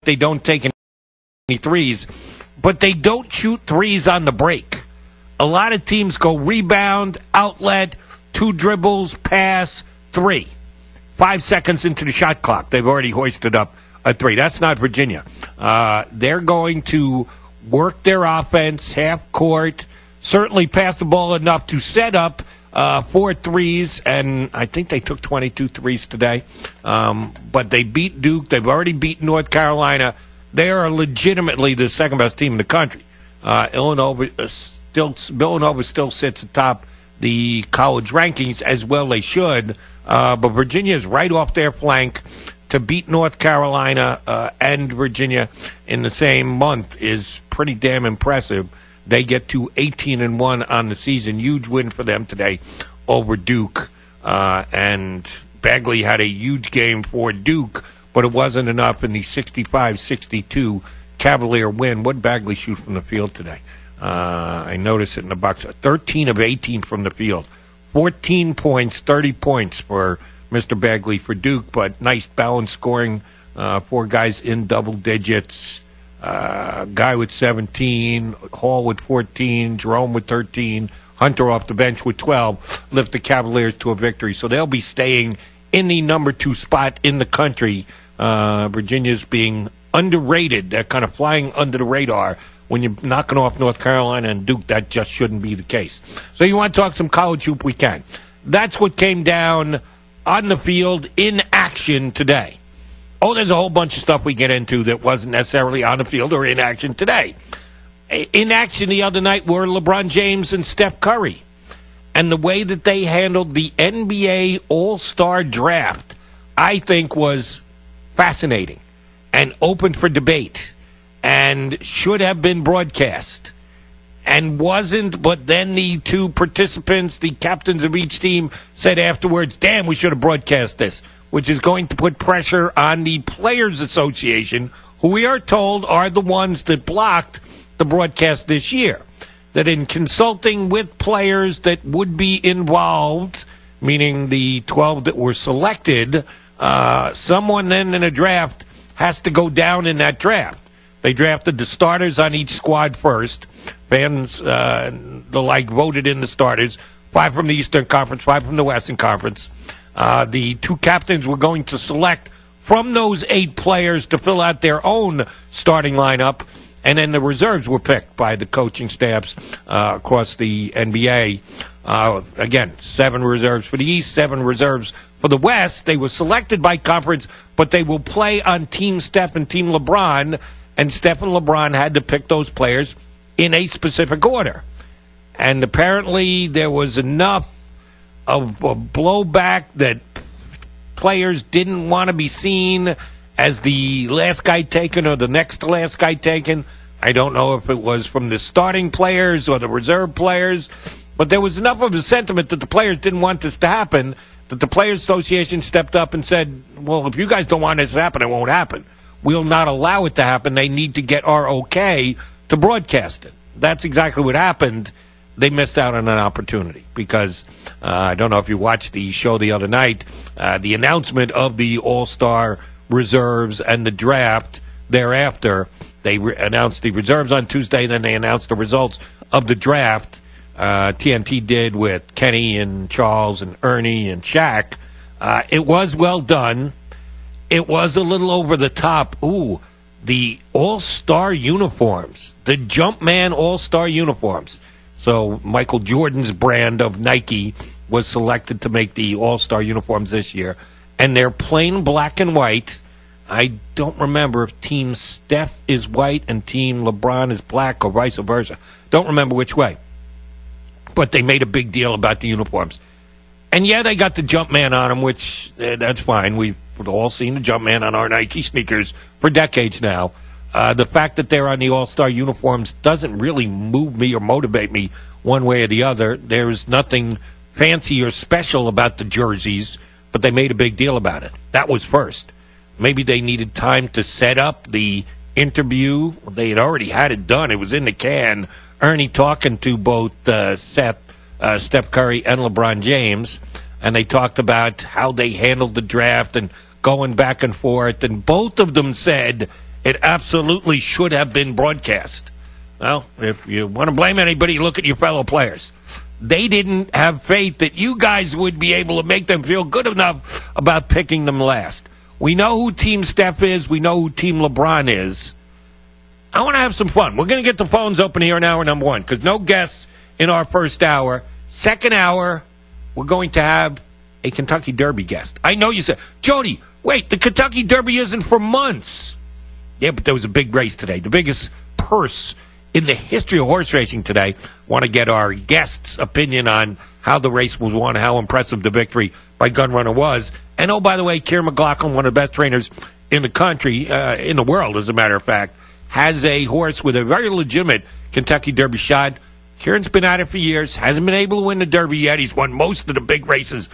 they don't take any threes, but they don't shoot threes on the break. A lot of teams go rebound, outlet, 2 dribbles, pass, 3. 5 seconds into the shot clock, they've already hoisted up a 3. That's not Virginia. They're going to work their offense, half court, certainly pass the ball enough to set up 4 threes, and I think they took 22 threes today. But they beat Duke. They've already beaten North Carolina. They are legitimately the second-best team in the country. Villanova still sits atop the college rankings, as well they should. But Virginia is right off their flank. To beat North Carolina and Virginia in the same month is pretty damn impressive. They get to 18-1 on the season. Huge win for them today over Duke. And Bagley had a huge game for Duke, but it wasn't enough in the 65-62 Cavalier win. What did Bagley shoot from the field today? I noticed it in the box. 13 of 18 from the field. 14 points, 30 points for Mr. Bagley for Duke, but nice balanced scoring. 4 guys in double digits. Guy with 17, Hall with 14, Jerome with 13, Hunter off the bench with 12, lift the Cavaliers to a victory. So they'll be staying in the number 2 spot in the country. Virginia's being underrated. They're kind of flying under the radar. When you're knocking off North Carolina and Duke, that just shouldn't be the case. So you want to talk some college hoop, we can. That's what came down on the field in action today. Oh, there's a whole bunch of stuff we get into that wasn't necessarily on the field or in action today. In action the other night were LeBron James and Steph Curry. And the way that they handled the NBA All-Star Draft, I think, was fascinating and open for debate and should have been broadcast. And wasn't, but then the 2 participants, the captains of each team, said afterwards, damn, we should have broadcast this, which is going to put pressure on the Players Association, who we are told are the ones that blocked the broadcast this year. That in consulting with players that would be involved, meaning the 12 that were selected, someone then in a draft has to go down in that draft. They drafted the starters on each squad first. Fans, the like, voted in the starters. 5 from the Eastern Conference, 5 from the Western Conference. The 2 captains were going to select from those 8 players to fill out their own starting lineup. And then the reserves were picked by the coaching staffs across the NBA. Again, 7 reserves for the East, 7 reserves for the West. They were selected by conference, but they will play on Team Steph and Team LeBron. And Steph and LeBron had to pick those players in a specific order. And apparently there was enough of a blowback that players didn't want to be seen as the last guy taken or the next to last guy taken. I don't know if it was from the starting players or the reserve players, but there was enough of a sentiment that the players didn't want this to happen, that the Players Association stepped up and said, well, if you guys don't want this to happen, it won't happen. We'll not allow it to happen. They need to get our okay to broadcast it. That's exactly what happened. They missed out on an opportunity because I don't know if you watched the show the other night, the announcement of the All-Star reserves and the draft thereafter. They announced the reserves on Tuesday, then they announced the results of the draft. TNT did with Kenny and Charles and Ernie and Shaq. It was well done. It was a little over the top. Ooh, the All-Star uniforms, the Jumpman All-Star uniforms. So Michael Jordan's brand of Nike was selected to make the All-Star uniforms this year. And they're plain black and white. I don't remember if Team Steph is white and Team LeBron is black or vice versa. Don't remember which way. But they made a big deal about the uniforms. And yeah, they got the Jumpman on them, which that's fine. We've all seen the Jumpman on our Nike sneakers for decades now. The fact that they're on the All-Star uniforms doesn't really move me or motivate me one way or the other. There's nothing fancy or special about the jerseys, but they made a big deal about it. That was first. Maybe they needed time to set up the interview. They had already had it done. It was in the can. Ernie talking to both Steph Curry and LeBron James, and they talked about how they handled the draft and going back and forth, and both of them said It absolutely should have been broadcast. Well, if you want to blame anybody, look at your fellow players. They didn't have faith that you guys would be able to make them feel good enough about picking them last. We know who Team Steph is. We know who Team LeBron is. I want to have some fun. We're going to get the phones open here in hour number one because no guests in our first hour. Second hour, we're going to have a Kentucky Derby guest. I know you said, Jody, wait, the Kentucky Derby isn't for months. Yeah, but there was a big race today. The biggest purse in the history of horse racing today. Want to get our guest's opinion on how the race was won, how impressive the victory by Gunrunner was. And, oh, by the way, Kieran McLaughlin, one of the best trainers in the country, in the world, as a matter of fact, has a horse with a very legitimate Kentucky Derby shot. Kieran's been at it for years, hasn't been able to win the Derby yet. He's won most of the big races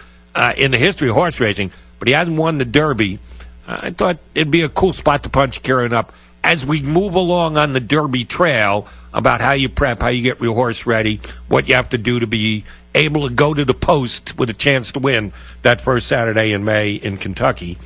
in the history of horse racing, but he hasn't won the Derby. I thought it'd be a cool spot to punch Kieran up as we move along on the Derby trail about how you prep, how you get your horse ready, what you have to do to be able to go to the post with a chance to win that first Saturday in May in Kentucky.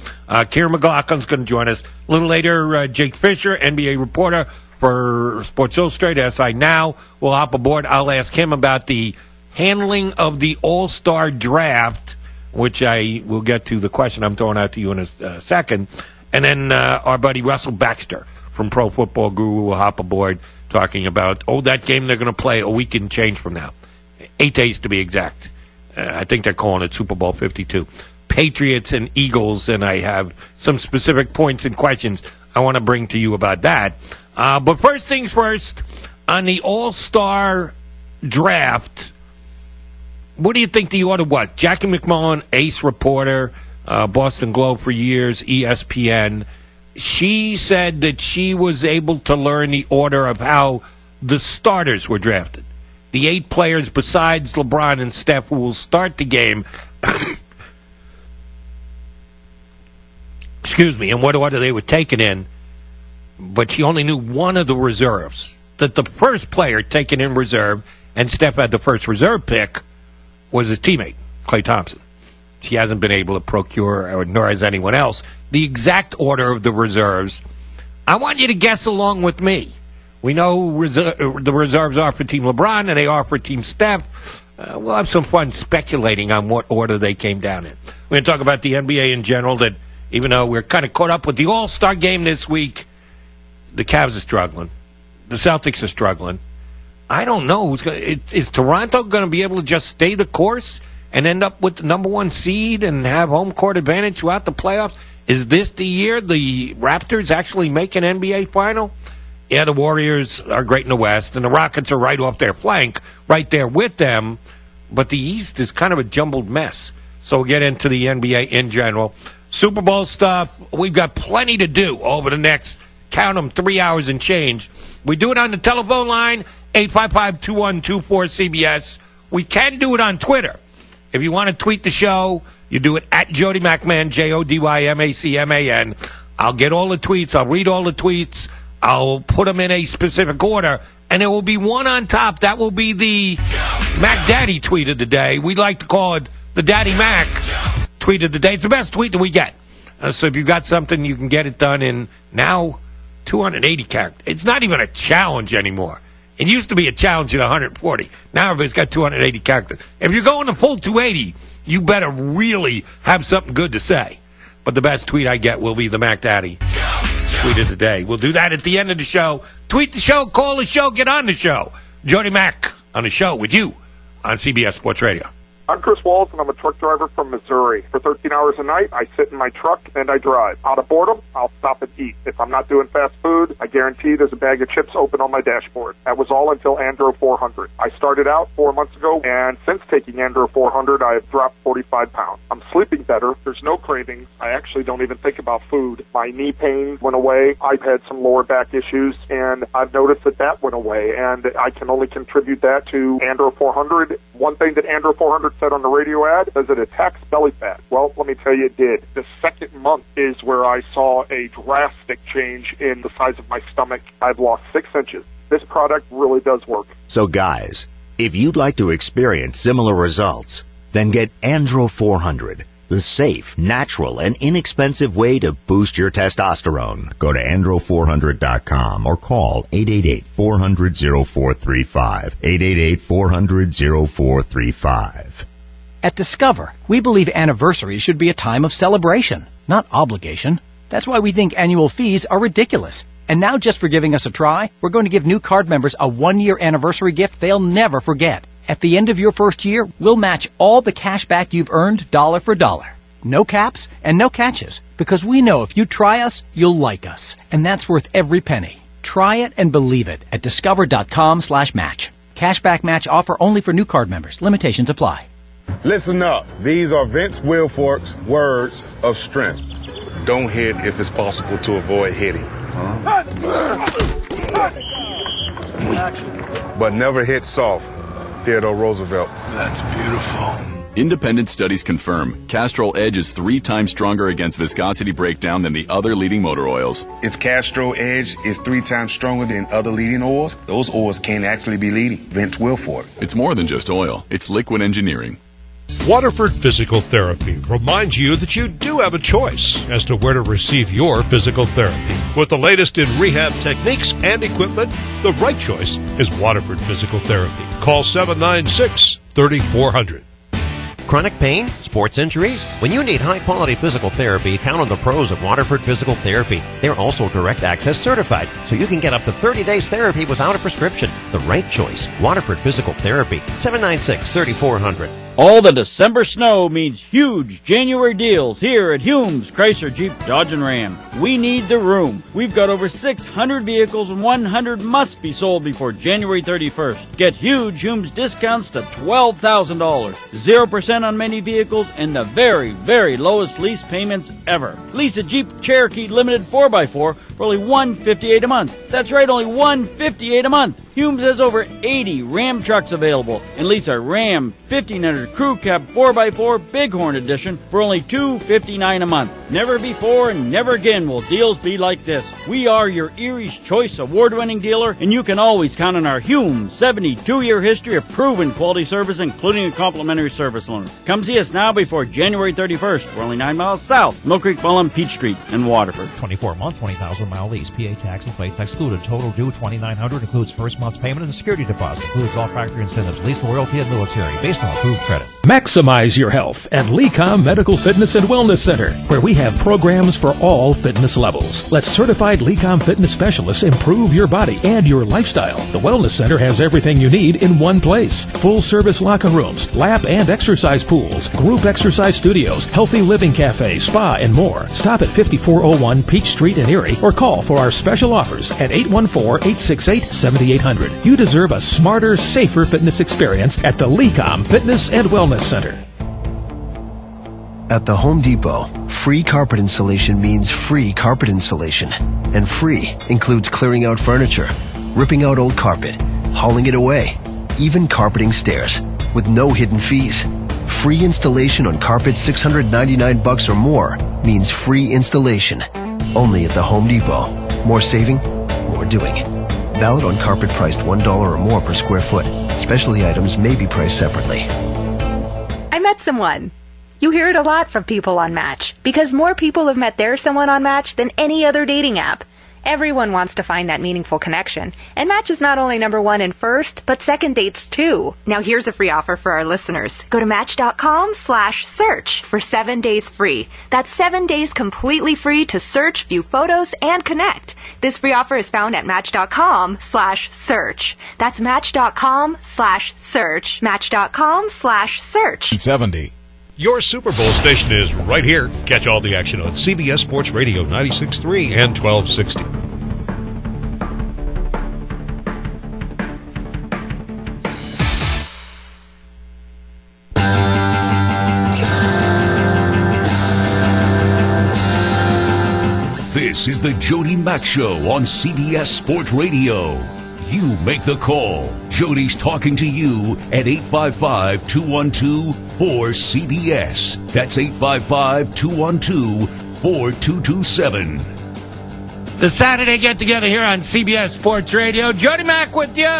Kieran McLaughlin's going to join us. A little later, Jake Fisher, NBA reporter for Sports Illustrated, SI Now, will hop aboard. I'll ask him about the handling of the All-Star Draft, which I will get to the question I'm throwing out to you in a second. And then our buddy Russell Baxter from Pro Football Guru will hop aboard talking about, that game they're going to play a week and change from now. 8 days to be exact. I think they're calling it Super Bowl 52. Patriots and Eagles, and I have some specific points and questions I want to bring to you about that. But first things first, on the All-Star Draft, what do you think the order was? Jackie McMullen, ace reporter, Boston Globe for years, ESPN. She said that she was able to learn the order of how the starters were drafted. The 8 players besides LeBron and Steph who will start the game, and what order they were taken in, but she only knew one of the reserves. That the first player taken in reserve, and Steph had the first reserve pick, was his teammate, Klay Thompson. She hasn't been able to procure, or nor has anyone else, the exact order of the reserves. I want you to guess along with me. We know the reserves are for Team LeBron, and they are for Team Steph. We'll have some fun speculating on what order they came down in. We're going to talk about the NBA in general, that even though we're kind of caught up with the All-Star game this week, the Cavs are struggling. The Celtics are struggling. I don't know who's going to. Is Toronto going to be able to just stay the course and end up with the number 1 seed and have home court advantage throughout the playoffs? Is this the year the Raptors actually make an NBA final? Yeah, the Warriors are great in the West, and the Rockets are right off their flank, right there with them. But the East is kind of a jumbled mess. So we'll get into the NBA in general. Super Bowl stuff, we've got plenty to do over the next, count them, 3 hours and change. We do it on the telephone line, 855-2124-CBS. We can do it on Twitter. If you want to tweet the show, you do it at Jody McMahon, JodyMacMan. I'll get all the tweets. I'll read all the tweets. I'll put them in a specific order, and there will be one on top. That will be the Mac Daddy tweet of the day. We like to call it the Daddy Mac tweet of the day. It's the best tweet that we get. So if you've got something, you can get it done in now 280 characters. It's not even a challenge anymore. It used to be a challenge at 140. Now everybody's got 280 characters. If you're going the full 280, you better really have something good to say. But the best tweet I get will be the Mac Daddy tweet of the day. We'll do that at the end of the show. Tweet the show, call the show, get on the show. Jody Mac on the show with you on CBS Sports Radio. I'm Chris Walls, and I'm a truck driver from Missouri. For 13 hours a night, I sit in my truck and I drive. Out of boredom, I'll stop and eat. If I'm not doing fast food, I guarantee there's a bag of chips open on my dashboard. That was all until Andro 400. I started out 4 months ago, and since taking Andro 400, I have dropped 45 pounds. I'm sleeping better. There's no cravings. I actually don't even think about food. My knee pain went away. I've had some lower back issues, and I've noticed that went away, and I can only contribute that to Andro 400. One thing that Andro 400 said on the radio ad is it attacks belly fat. Well, let me tell you, it did. The second month is where I saw a drastic change in the size of my stomach. I've lost 6 inches. This product really does work. So guys, if you'd like to experience similar results, then get Andro 400. the safe, natural, and inexpensive way to boost your testosterone. Go to andro400.com or call 888-400-0435. 888-400-0435. At Discover, we believe anniversaries should be a time of celebration, not obligation. That's why we think annual fees are ridiculous. And now, just for giving us a try, we're going to give new card members a one-year anniversary gift they'll never forget. At the end of your first year, we'll match all the cash back you've earned dollar for dollar. No caps and no catches, because we know if you try us, you'll like us. And that's worth every penny. Try it and believe it at discover.com/match. Cashback match offer only for new card members. Limitations apply. Listen up. These are Vince Wilfork's words of strength. Don't hit if it's possible to avoid hitting. But never hit soft. Theodore Roosevelt. That's beautiful. Independent studies confirm Castrol Edge is 3 times stronger against viscosity breakdown than the other leading motor oils. If Castrol Edge is 3 times stronger than other leading oils, those oils can't actually be leading. Vince Wilfork. It's more than just oil. It's liquid engineering. Waterford Physical Therapy reminds you that you do have a choice as to where to receive your physical therapy. With the latest in rehab techniques and equipment, the right choice is Waterford Physical Therapy. Call 796-3400. Chronic pain? Sports injuries? When you need high-quality physical therapy, count on the pros at Waterford Physical Therapy. They're also Direct Access certified, so you can get up to 30 days therapy without a prescription. The right choice. Waterford Physical Therapy. 796-3400. All the December snow means huge January deals here at Hume's Chrysler Jeep Dodge and Ram. We need the room. We've got over 600 vehicles and 100 must be sold before January 31st. Get huge Hume's discounts to $12,000, 0% on many vehicles, and the very, very lowest lease payments ever. Lease a Jeep Cherokee Limited 4x4 for only $158 a month. That's right, only $158 a month. Hume's has over 80 Ram trucks available, and lease a Ram 1500 Crew Cab 4x4 Bighorn Edition for only $259 a month. Never before and never again will deals be like this. We are your Erie's Choice award-winning dealer, and you can always count on our Hume's 72-year history of proven quality service, including a complimentary service loan. Come see us now before January 31st. We're only 9 miles south, Mill Creek, Mullen, Peach Street, and Waterford. 24-month, 20,000-mile lease. PA tax and plates excluded. Total due $2,900. Includes first month's payment and a security deposit. Includes all factory incentives. Lease loyalty and military based on approved credit. Maximize your health at LECOM Medical Fitness and Wellness Center, where we have programs for all fitness levels. Let certified LECOM fitness specialists improve your body and your lifestyle. The Wellness Center has everything you need in one place. Full service locker rooms, lap and exercise pools, group exercise studios, healthy living cafe, spa, and more. Stop at 5401 Peach Street in Erie or call for our special offers at 814-868-7800. You deserve a smarter, safer fitness experience at the LECOM Fitness and Wellness Center. At the Home Depot, free carpet installation means free carpet installation. And free includes clearing out furniture, ripping out old carpet, hauling it away, even carpeting stairs, with no hidden fees. Free installation on carpet $699 or more means free installation. Only at the Home Depot. More saving, more doing. Valid on carpet priced $1 or more per square foot. Specialty items may be priced separately. I met someone. You hear it a lot from people on Match, because more people have met their someone on Match than any other dating app. Everyone wants to find that meaningful connection, and Match is not only #1 in first, but second dates too. Now here's a free offer for our listeners. Go to Match.com/search for 7 days free. That's 7 days completely free to search, view photos, and connect. This free offer is found at Match.com/search. That's Match.com/search. Match.com/search. 70. Your Super Bowl station is right here. Catch all the action on CBS Sports Radio 96.3 and 1260. This is the Jody Mack Show on CBS Sports Radio. You make the call. Jody's talking to you at 855-212-4CBS. That's 855-212-4227. The Saturday get-together here on CBS Sports Radio. Jody Mack with you.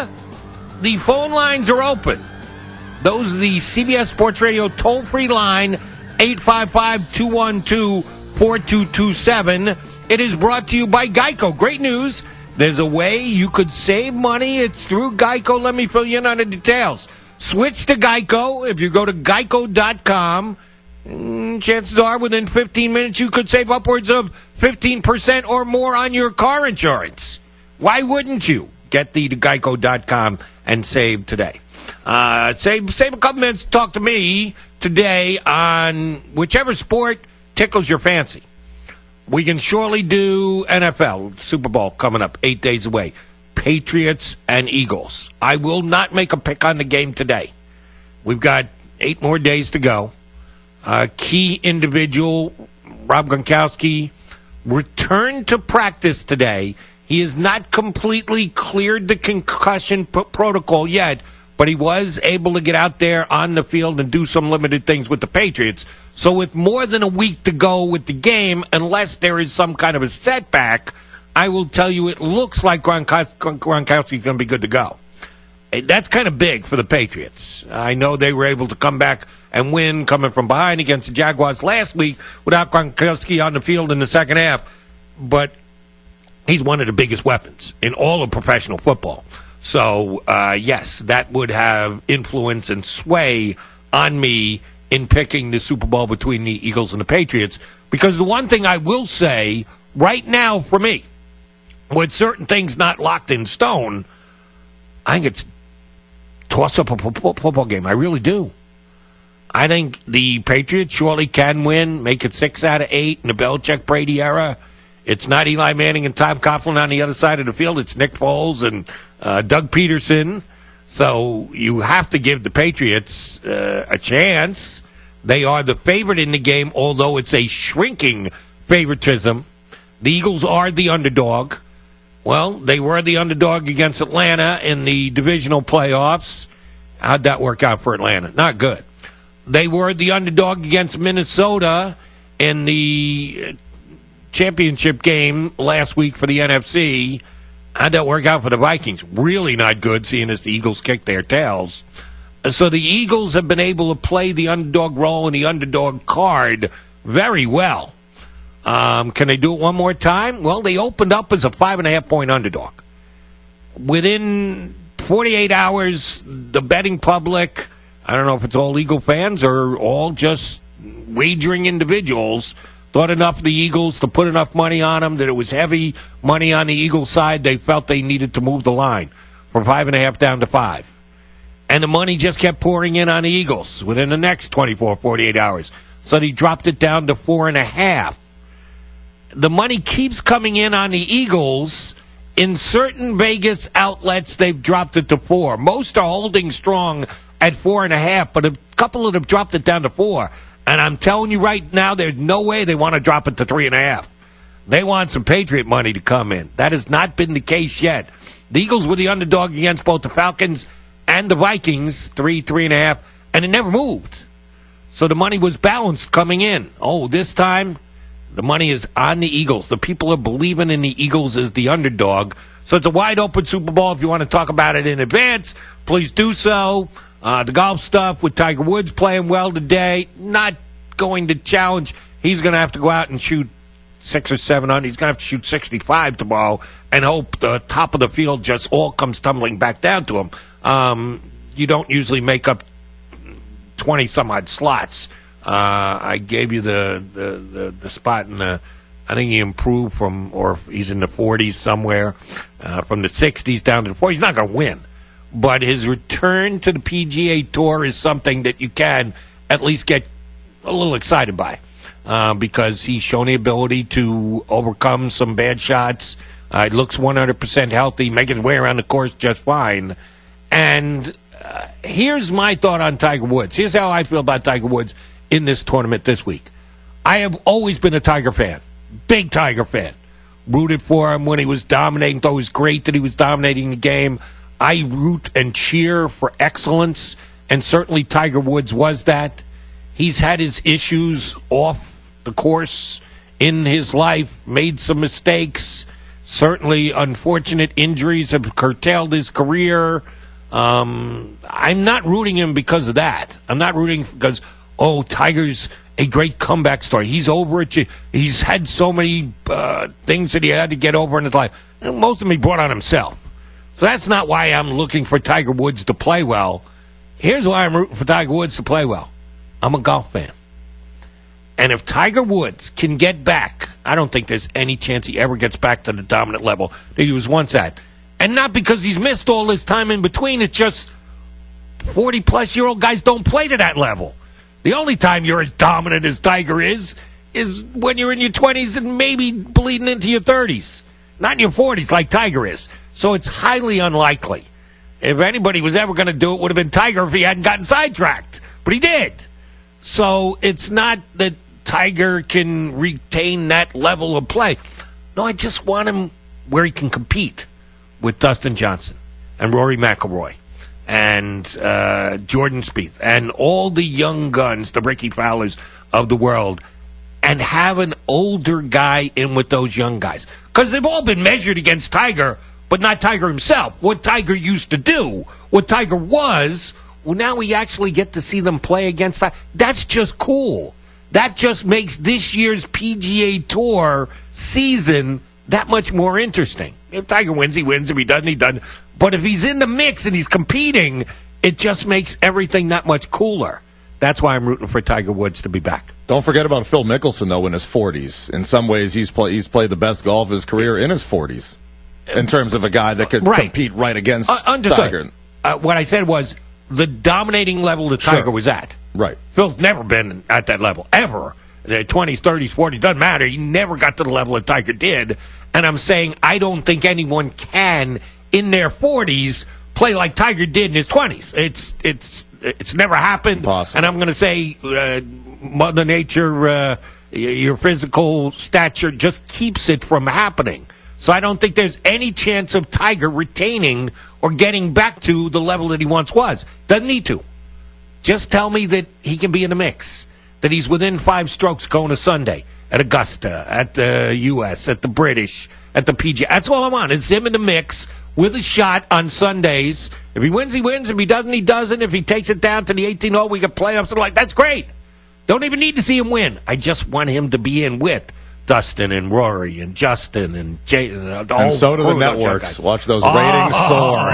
The phone lines are open. Those are the CBS Sports Radio toll-free line, 855-212-4227. It is brought to you by Geico. Great news. There's a way you could save money. It's through Geico. Let me fill you in on the details. Switch to Geico. If you go to geico.com, chances are within 15 minutes you could save upwards of 15% or more on your car insurance. Why wouldn't you? Get to geico.com and save today. Save a couple minutes to talk to me today on whichever sport tickles your fancy. We can surely do NFL, Super Bowl coming up 8 days away. Patriots and Eagles. I will not make a pick on the game today. We've got 8 more days to go. Key individual, Rob Gronkowski, returned to practice today. He has not completely cleared the concussion protocol yet, but he was able to get out there on the field and do some limited things with the Patriots. So with more than a week to go with the game, unless there is some kind of a setback, I will tell you it looks like Gronkowski's going to be good to go. That's kind of big for the Patriots. I know they were able to come back and win coming from behind against the Jaguars last week without Gronkowski on the field in the second half, but he's one of the biggest weapons in all of professional football. So, yes, that would have influence and sway on me in picking the Super Bowl between the Eagles and the Patriots. Because the one thing I will say right now for me, with certain things not locked in stone, I think it's toss-up a football game. I really do. I think the Patriots surely can win, make it 6 out of 8 in the Belichick-Brady era. It's not Eli Manning and Tom Coughlin on the other side of the field. It's Nick Foles and Doug Peterson. So you have to give the Patriots a chance. They are the favorite in the game, although it's a shrinking favoritism. The Eagles are the underdog. Well, they were the underdog against Atlanta in the divisional playoffs. How'd that work out for Atlanta? Not good. They were the underdog against Minnesota in the championship game last week for the NFC. How'd that work out for the Vikings? Really not good, seeing as the Eagles kicked their tails. So the Eagles have been able to play the underdog role and the underdog card very well. Can they do it one more time? Well, they opened up as a 5.5-point underdog. Within 48 hours, the betting public, I don't know if it's all Eagle fans or all just wagering individuals, thought enough of the Eagles to put enough money on them that it was heavy money on the Eagles side. They felt they needed to move the line from 5.5 down to 5. And the money just kept pouring in on the Eagles within the next 24, 48 hours. So they dropped it down to 4.5. The money keeps coming in on the Eagles. In certain Vegas outlets, they've dropped it to 4. Most are holding strong at 4.5, but a couple of them dropped it down to 4. And I'm telling you right now, there's no way they want to drop it to 3.5. They want some Patriot money to come in. That has not been the case yet. The Eagles were the underdog against both the Falcons and the Vikings, 3.5, and it never moved. So the money was balanced coming in. Oh, this time, the money is on the Eagles. The people are believing in the Eagles as the underdog. So it's a wide-open Super Bowl. If you want to talk about it in advance, please do so. The golf stuff with Tiger Woods playing well today, not going to challenge. He's going to have to go out and shoot 6 or 7 under. He's going to have to shoot 65 tomorrow and hope the top of the field just all comes tumbling back down to him. You don't usually make up 20-some-odd slots. I gave you the spot in the, I think he improved from, or he's in the 40s somewhere, from the 60s down to the 40s. He's not going to win. But his return to the PGA Tour is something that you can at least get a little excited by because he's shown the ability to overcome some bad shots. He looks 100% healthy, making his way around the course just fine. And here's my thought on Tiger Woods. Here's how I feel about Tiger Woods in this tournament this week. I have always been a Tiger fan, big Tiger fan. Rooted for him when he was dominating. Thought it was great that he was dominating the game. I root and cheer for excellence, and certainly Tiger Woods was that. He's had his issues off the course in his life, made some mistakes. Certainly unfortunate injuries have curtailed his career. I'm not rooting him because of that. I'm not rooting because, oh, Tiger's a great comeback story. He's over it. He's had so many things that he had to get over in his life. And most of them he brought on himself. So that's not why I'm looking for Tiger Woods to play well. Here's why I'm rooting for Tiger Woods to play well. I'm a golf fan. And if Tiger Woods can get back, I don't think there's any chance he ever gets back to the dominant level that he was once at. And not because he's missed all his time in between. It's just 40-plus-year-old guys don't play to that level. The only time you're as dominant as Tiger is when you're in your 20s and maybe bleeding into your 30s. Not in your 40s like Tiger is. So it's highly unlikely. If anybody was ever going to do it, would have been Tiger if he hadn't gotten sidetracked. But he did. So it's not that Tiger can retain that level of play. No, I just want him where he can compete with Dustin Johnson and Rory McIlroy and Jordan Spieth and all the young guns, the Ricky Fowlers of the world, and have an older guy in with those young guys. Because they've all been measured against Tiger, but not Tiger himself. What Tiger used to do, what Tiger was, well, now we actually get to see them play against Tiger. That's just cool. That just makes this year's PGA Tour season that much more interesting. If Tiger wins, he wins. If he doesn't, he doesn't. But if he's in the mix and he's competing, it just makes everything that much cooler. That's why I'm rooting for Tiger Woods to be back. Don't forget about Phil Mickelson, though, in his 40s. In some ways, he's played the best golf of his career in his 40s, in terms of a guy that could compete right against Tiger. What I said was the dominating level that Tiger was at. Right. Phil's never been at that level, ever. The 20s, 30s, 40s, doesn't matter. He never got to the level that Tiger did. And I'm saying I don't think anyone can, in their 40s, play like Tiger did in his 20s. It's never happened. Impossible. And I'm going to say Mother Nature, your physical stature just keeps it from happening. So I don't think there's any chance of Tiger retaining or getting back to the level that he once was. Doesn't need to. Just tell me that he can be in the mix, that he's within 5 strokes going to Sunday at Augusta, at the U.S., at the British, at the PGA. That's all I want. It's him in the mix with a shot on Sundays. If he wins, he wins. If he doesn't, he doesn't. If he takes it down to the 18-hole, we get playoffs. And like, that's great. Don't even need to see him win. I just want him to be in with Dustin and Rory and Justin and Jay. And so do the networks. Watch those ratings soar.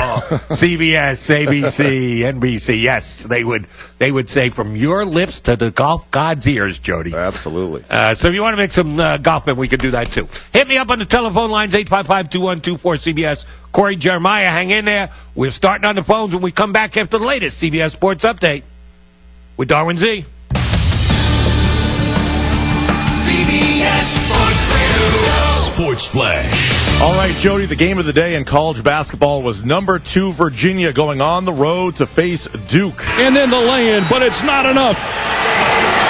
CBS, ABC, NBC. Yes, they would say from your lips to the golf god's ears, Jody. Absolutely. So if you want to make some golf in, we can do that too. Hit me up on the telephone lines, 855-2124-CBS. Corey Jeremiah, hang in there. We're starting on the phones when we come back after the latest CBS Sports Update with Darwin Z. CBS Sports Radio. Sports Flash. All right, Jody, the game of the day in college basketball was number 2 Virginia going on the road to face Duke. And then the lay-in, but it's not enough.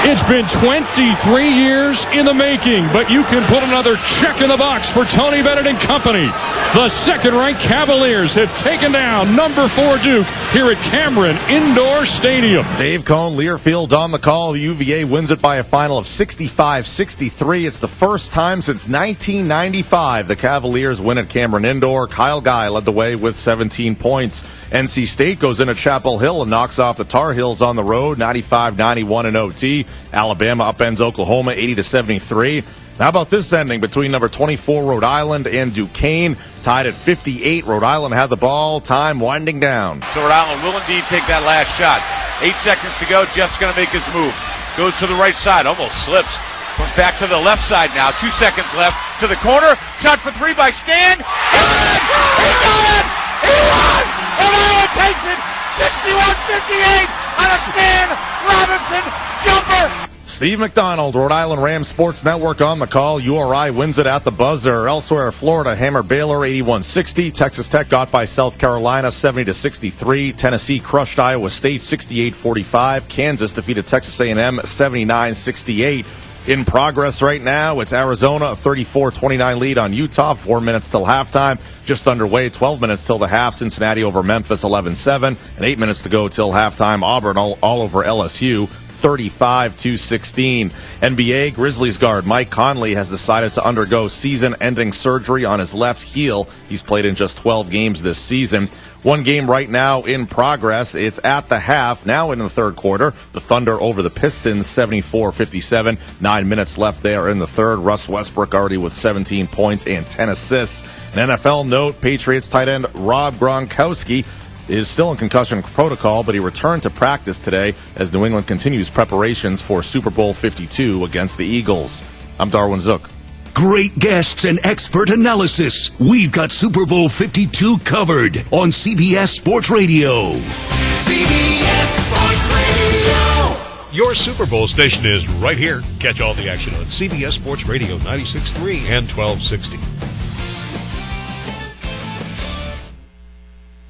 It's been 23 years in the making, but you can put another check in the box for Tony Bennett and company. The second-ranked Cavaliers have taken down number 4 Duke here at Cameron Indoor Stadium. Dave Cohn, Learfield on the call. The UVA wins it by a final of 65-63. It's the first time since 1995 the Cavaliers win at Cameron Indoor. Kyle Guy led the way with 17 points. NC State goes into Chapel Hill and knocks off the Tar Heels on the road, 95-91 in OT. Alabama upends Oklahoma 80-73. How about this ending between number 24 Rhode Island and Duquesne? Tied at 58. Rhode Island had the ball. Time winding down. So Rhode Island will indeed take that last shot. 8 seconds to go. Jeff's going to make his move. Goes to the right side. Almost slips. Comes back to the left side now. 2 seconds left. To the corner. Shot for 3 by Stan. He got it! He won! Rhode Island takes it. 61-58 on a Stan Robinson jumper. Steve McDonald, Rhode Island Rams Sports Network on the call. URI wins it at the buzzer. Elsewhere, Florida hammered Baylor 81-60. Texas Tech got by South Carolina 70-63. Tennessee crushed Iowa State 68-45. Kansas defeated Texas A&M 79-68. In progress right now, it's Arizona, a 34-29 lead on Utah. 4 minutes till halftime. Just underway, 12 minutes till the half. Cincinnati over Memphis 11-7. And 8 minutes to go till halftime. Auburn all over LSU. 35-16. NBA Grizzlies guard Mike Conley has decided to undergo season-ending surgery on his left heel. He's played in just 12 games this season. One game right now in progress. It's at the half, now in the third quarter. The Thunder over the Pistons, 74-57. 9 minutes left there in the third. Russ Westbrook already with 17 points and 10 assists. An NFL note, Patriots tight end Rob Gronkowski is still in concussion protocol, but he returned to practice today as New England continues preparations for Super Bowl 52 against the Eagles. I'm Darwin Zook. Great guests and expert analysis. We've got Super Bowl 52 covered on CBS Sports Radio. CBS Sports Radio. Your Super Bowl station is right here. Catch all the action on CBS Sports Radio 96.3 and 1260.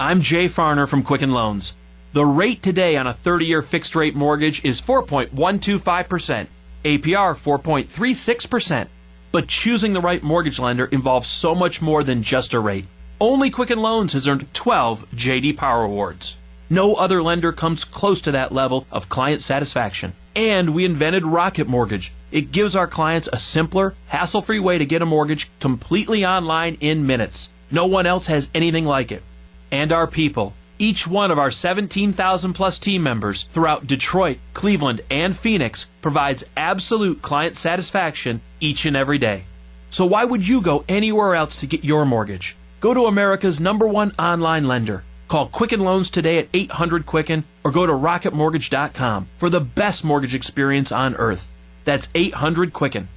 I'm Jay Farner from Quicken Loans. The rate today on a 30-year fixed-rate mortgage is 4.125%, APR 4.36%. But choosing the right mortgage lender involves so much more than just a rate. Only Quicken Loans has earned 12 J.D. Power Awards. No other lender comes close to that level of client satisfaction. And we invented Rocket Mortgage. It gives our clients a simpler, hassle-free way to get a mortgage completely online in minutes. No one else has anything like it. And our people. Each one of our 17,000-plus team members throughout Detroit, Cleveland, and Phoenix provides absolute client satisfaction each and every day. So why would you go anywhere else to get your mortgage? Go to America's #1 online lender. Call Quicken Loans today at 800-QUICKEN or go to rocketmortgage.com for the best mortgage experience on earth. That's 800-QUICKEN.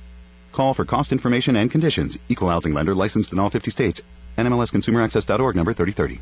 Call for cost information and conditions. Equal housing lender licensed in all 50 states. NMLSConsumerAccess.org number 3030.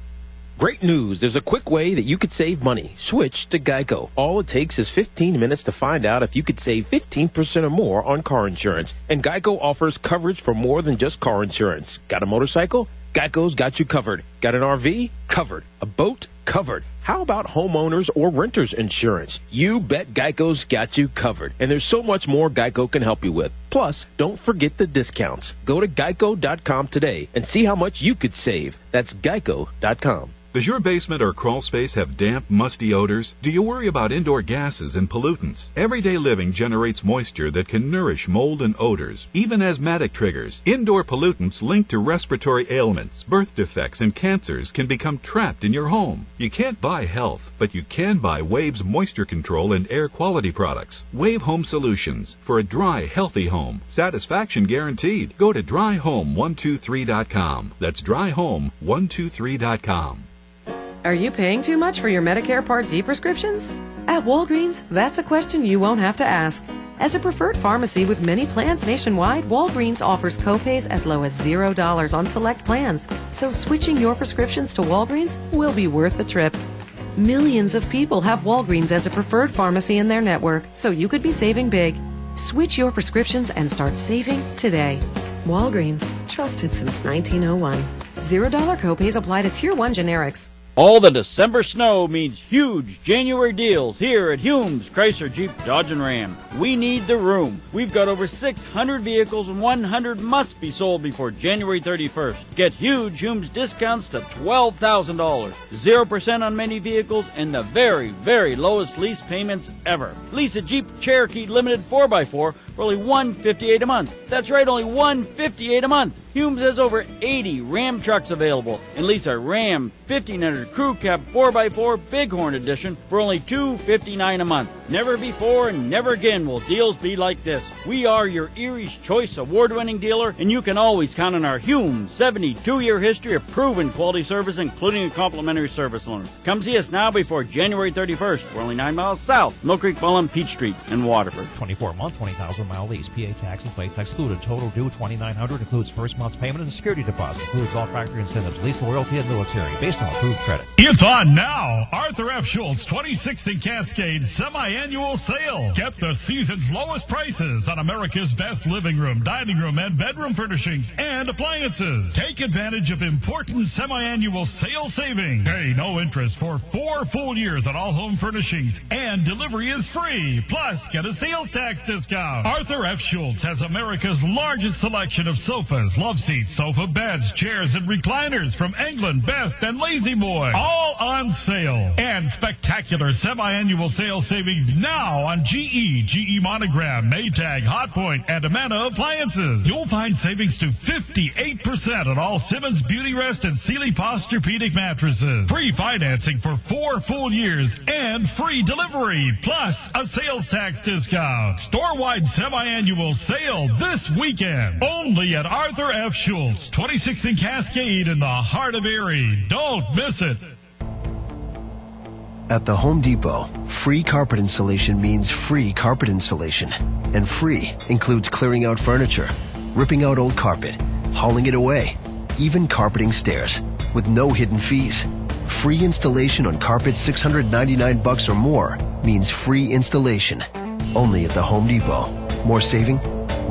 Great news. There's a quick way that you could save money. Switch to Geico. All it takes is 15 minutes to find out if you could save 15% or more on car insurance. And Geico offers coverage for more than just car insurance. Got a motorcycle? Geico's got you covered. Got an RV? Covered. A boat? Covered. How about homeowners or renters insurance? You bet Geico's got you covered. And there's so much more Geico can help you with. Plus, don't forget the discounts. Go to geico.com today and see how much you could save. That's geico.com. Does your basement or crawl space have damp, musty odors? Do you worry about indoor gases and pollutants? Everyday living generates moisture that can nourish mold and odors, even asthmatic triggers. Indoor pollutants linked to respiratory ailments, birth defects, and cancers can become trapped in your home. You can't buy health, but you can buy Wave's moisture control and air quality products. Wave Home Solutions for a dry, healthy home. Satisfaction guaranteed. Go to dryhome123.com. That's dryhome123.com. Are you paying too much for your Medicare Part D prescriptions? At Walgreens, that's a question you won't have to ask. As a preferred pharmacy with many plans nationwide, Walgreens offers copays as low as $0 on select plans. So switching your prescriptions to Walgreens will be worth the trip. Millions of people have Walgreens as a preferred pharmacy in their network, so you could be saving big. Switch your prescriptions and start saving today. Walgreens, trusted since 1901. $0 copays apply to Tier 1 generics. All the December snow means huge January deals here at Hume's Chrysler Jeep Dodge and Ram. We need the room. We've got over 600 vehicles and 100 must be sold before January 31st. Get huge Hume's discounts to $12,000. 0% on many vehicles and the very, very lowest lease payments ever. Lease a Jeep Cherokee Limited 4x4 for only $158 a month. That's right, only $158 a month. Hume's has over 80 Ram trucks available and lease a Ram 1500 Crew Cab 4x4 Bighorn Edition for only $259 a month. Never before and never again will deals be like this. We are your Erie's Choice award-winning dealer, and you can always count on our Hume's 72-year history of proven quality service, including a complimentary service loan. Come see us now before January 31st. We're only 9 miles south, Mill Creek, Mullen, Peach Street, and Waterford. 24-month, 20,000-mile lease. PA tax and plates excluded. Total due $2,900. Includes first month's payment and security deposit. Includes all factory incentives, lease loyalty, and military based on approved credit. It's on now. Arthur F. Schultz 26th and Cascade semi-annual sale. Get the season's lowest prices on America's best living room, dining room, and bedroom furnishings and appliances. Take advantage of important semi-annual sale savings. Pay no interest for 4 full years on all home furnishings, and delivery is free. Plus, get a sales tax discount. Arthur F. Schultz has America's largest selection of sofas, love seats, sofa beds, chairs, and recliners from England, Best, and Lazy Boy. All on sale. And spectacular semi-annual sale savings now on GE Monogram, Maytag, Hotpoint, and Amana appliances. You'll find savings to 58% on all Simmons Beauty Rest and Sealy Posturepedic mattresses. Free financing for 4 full years and free delivery, plus a sales tax discount. Store-wide semi-annual sale this weekend. Only at Arthur F. Schultz, 26th and Cascade in the heart of Erie. Don't miss it. At the Home Depot, free carpet installation means free carpet installation. And free includes clearing out furniture, ripping out old carpet, hauling it away, even carpeting stairs, with no hidden fees. Free installation on carpet $699 or more means free installation. Only at the Home Depot. More saving,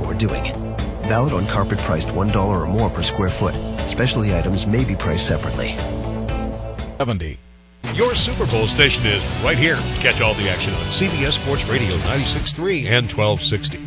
more doing. Valid on carpet priced $1 or more per square foot. Specialty items may be priced separately. 70. Your Super Bowl station is right here. Catch all the action on CBS Sports Radio 96.3 and 1260.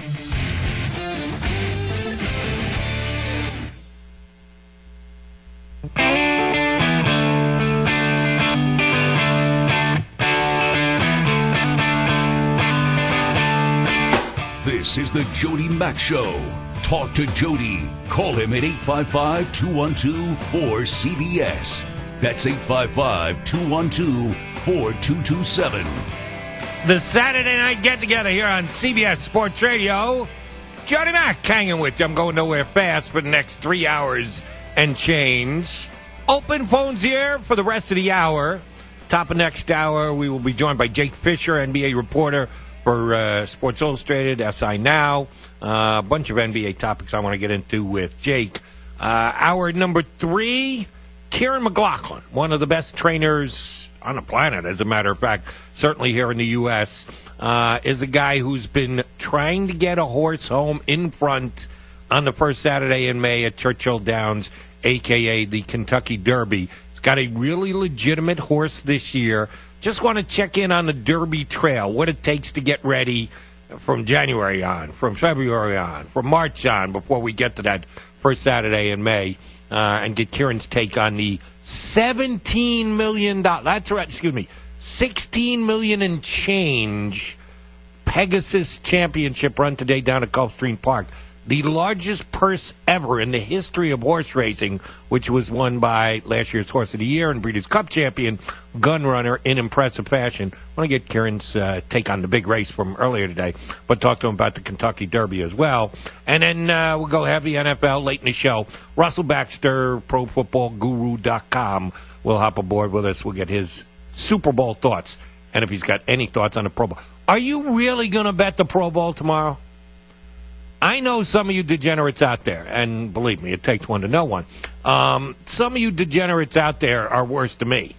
This is the Jody Mack Show. Talk to Jody. Call him at 855-212-4CBS. That's 855-212-4227. The Saturday night get-together here on CBS Sports Radio. Jody Mack hanging with you. I'm going nowhere fast for the next 3 hours and change. Open phones here for the rest of the hour. Top of next hour, we will be joined by Jake Fisher, NBA reporter for Sports Illustrated, SI Now. A bunch of NBA topics I want to get into with Jake. Hour number 3, Kieran McLaughlin, one of the best trainers on the planet, as a matter of fact, certainly here in the U.S., is a guy who's been trying to get a horse home in front on the first Saturday in May at Churchill Downs, a.k.a. the Kentucky Derby. He's got a really legitimate horse this year. Just want to check in on the Derby trail, what it takes to get ready from January on, from February on, from March on, before we get to that first Saturday in May. And get Kieran's take on the $17 million, that's right, $16 million and change Pegasus Championship run today down at Gulfstream Park. The largest purse ever in the history of horse racing, which was won by last year's Horse of the Year and Breeders' Cup champion, Gunrunner, in impressive fashion. I want to get Kieran's take on the big race from earlier today, but talk to him about the Kentucky Derby as well. And then we'll go heavy NFL late in the show. Russell Baxter, ProFootballGuru.com, will hop aboard with us. We'll get his Super Bowl thoughts, and if he's got any thoughts on the Pro Bowl. Are you really going to bet the Pro Bowl tomorrow? I know some of you degenerates out there, and believe me, it takes one to know one. Some of you degenerates out there are worse than me.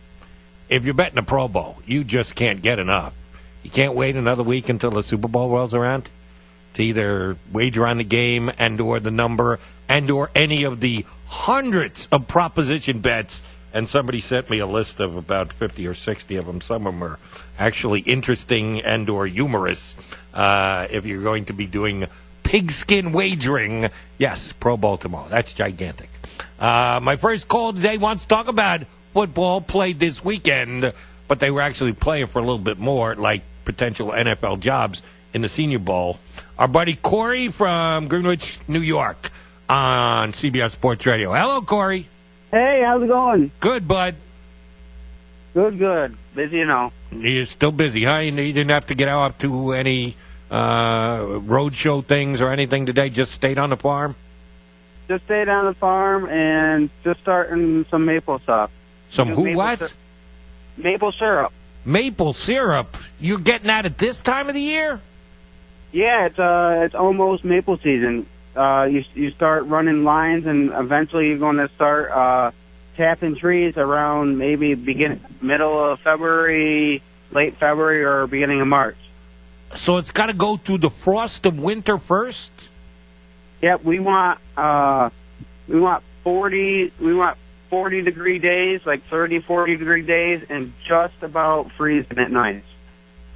If you're betting the Pro Bowl, you just can't get enough. You can't wait another week until the Super Bowl rolls around to either wager on the game and or the number and or any of the hundreds of proposition bets. And somebody sent me a list of about 50 or 60 of them. Some of them are actually interesting and or humorous. If you're going to be doing pigskin wagering, yes, Pro Bowl tomorrow. That's gigantic. My first call today wants to talk about football played this weekend, but they were actually playing for a little bit more, like potential NFL jobs in the Senior Bowl. Our buddy Corey from Greenwich, New York, on CBS Sports Radio. Hello, Corey. Hey, how's it going? Good, bud. Good. Busy, You're still busy, huh? You didn't have to get out to any roadshow things or anything today? Just stayed on the farm? Just stayed on the farm and just starting some maple stuff. What? Maple syrup. Maple syrup? You're getting that at this time of the year? Yeah, it's almost maple season. You start running lines, and eventually you're going to start tapping trees around maybe middle of February, late February, or beginning of March. So it's got to go through the frost of winter first? Yep, we want 40 degree days, like 30, 40 degree days, and just about freezing at nights.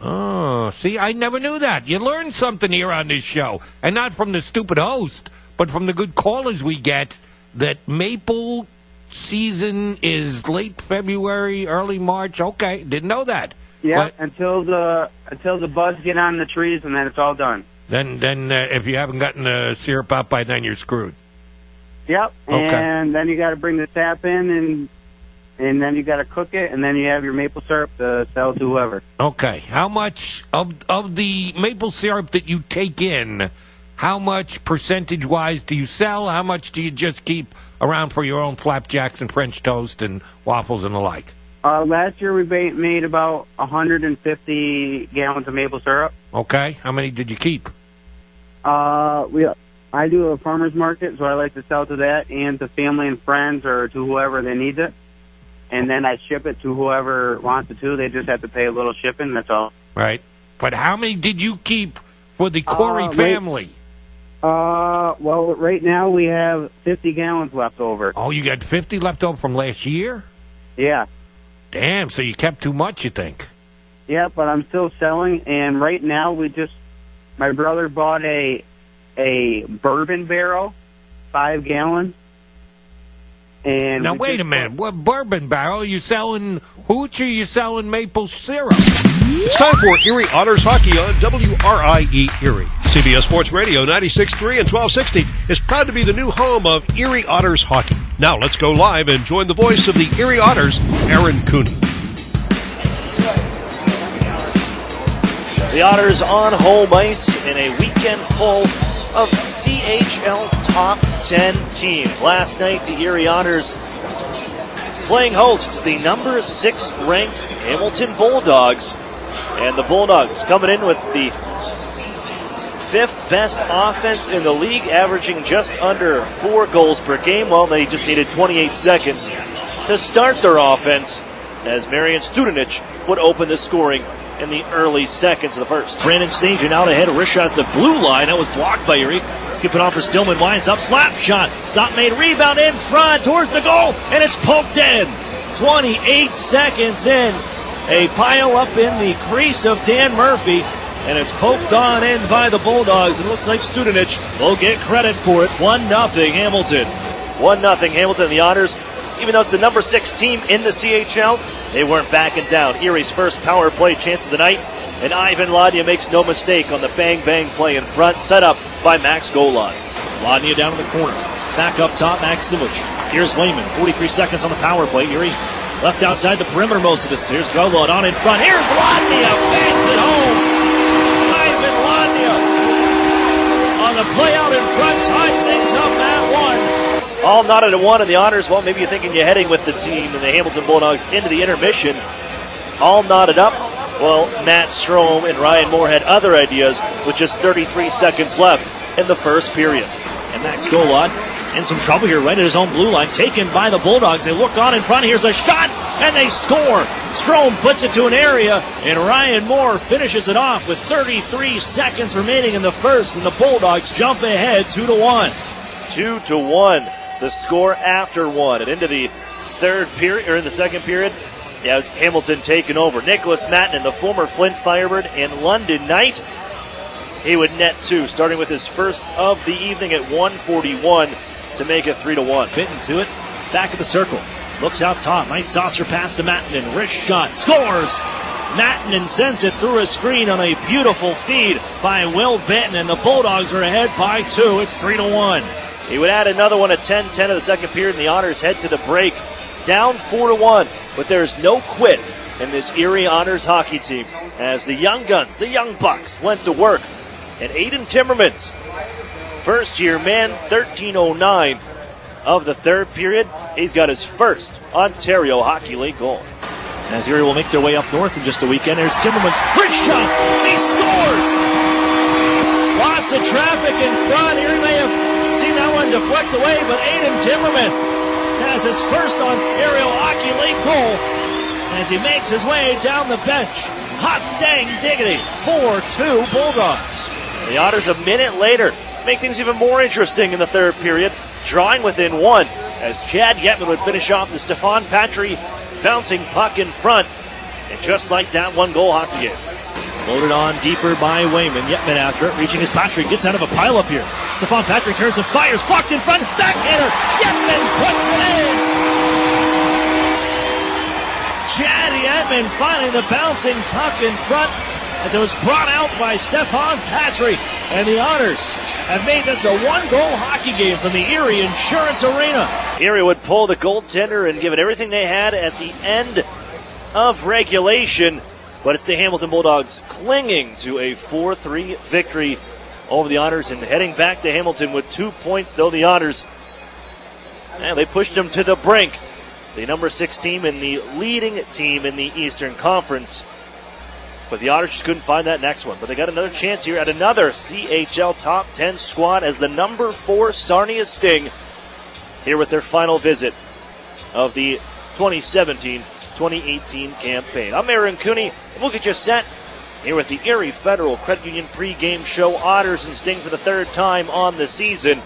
Oh, see, I never knew that. You learn something here on this show, and not from the stupid host, but from the good callers we get, that maple season is late February, early March. Okay, didn't know that. Yeah, until the buds get on the trees, and then it's all done. Then if you haven't gotten the syrup out by then, you're screwed. Yep. Okay. And then you got to bring the sap in, and then you got to cook it, and then you have your maple syrup to sell to whoever. Okay. How much of the maple syrup that you take in, how much percentage-wise do you sell? How much do you just keep around for your own flapjacks and French toast and waffles and the like? Last year we made about 150 gallons of maple syrup. Okay. How many did you keep? I do a farmer's market, so I like to sell to that and to family and friends or to whoever they need it. And then I ship it to whoever wants it to. They just have to pay a little shipping, that's all. Right. But how many did you keep for the Corey family? Well, right now we have 50 gallons left over. Oh, you got 50 left over from last year? Yeah. Damn, so you kept too much, you think? Yeah, but I'm still selling, and right now my brother bought a bourbon barrel, 5 gallons. And now, wait a minute. What bourbon barrel? Are you selling hooch or are you selling maple syrup? It's time for Erie Otters Hockey on WRIE Erie. CBS Sports Radio 96.3 and 1260 is proud to be the new home of Erie Otters Hockey. Now let's go live and join the voice of the Erie Otters, Aaron Cooney. The Otters on home ice in a weekend full of CHL top 10 teams. Last night, the Erie Otters playing host to the number 6 ranked Hamilton Bulldogs. And the Bulldogs coming in with the 5th best offense in the league, averaging just under 4 goals per game. Well, they just needed 28 seconds to start their offense as Marian Studenic would open the scoring in the early seconds of the first. Brandon St. John out ahead, a wrist shot at the blue line. That was blocked by Erie. Skipping off for Stillman, winds up, slap shot. Stop made, rebound in front, towards the goal, and it's poked in. 28 seconds in. A pile up in the crease of Dan Murphy, and it's poked on in by the Bulldogs. It looks like Studenic will get credit for it. 1-0 Hamilton. 1-0 Hamilton. The Otters, even though it's the number 6 team in the CHL, they weren't backing down. Erie's first power play chance of the night, and Ivan Ladnia makes no mistake on the bang-bang play in front, set up by Max Golan. Ladnia down in the corner. Back up top, Max Simic. Here's Wayman, 43 seconds on the power play. Erie left outside the perimeter most of this. Here's Golan on in front. Here's Ladnia, bangs it home. Ivan Ladnia on the play out in front, ties things up at 1. All knotted at 1, and the Otters, well, maybe you're thinking you're heading with the team and the Hamilton Bulldogs into the intermission. All knotted up. Well, Matt Strom and Ryan Moore had other ideas with just 33 seconds left in the first period. And Max Golan in some trouble here, right at his own blue line, taken by the Bulldogs. They look on in front. Here's a shot, and they score. Strom puts it to an area, and Ryan Moore finishes it off with 33 seconds remaining in the first, and the Bulldogs jump ahead 2-1. 2-1. The score after 1, and into the third period, or in the second period, as Hamilton taken over. Nicholas Mattinen, the former Flint Firebird and London Knight, he would net 2, starting with his first of the evening at 1:41 to make it 3-1. Bitten to it, back of the circle, looks out top, nice saucer pass to Mattinen, wrist shot, scores! Mattinen sends it through a screen on a beautiful feed by Will Benton, and the Bulldogs are ahead by 2. It's 3-1. He would add another one at 10-10 of the second period, and the Otters head to the break, down 4-1. But there's no quit in this Erie Otters hockey team, as the young guns, the young bucks, went to work. And Aiden Timmermans, first-year man, 13:09 of the third period. He's got his first Ontario Hockey League goal. As Erie will make their way up north in just a weekend, there's Timmermans, wrist shot, he scores! Lots of traffic in front. Erie may have seen that one deflect away, but Aiden Timmermans has his first Ontario Hockey League goal as he makes his way down the bench. Hot dang diggity, 4-2 Bulldogs. The Otters a minute later make things even more interesting in the third period, drawing within 1 as Chad Yetman would finish off the Stefan Patry bouncing puck in front. And just like that, 1-goal hockey game. Loaded on deeper by Wayman. Yetman after it, reaching his Patrick, gets out of a pile up here. Stefan Patrick turns and fires, blocked in front, backhander. Yetman puts it in. Chad Edmond finding the bouncing puck in front as it was brought out by Stefan Patry. And the Otters have made this a one-goal hockey game from the Erie Insurance Arena. Erie would pull the goaltender and give it everything they had at the end of regulation. But it's the Hamilton Bulldogs clinging to a 4-3 victory over the Otters and heading back to Hamilton with 2 points, though the Otters, they pushed them to the brink. The number 6 team and the leading team in the Eastern Conference. But the Otters just couldn't find that next one. But they got another chance here at another CHL Top 10 squad as the number 4 Sarnia Sting here with their final visit of the 2017-2018 campaign. I'm Aaron Cooney, and we'll get you set here with the Erie Federal Credit Union pregame show. Otters and Sting for the third time on the season.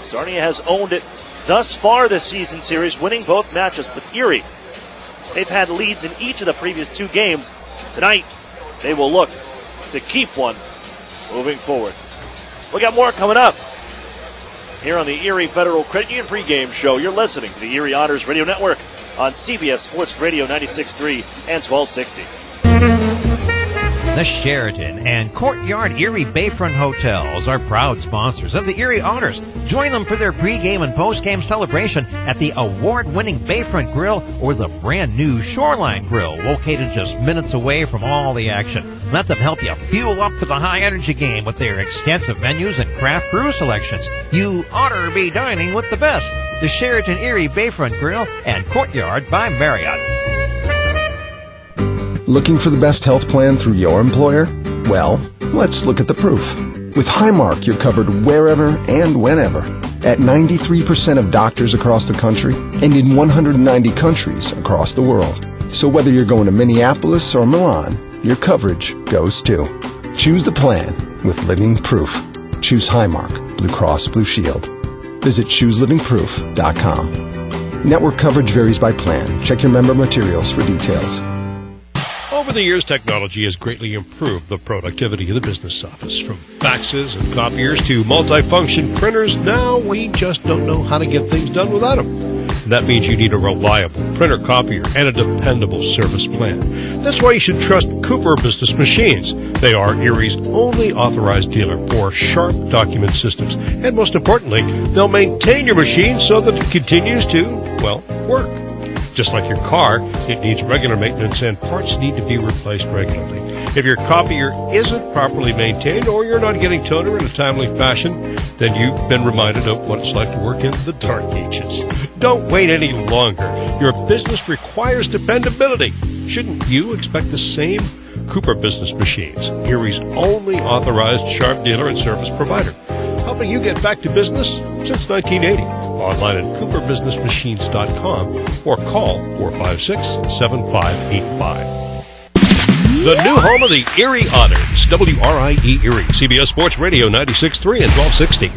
Sarnia has owned it thus far this season series, winning both matches. But Erie, they've had leads in each of the previous 2 games. Tonight, they will look to keep one moving forward. We got more coming up here on the Erie Federal Credit Union pregame show. You're listening to the Erie Otters Radio Network on CBS Sports Radio 96.3 and 1260. The Sheraton and Courtyard Erie Bayfront Hotels are proud sponsors of the Erie Otters. Join them for their pregame and postgame celebration at the award-winning Bayfront Grill or the brand-new Shoreline Grill, located just minutes away from all the action. Let them help you fuel up for the high-energy game with their extensive menus and craft brew selections. You oughter to be dining with the best. The Sheraton Erie Bayfront Grill and Courtyard by Marriott. Looking for the best health plan through your employer? Well, let's look at the proof. With Highmark, you're covered wherever and whenever at 93% of doctors across the country and in 190 countries across the world. So whether you're going to Minneapolis or Milan, your coverage goes too. Choose the plan with Living Proof. Choose Highmark, Blue Cross Blue Shield. Visit ChooseLivingProof.com. Network coverage varies by plan. Check your member materials for details. Over the years, technology has greatly improved the productivity of the business office. From faxes and copiers to multifunction printers, now we just don't know how to get things done without them. And that means you need a reliable printer copier and a dependable service plan. That's why you should trust Cooper Business Machines. They are Erie's only authorized dealer for sharp document systems. And most importantly, they'll maintain your machine so that it continues to, well, work. Just like your car, it needs regular maintenance and parts need to be replaced regularly. If your copier isn't properly maintained or you're not getting toner in a timely fashion, then you've been reminded of what it's like to work in the dark ages. Don't wait any longer. Your business requires dependability. Shouldn't you expect the same? Cooper Business Machines, Erie's only authorized sharp dealer and service provider, helping you get back to business since 1980. Online at cooperbusinessmachines.com or call 456-7585. The new home of the Erie Otters, WRIE Erie, CBS Sports Radio 96.3 and 1260.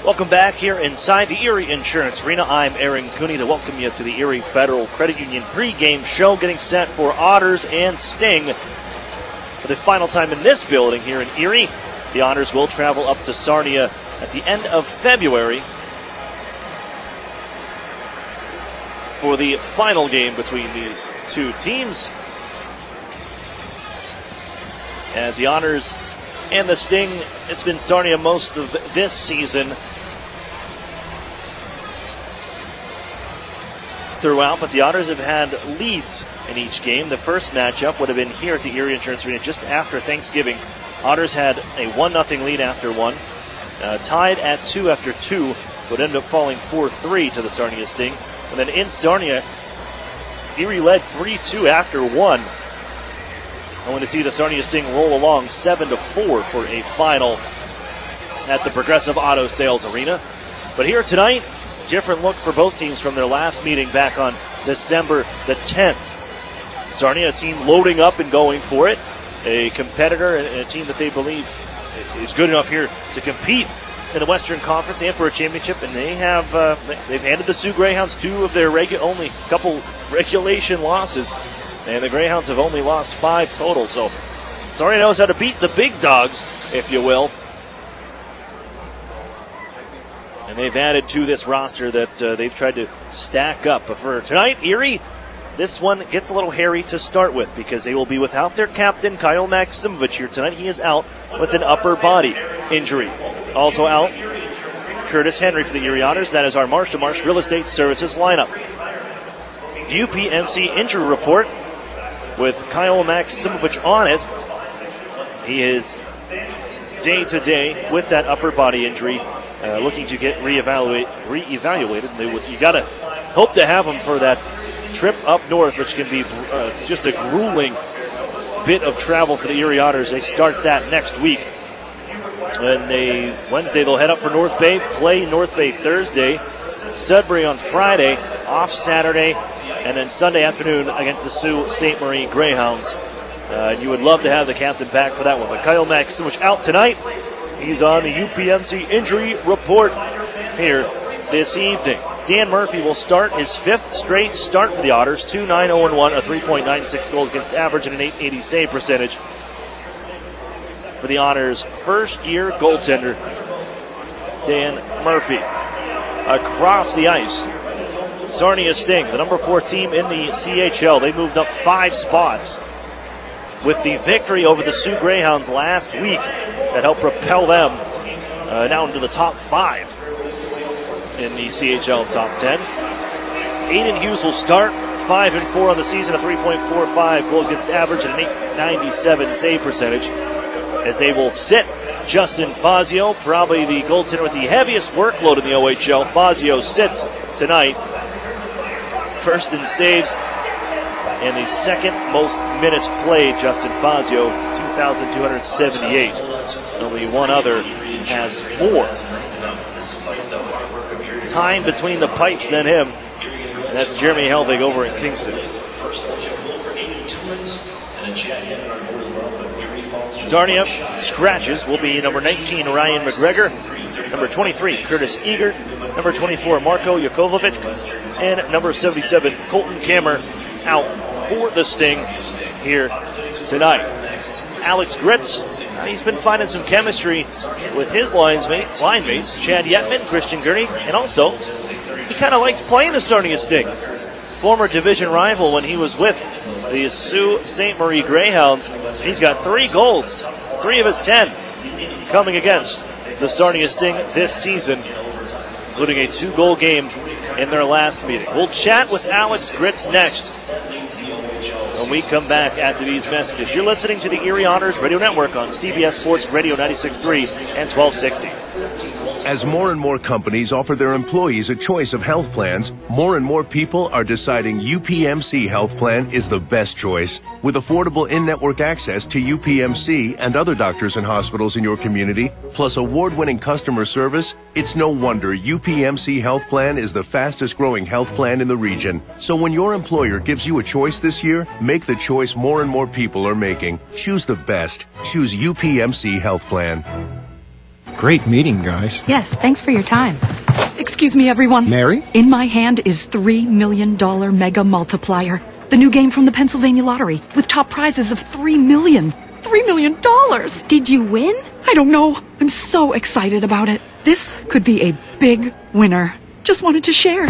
Welcome back here inside the Erie Insurance Arena. I'm Aaron Cooney to welcome you to the Erie Federal Credit Union pregame show, getting set for Otters and Sting for the final time in this building here in Erie. The Otters will travel up to Sarnia at the end of February for the final game between these 2 teams. As the Otters and the Sting, it's been Sarnia most of this season throughout, but the Otters have had leads in each game. The first matchup would have been here at the Erie Insurance Arena just after Thanksgiving. Otters had a 1-0 lead after 1. Tied at 2 after 2, would end up falling 4-3 to the Sarnia Sting. And then in Sarnia, Erie led 3-2 after 1. Only to see the Sarnia Sting roll along 7-4 for a final at the Progressive Auto Sales Arena. But here tonight, different look for both teams from their last meeting back on December the 10th. Sarnia, a team loading up and going for it. A competitor and a team that they believe is good enough here to compete in the Western Conference and for a championship, and they have they've handed the Sioux Greyhounds 2 of their only couple regulation losses, and the Greyhounds have only lost 5 total. So Sarnia knows how to beat the big dogs, if you will, and they've added to this roster that they've tried to stack up. But for tonight, Erie this one gets a little hairy to start with because they will be without their captain, Kyle Maximovich, here tonight. He is out with an upper body injury. Also out, Curtis Henry for the Erie Otters. That is our Marsh to Marsh Real Estate Services lineup. UPMC injury report with Kyle Maximovich on it. He is day-to-day with that upper body injury, looking to get reevaluated. You got to hope to have him for that trip up north, which can be just a grueling bit of travel for the Erie Otters. They start that next week. And Wednesday they'll head up for North Bay, play North Bay Thursday, Sudbury on Friday, off Saturday, and then Sunday afternoon against the Sault Ste. Marie Greyhounds. You would love to have the captain back for that one. But Kyle Maximovich out tonight. He's on the UPMC injury report here this evening. Dan Murphy will start his 5th straight start for the Otters. 2-9-0-1, a 3.96 goals against average, and an .880 save percentage for the Otters' first-year goaltender, Dan Murphy. Across the ice, Sarnia Sting, the number 4 team in the CHL. They moved up 5 spots with the victory over the Sioux Greyhounds last week that helped propel them now into the top 5 in the CHL top 10. Aiden Hughes will start 5-4 on the season, a 3.45 goals against average and an .897 save percentage, as they will sit Justin Fazio, probably the goaltender with the heaviest workload in the OHL. Fazio sits tonight, first in saves and the second most minutes played. Justin Fazio, 2,278. Only one other has more time between the pipes than him, and that's Jeremy Helvig over in Kingston. Sarnia scratches will be number 19, Ryan McGregor, number 23, Curtis Egert, number 24, Marko Jakovovic, and number 77, Colton Kammer, out for the Sting here tonight. Alex Gritz, he's been finding some chemistry with his line mates, Chad Yetman, Christian Gurney, and also he kind of likes playing the Sarnia Sting. Former division rival when he was with the Sault Ste. Marie Greyhounds. He's got 3 goals, 3 of his 10 coming against the Sarnia Sting this season, including a 2-goal game in their last meeting. We'll chat with Alex Gritz next when we come back after these messages. You're listening to the Erie Otters Radio Network on CBS Sports Radio 96.3 and 1260. As more and more companies offer their employees a choice of health plans, more and more people are deciding UPMC Health Plan is the best choice. With affordable in-network access to UPMC and other doctors and hospitals in your community, plus award-winning customer service, it's no wonder UPMC Health Plan is the fastest-growing health plan in the region. So when your employer gives you a choice this year, make the choice more and more people are making. Choose the best. Choose UPMC Health Plan. Great meeting, guys. Yes, thanks for your time. Excuse me, everyone. Mary? In my hand is $3 million Mega Multiplier, the new game from the Pennsylvania Lottery, with top prizes of $3 million. $3 million! Did you win? I don't know. I'm so excited about it. This could be a big winner. Just wanted to share.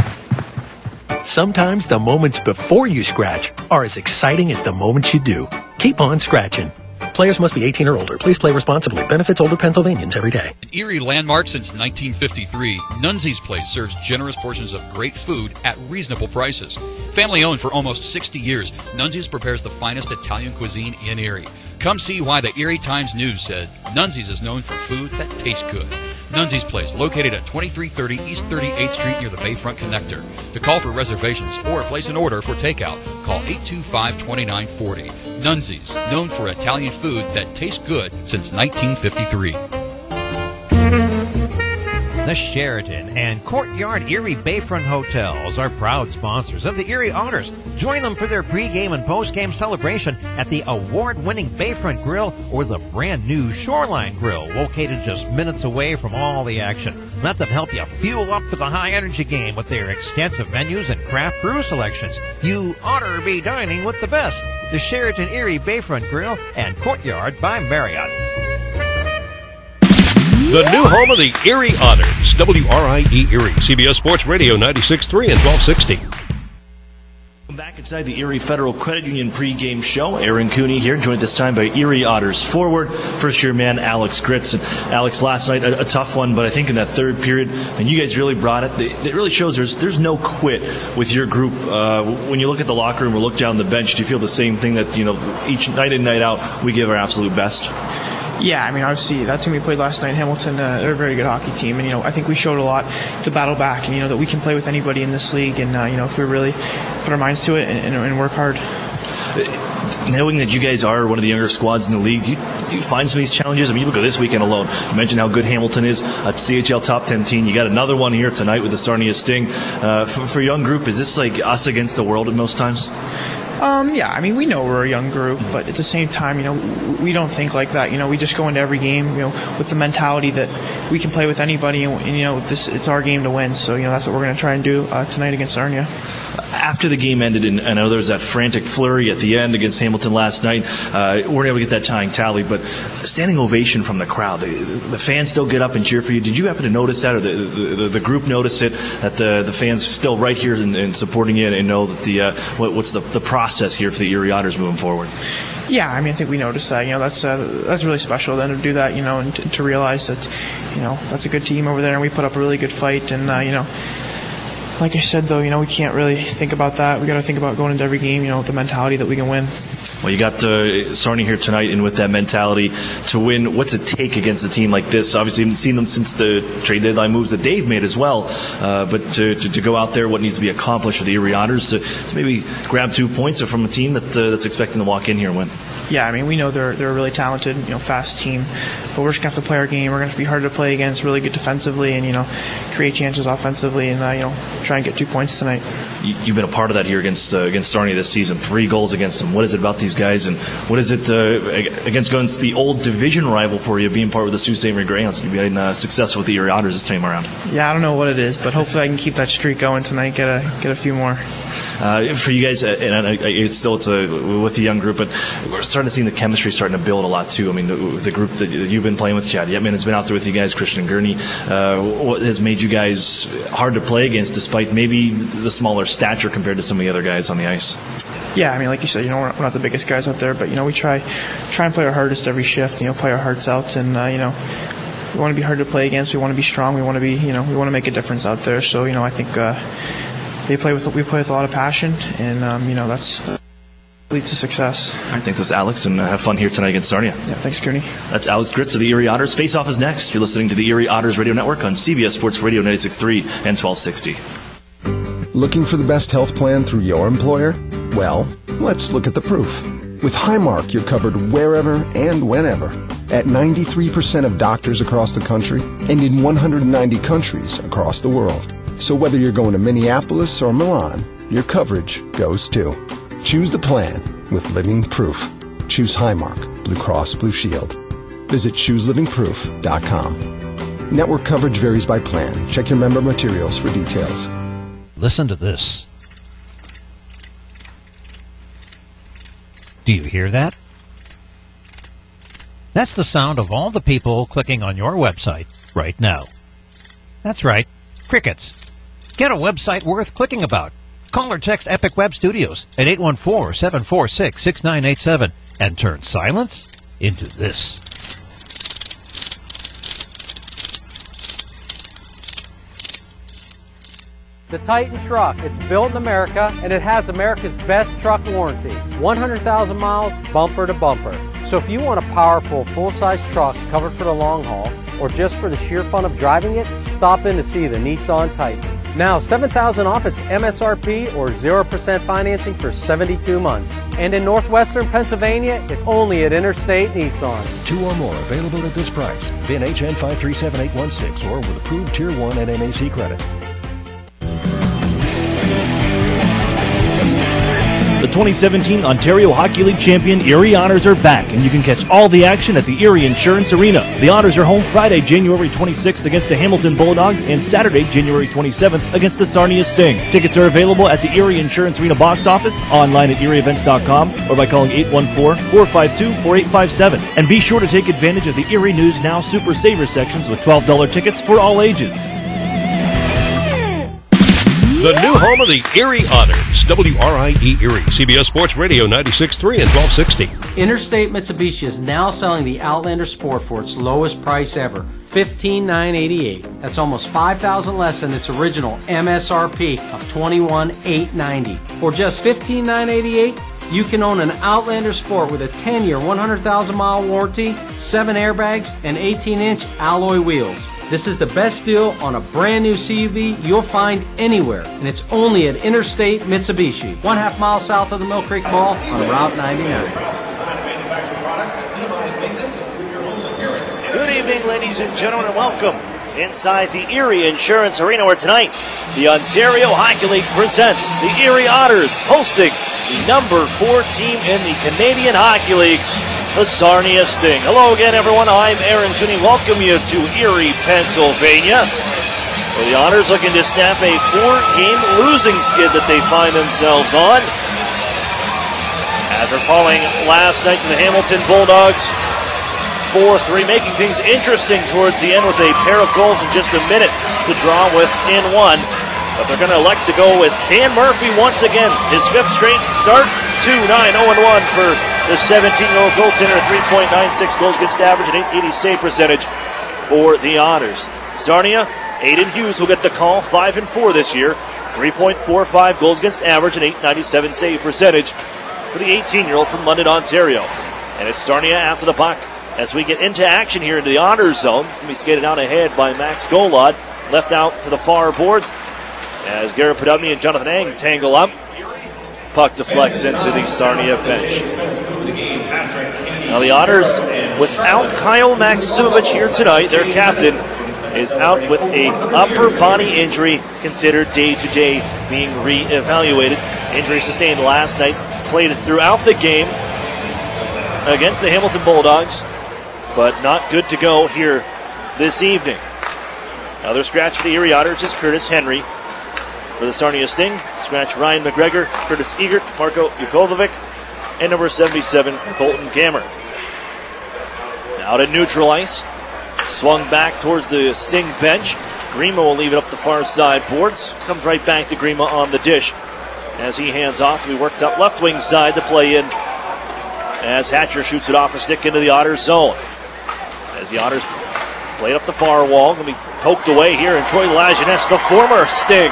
Sometimes the moments before you scratch are as exciting as the moments you do. Keep on scratching. Players must be 18 or older. Please play responsibly. Benefits older Pennsylvanians every day. An Erie landmark since 1953, Nunzi's Place serves generous portions of great food at reasonable prices. Family owned for almost 60 years, Nunzi's prepares the finest Italian cuisine in Erie. Come see why the Erie Times-News said Nunzi's is known for food that tastes good. Nunzi's Place, located at 2330 East 38th Street near the Bayfront Connector. To call for reservations or place an order for takeout, call 825-2940. Nunzi's, known for Italian food that tastes good since 1953. The Sheraton and Courtyard Erie Bayfront Hotels are proud sponsors of the Erie Otters. Join them for their pregame and postgame celebration at the award-winning Bayfront Grill or the brand-new Shoreline Grill, located just minutes away from all the action. Let them help you fuel up for the high-energy game with their extensive menus and craft brew selections. You ought to be dining with the best. The Sheraton Erie Bayfront Grill and Courtyard by Marriott. The new home of the Erie Otters, WRIE Erie, CBS Sports Radio 96.3 and 1260. Back inside the Erie Federal Credit Union pregame show. Aaron Cooney here, joined this time by Erie Otters forward, first-year man Alex Gritz. And Alex, last night a tough one, but I think in that third period, and you guys really brought it. It really shows there's no quit with your group. When you look at the locker room or look down the bench, do you feel the same thing that each night in, night out we give our absolute best? Yeah, I mean, obviously, that team we played last night, Hamilton, they're a very good hockey team. And, I think we showed a lot to battle back and, that we can play with anybody in this league. And, if we really put our minds to it and work hard. Knowing that you guys are one of the younger squads in the league, do you find some of these challenges? I mean, you look at this weekend alone. You mentioned how good Hamilton is at CHL Top 10 team. You got another one here tonight with the Sarnia Sting. For a young group, is this like us against the world at most times? Yeah, I mean, we know we're a young group, but at the same time, we don't think like that. We just go into every game, with the mentality that we can play with anybody, and it's our game to win. So, that's what we're going to try and do tonight against Sarnia. After the game ended, and I know there was that frantic flurry at the end against Hamilton last night, weren't able to get that tying tally, but standing ovation from the crowd. The fans still get up and cheer for you. Did you happen to notice that, or the group notice it, that the fans still right here and supporting you, and know that what's the process here for the Erie Otters moving forward? Yeah, I mean, I think we noticed that. That's really special then to do that. And to realize that, that's a good team over there, and we put up a really good fight, and like I said, though, we can't really think about that. We got to think about going into every game, with the mentality that we can win. Well, you got Sarnia here tonight, and with that mentality to win, what's it take against a team like this? Obviously, haven't seen them since the trade deadline moves that Dave made as well. But to go out there, what needs to be accomplished for the Erie Otters to maybe grab 2 points from a team that's expecting to walk in here and win? Yeah, I mean, we know they're a really talented, fast team, but we're just going to have to play our game. We're going to have to be hard to play against, really good defensively, and, create chances offensively, and, try and get 2 points tonight. You've been a part of that here against Sarnia this season, 3 goals against them. What is it about these guys, and what is it against the old division rival for you, being part of the Sault Ste. Marie Greyhounds? You've been successful with the Erie Otters this time around. Yeah, I don't know what it is, but hopefully I can keep that streak going tonight, get a few more. For you guys, and it's with the young group, but we're starting to see the chemistry starting to build a lot too. I mean, the group that you've been playing with, Chad Yetman has been out there with you guys, Christian Gurney. What has made you guys hard to play against, despite maybe the smaller stature compared to some of the other guys on the ice? Yeah, I mean, like you said, we're not the biggest guys out there, but we try and play our hardest every shift. Play our hearts out, and we want to be hard to play against. We want to be strong. We want to be, we want to make a difference out there. So, I think. We play with a lot of passion, and that's leads to success. All right, thanks, this Alex, and have fun here tonight against Sarnia. Yeah, thanks, Cooney. That's Alex Gritz of the Erie Otters. Face Off is next. You're listening to the Erie Otters Radio Network on CBS Sports Radio 96.3 and 1260. Looking for the best health plan through your employer? Well, let's look at the proof. With Highmark, you're covered wherever and whenever at 93% of doctors across the country and in 190 countries across the world. So whether you're going to Minneapolis or Milan, your coverage goes too. Choose the plan with Living Proof. Choose Highmark, Blue Cross Blue Shield. Visit chooselivingproof.com. Network coverage varies by plan. Check your member materials for details. Listen to this. Do you hear that? That's the sound of all the people clicking on your website right now. That's right, crickets. Get a website worth clicking about. Call or text Epic Web Studios at 814-746-6987 and turn silence into this. The Titan truck. It's built in America, and it has America's best truck warranty. 100,000 miles, bumper to bumper. So if you want a powerful, full-size truck covered for the long haul, or just for the sheer fun of driving it, stop in to see the Nissan Titan. Now, $7,000 off its MSRP or 0% financing for 72 months. And in northwestern Pennsylvania, it's only at Interstate Nissan. 2 or more available at this price. VIN HN 537816 or with approved Tier 1 and NAC credit. The 2017 Ontario Hockey League champion Erie Otters are back, and you can catch all the action at the Erie Insurance Arena. The Otters are home Friday, January 26th against the Hamilton Bulldogs, and Saturday, January 27th against the Sarnia Sting. Tickets are available at the Erie Insurance Arena box office, online at erieevents.com, or by calling 814-452-4857. And be sure to take advantage of the Erie News Now Super Saver sections with $12 tickets for all ages. The new home of the Erie Otters. WRIE Erie. CBS Sports Radio 96.3 and 1260. Interstate Mitsubishi is now selling the Outlander Sport for its lowest price ever, $15,988. That's almost $5,000 less than its original MSRP of $21,890. For just $15,988, you can own an Outlander Sport with a 10-year, 100,000-mile warranty, 7 airbags, and 18-inch alloy wheels. This is the best deal on a brand new CUV you'll find anywhere, and it's only at Interstate Mitsubishi, 1/2 mile south of the Mill Creek Mall on Route 99. Good evening, ladies and gentlemen, and welcome inside the Erie Insurance Arena, where tonight the Ontario Hockey League presents the Erie Otters hosting the number 4 team in the Canadian Hockey League, the Sarnia Sting. Hello again, everyone. I'm Aaron Cooney. Welcome you to Erie, Pennsylvania, where the Otters looking to snap a 4-game losing skid that they find themselves on after falling last night to the Hamilton Bulldogs 4-3, making things interesting towards the end with a pair of goals in just a minute to draw within one. But they're going to elect to go with Dan Murphy once again. His 5th straight start, 2-9-0-1 for the 17-year-old goaltender, 3.96 goals against average and 880 save percentage for the Otters. Sarnia, Aiden Hughes will get the call, 5-4 this year, 3.45 goals against average and 897 save percentage for the 18-year-old from London, Ontario. And it's Sarnia after the puck as we get into action here into the Otters zone. It's going to be skated out ahead by Max Golod, left out to the far boards as Garrett Podubny and Jonathan Ang tangle up. Puck deflects into the Sarnia bench. Now the Otters, without Kyle Maximovich here tonight, their captain is out with a upper body injury, considered day-to-day, being re-evaluated. Injury sustained last night, played throughout the game against the Hamilton Bulldogs, but not good to go here this evening. Another scratch for the Erie Otters is Curtis Henry. For the Sarnia Sting, scratch Ryan McGregor, Curtis Egert, Marko Jukovic, and number 77, Colton Gammer. Now to neutral ice. Swung back towards the Sting bench. Grima will leave it up the far side boards. Comes right back to Grima on the dish as he hands off to be worked up left wing side to play in as Hatcher shoots it off a stick into the Otters zone. As the Otters played up the far wall, going to be poked away here, and Troy Lajeunesse, the former Sting,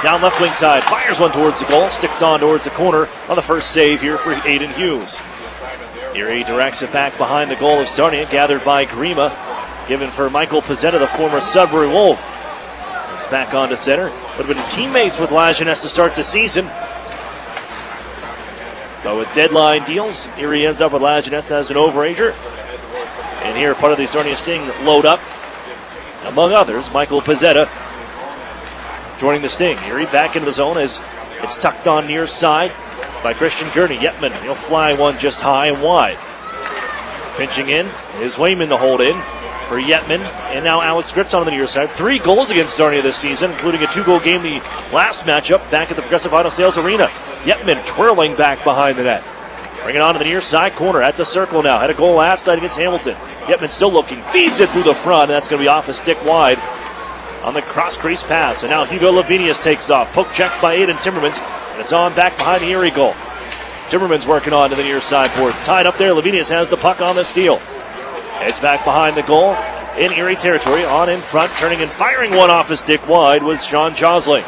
down left wing side, fires one towards the goal, sticked on towards the corner on the first save here for Aiden Hughes. Erie directs it back behind the goal of Sarnia, gathered by Grima, given for Michael Pizzetta, the former Sudbury Wolf. It's back onto center. Would have been teammates with Lajeunesse to start the season. But with deadline deals, Erie ends up with Lajeunesse as an overager. And here, part of the Sarnia Sting load up. Among others, Michael Pizzetta joining the Sting. Erie back into the zone as it's tucked on near side by Christian Gurney. Yetman, he'll fly one just high and wide. Pinching in is Wayman to hold in for Yetman. And now Alex Gritz on the near side. 3 goals against Sarnia this season, including a 2-goal game the last matchup back at the Progressive Auto Sales Arena. Yetman twirling back behind the net. Bring it on to the near side corner at the circle now. Had a goal last night against Hamilton. Yetman still looking. Feeds it through the front, and that's going to be off a stick wide on the cross-crease pass. And now Hugo Lavinius takes off. Poke checked by Aiden Timmermans. And it's on back behind the Erie goal. Timmermans working on to the near side boards. Tied up there. Lavinius has the puck on the steal. It's back behind the goal in Erie territory. On in front, turning and firing one off a stick wide was Sean Josling.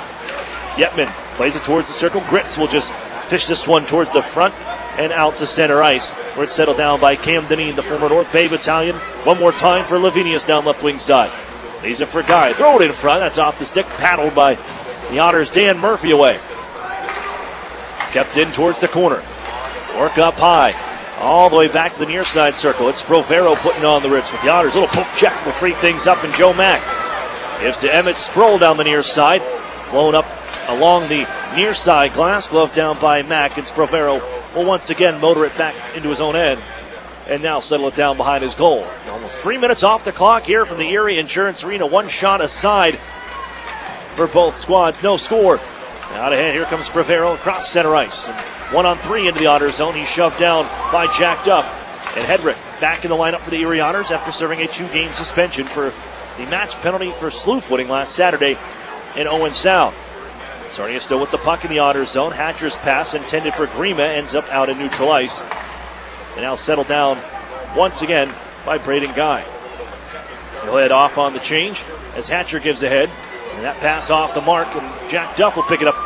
Yetman plays it towards the circle. Gritz will just fish this one towards the front and out to center ice, where it's settled down by Cam Dineen, the former North Bay Battalion. One more time for Lavinius down left wing side. Leaves it for Guy. Throw it in front. That's off the stick. Paddled by the Otters' Dan Murphy away. Kept in towards the corner. Work up high. All the way back to the near side circle. It's Provero putting on the Ritz with the Otters. Little poke check will free things up, and Joe Mack gives to Emmett Sproul down the near side. Flown up along the near side. Glass glove down by Mack. And Provero will once again motor it back into his own end and now settle it down behind his goal. Almost 3 minutes off the clock here from the Erie Insurance Arena. 1 shot aside for both squads. No score. Out ahead, here comes Provero across center ice. And 1-on-3 into the Otters zone. He's shoved down by Jack Duff. And Hedrick back in the lineup for the Erie Otters after serving a 2-game suspension for the match penalty for slew footing last Saturday in Owen Sound. Sarnia still with the puck in the Otters zone. Hatcher's pass intended for Grima ends up out in neutral ice. And now settled down once again by Braden Guy. He'll head off on the change as Hatcher gives ahead. And that pass off the mark, and Jack Duff will pick it up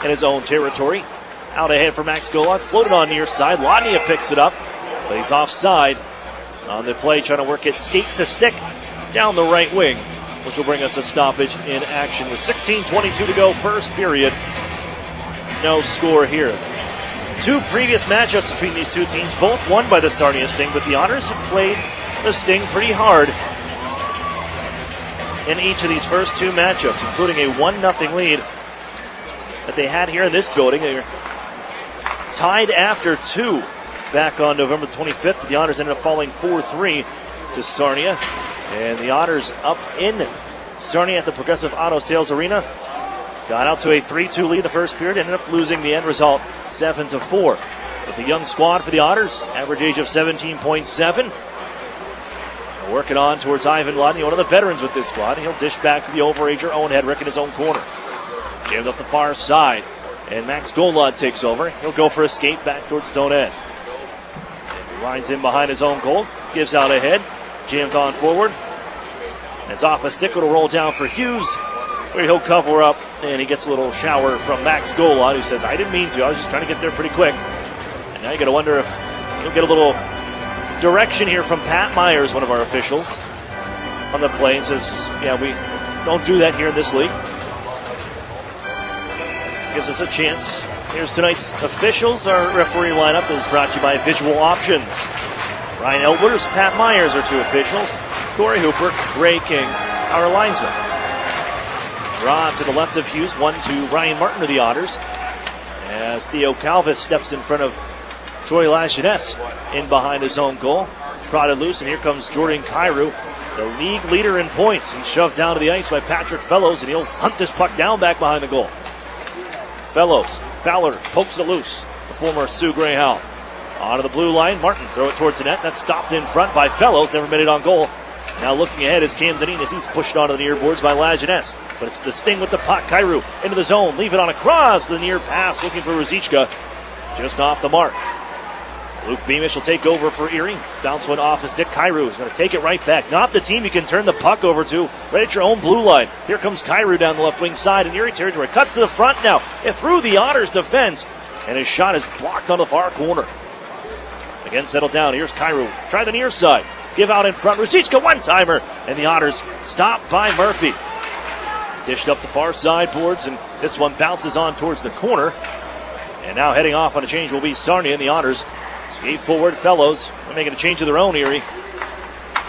in his own territory. Out ahead for Max Golod, floated on near side. Lodnia picks it up, but he's offside on the play, trying to work it skate to stick down the right wing, which will bring us a stoppage in action with 16:22 to go, first period. No score here. Two previous matchups between these two teams, both won by the Sarnia Sting, but the Otters have played the Sting pretty hard in each of these first two matchups, including a 1-0 lead that they had here in this building. They were tied after two back on November 25th, but the Otters ended up falling 4-3 to Sarnia. And the Otters up in Sarnia at the Progressive Auto Sales Arena got out to a 3-2 lead the first period, ended up losing the end result 7-4. But the young squad for the Otters, average age of 17.7. Working on towards Ivan Lodney, one of the veterans with this squad. He'll dish back to the overager, Owen Hedrick, in his own corner. Jammed up the far side, and Max Golod takes over. He'll go for a skate back towards his own end. And he lines in behind his own goal, gives out ahead, jammed on forward. And it's off a stick, it'll roll down for Hughes, where he'll cover up, and he gets a little shower from Max Golod, who says, I didn't mean to, I was just trying to get there pretty quick. And now you gotta wonder if he'll get a little direction here from Pat Myers, one of our officials, on the play, and says, yeah, we don't do that here in this league. Gives us a chance. Here's tonight's officials. Our referee lineup is brought to you by Visual Options. Ryan Elbers, Pat Myers are two officials. Corey Hooper, Ray King, our linesman. Draw to the left of Hughes, one to Ryan Martin of the Otters, as Theo Calvis steps in front of Troy Lajeunesse in behind his own goal. Prodded loose, and here comes Jordan Kyrou, the league leader in points, and shoved down to the ice by Patrick Fellows, and he'll hunt this puck down back behind the goal. Fellows, Fowler pokes it loose. The former Sioux Greyhound. Onto the blue line, Martin throw it towards the net. That's stopped in front by Fellows, never made it on goal. Now looking ahead is Cam Deneen as he's pushed onto the near boards by Lajeunesse. But it's the Sting with the puck. Kyrou into the zone, leave it on a cross. The near pass looking for Ruzicka, just off the mark. Luke Beamish will take over for Erie. Bounce one off his stick. Kyrou is going to take it right back. Not the team you can turn the puck over to. Right at your own blue line. Here comes Kyrou down the left wing side in Erie territory. Cuts to the front now. It through the Otters defense. And his shot is blocked on the far corner. Again settled down. Here's Kyrou. Try the near side. Give out in front. Ruzicka one-timer. And the Otters stopped by Murphy. Dished up the far side boards. And this one bounces on towards the corner. And now heading off on a change will be Sarnia and the Otters. Skate forward, Fellows. They're making a change of their own, Erie.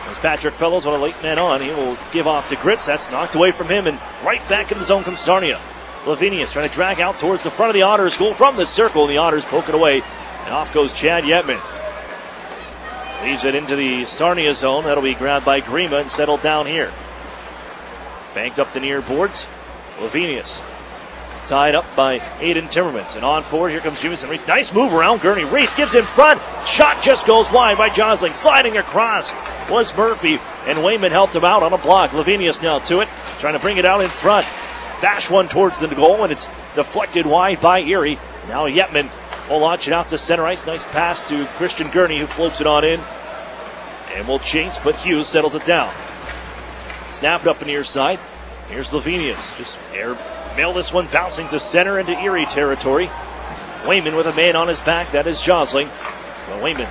As Patrick Fellows on a late man on, he will give off to Gritz. That's knocked away from him, and right back in the zone comes Sarnia. Lavinius trying to drag out towards the front of the Otters goal from the circle, and the Otters poke it away. And off goes Chad Yetman. Leaves it into the Sarnia zone. That'll be grabbed by Grima and settled down here. Banked up the near boards. Lavinius. Tied up by Aiden Timmermans. And on forward, here comes Jimison Reese. Nice move around Gurney. Reese gives in front. Shot just goes wide by Josling. Sliding across was Murphy. And Wayman helped him out on a block. Lavinius now to it. Trying to bring it out in front. Bash one towards the goal, and it's deflected wide by Erie. Now Yetman will launch it out to center ice. Nice pass to Christian Gurney, who floats it on in. And will chase, but Hughes settles it down. Snapped up the near side. Here's Lavinius. Just mail this one bouncing to center into Erie territory. Wayman with a man on his back. That is Josling. Well, Wayman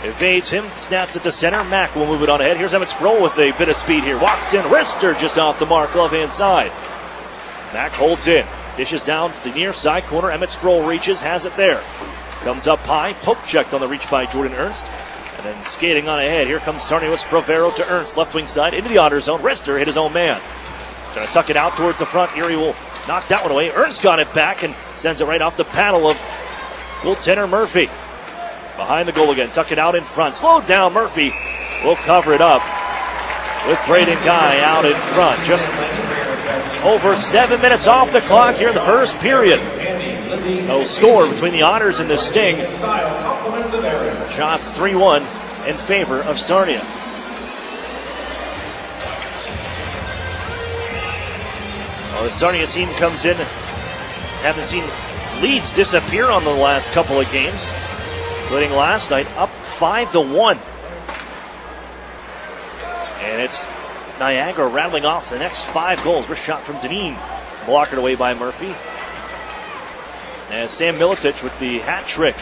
evades him. Snaps it to center. Mack will move it on ahead. Here's Emmett Sproul with a bit of speed here. Walks in. Wrister just off the mark. Left-hand side. Mack holds in. Dishes down to the near side corner. Emmett Sproul reaches. Has it there. Comes up high. Poke checked on the reach by Jordan Ernst. And then skating on ahead. Here comes Sarnia with Provero to Ernst. Left wing side into the Otter zone. Wrister hit his own man. Trying to tuck it out towards the front. Erie will knock that one away. Ernst got it back and sends it right off the paddle of goaltender Murphy. Behind the goal again. Tuck it out in front. Slowed down. Murphy will cover it up with Braden Guy out in front. Just over 7 minutes off the clock here in the first period. No score between the Otters and the Sting. Shots 3-1 in favor of Sarnia. Well, the Sarnia team comes in haven't seen leads disappear on the last couple of games, including last night, up 5-1. And it's Niagara rattling off the next 5 goals. First shot from Deneen, blocked away by Murphy. And Sam Miletich with the hat trick,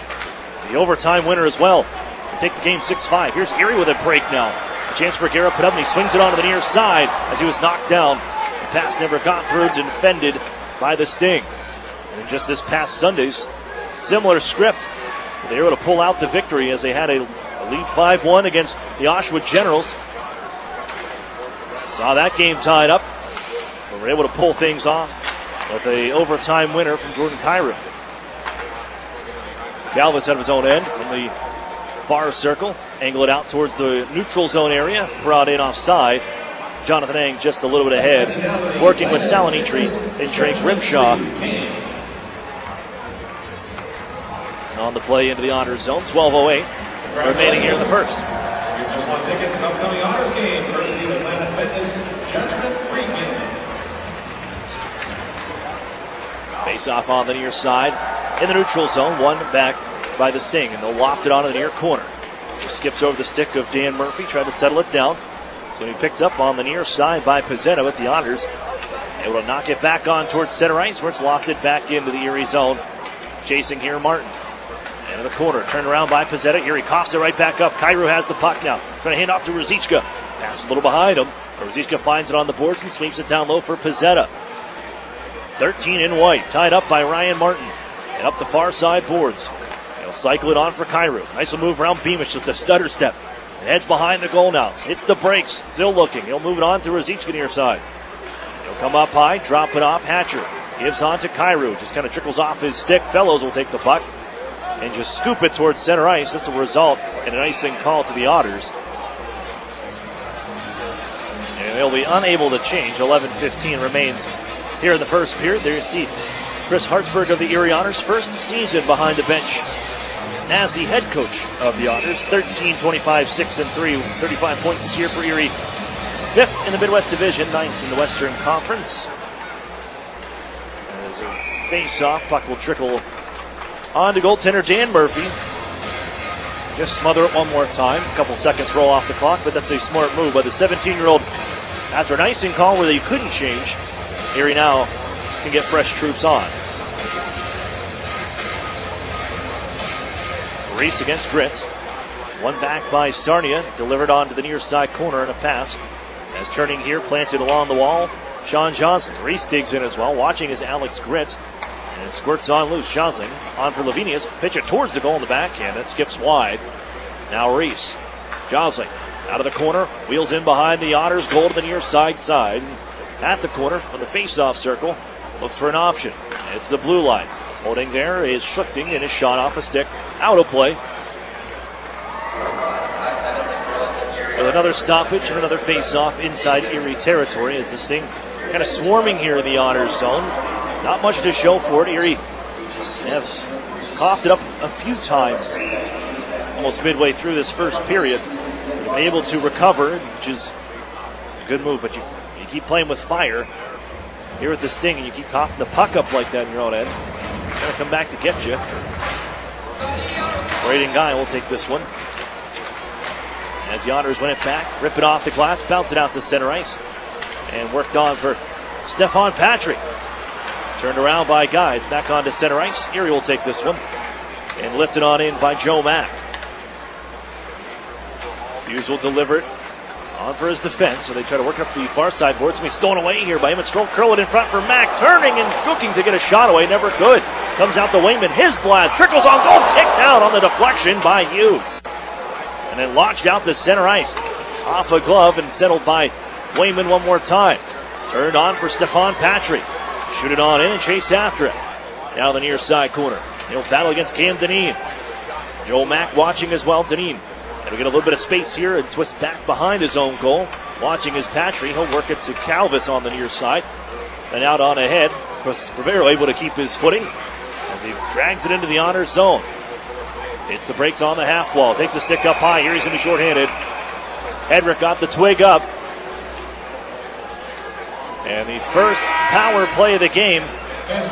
the overtime winner as well, to take the game 6-5. Here's Erie with a break now. A chance for Garrett Put up, and he swings it onto the near side as he was knocked down. The pass never got through, defended by the Sting. And just this past Sunday's similar script, they were able to pull out the victory as they had a lead 5-1 against the Oshawa Generals. Saw that game tied up, but were able to pull things off with a overtime winner from Jordan Cairo. Galvis out of his own end from the far circle, angle it out towards the neutral zone area, brought in offside. Jonathan Ang just a little bit ahead, working with Salinitri and Drake Grimshaw. On the play into the Otters zone, 12:08 remaining here in the first. Tickets to upcoming Otters game, courtesy of Atlanta Fitness Judgment Premium. Face off on the near side in the neutral zone, one back by the Sting, and they'll loft it onto the near corner. Just skips over the stick of Dan Murphy, trying to settle it down. It's going to be picked up on the near side by Pizzetta with the Otters. Able to knock it back on towards center ice, where it's lofted back into the Erie zone. Chasing here, Martin. And in the corner, turned around by Pizzetta. Erie coughs it right back up. Cairo has the puck now. Trying to hand off to Ruzicka. Pass a little behind him. Ruzicka finds it on the boards and sweeps it down low for Pizzetta. 13 in white, tied up by Ryan Martin. And up the far side boards. He'll cycle it on for Cairo. Nice little move around Beamish with the stutter step. And heads behind the goal now. Hits the brakes. Still looking. He'll move it on to Ruzicka near side. He'll come up high, drop it off. Hatcher gives on to Cairo. Just kind of trickles off his stick. Fellows will take the puck and just scoop it towards center ice. This will result in an icing call to the Otters. And they'll be unable to change. 11:15 remains here in the first period. There you see Chris Hartsburg of the Erie Otters, first season behind the bench as the head coach of the Otters. 13-25-6-3, 35 points this year for Erie. 5th in the Midwest Division, 9th in the Western Conference. As a face-off, puck will trickle on to goaltender Dan Murphy. Just smother it one more time. A couple seconds roll off the clock, but that's a smart move by the 17-year-old. After an icing call where they couldn't change, Erie now can get fresh troops on. Reese against Gritz. One back by Sarnia, delivered on to the near side corner and a pass. As turning here, planted along the wall, Sean Johnson. Reese digs in as well, watching as Alex Gritz. And it squirts on loose. Johnson on for Lavinius. Pitch it towards the goal in the backhand. It skips wide. Now Reese. Johnson out of the corner. Wheels in behind the Otters. Goal to the near side. At the corner from the face-off circle. Looks for an option. It's the blue line. Holding there is Schuchting and his shot off a stick. Out of play. With another stoppage and another face-off inside Erie territory as the Sting kind of swarming here in the Otters zone. Not much to show for it. Erie has coughed it up a few times almost midway through this first period. Been able to recover, which is a good move, but you keep playing with fire here at the Sting and you keep coughing the puck up like that in your own end. It's going to come back to get you. Braden Guy will take this one. As the Otters win it back, rip it off the glass, bounce it out to center ice, and worked on for Stefan Patrick. Turned around by Guy. It's back onto center ice. Erie will take this one. And lifted on in by Joe Mack. Hughes will deliver it on for his defense. So they try to work up the far side board. It's going to be stolen away here by him. And Stroll curl it in front for Mack. Turning and looking to get a shot away. Never could. Comes out to Wayman. His blast. Trickles on goal. Kicked out on the deflection by Hughes. And then launched out to center ice. Off a glove and settled by Wayman one more time. Turned on for Stefan Patrick. Shoot it on in and chase after it. Down the near side corner. He'll battle against Cam Deneen. Joel Mack watching as well. Deneen. He'll get a little bit of space here and twist back behind his own goal. Watching his Patry. He'll work it to Calvis on the near side. And out on ahead. Rivero able to keep his footing as he drags it into the honor zone. It's the brakes on the half wall. Takes a stick up high. Here he's going to be shorthanded. Hedrick got the twig up. And the first power play of the game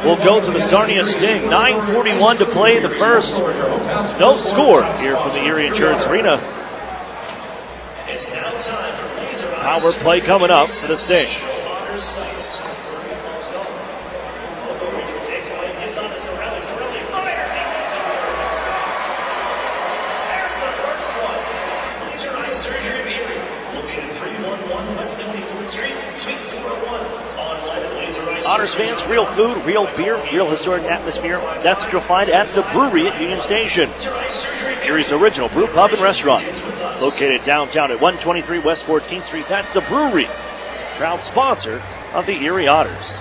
will go to the Sarnia Sting. 9:41 to play in the first. No score here from the Erie Insurance Arena. Power play coming up for the Sting. Otters fans, real food, real beer, real historic atmosphere. That's what you'll find at the brewery at Union Station. Erie's original brew pub and restaurant. Located downtown at 123 West 14th Street. That's the brewery. Proud sponsor of the Erie Otters.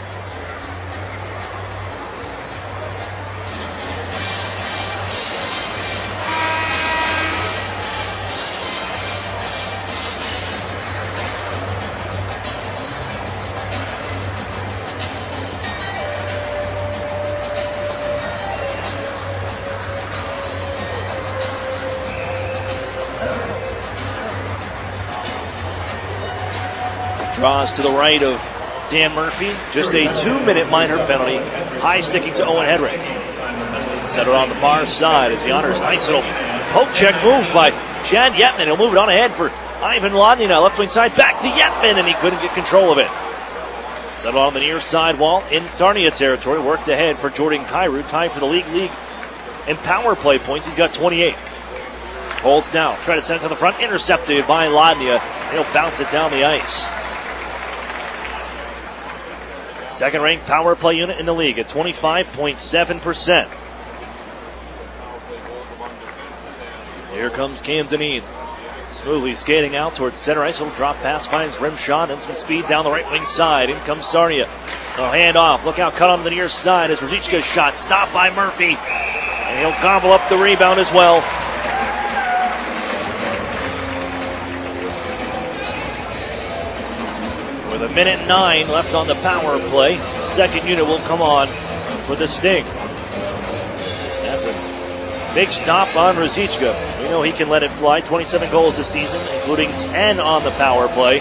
Draws to the right of Dan Murphy. Just a 2-minute minor penalty. High sticking to Owen Hedrick. Settled on the far side as the Otters. Nice little poke check move by Chad Yetman. He'll move it on ahead for Ivan Lodney now. Left wing side back to Yetman, and he couldn't get control of it. Settled on the near side wall in Sarnia territory. Worked ahead for Jordan Kairu. Tied for the league in power play points. He's got 28. Holds now. Try to send it to the front. Intercepted by Lodnia. He'll bounce it down the ice. Second-ranked power play unit in the league at 25.7%. Here comes Cam Deneen. Smoothly skating out towards center ice. Little drop pass, finds rim shot, and some speed down the right wing side. In comes Sarnia. A hand off. Look out, cut on the near side as Ruzicka's shot stopped by Murphy. And he'll gobble up the rebound as well. With 1:09 left on the power play. Second unit will come on for the Sting. That's a big stop on Ruzicka. We know he can let it fly. 27 goals this season, including 10 on the power play,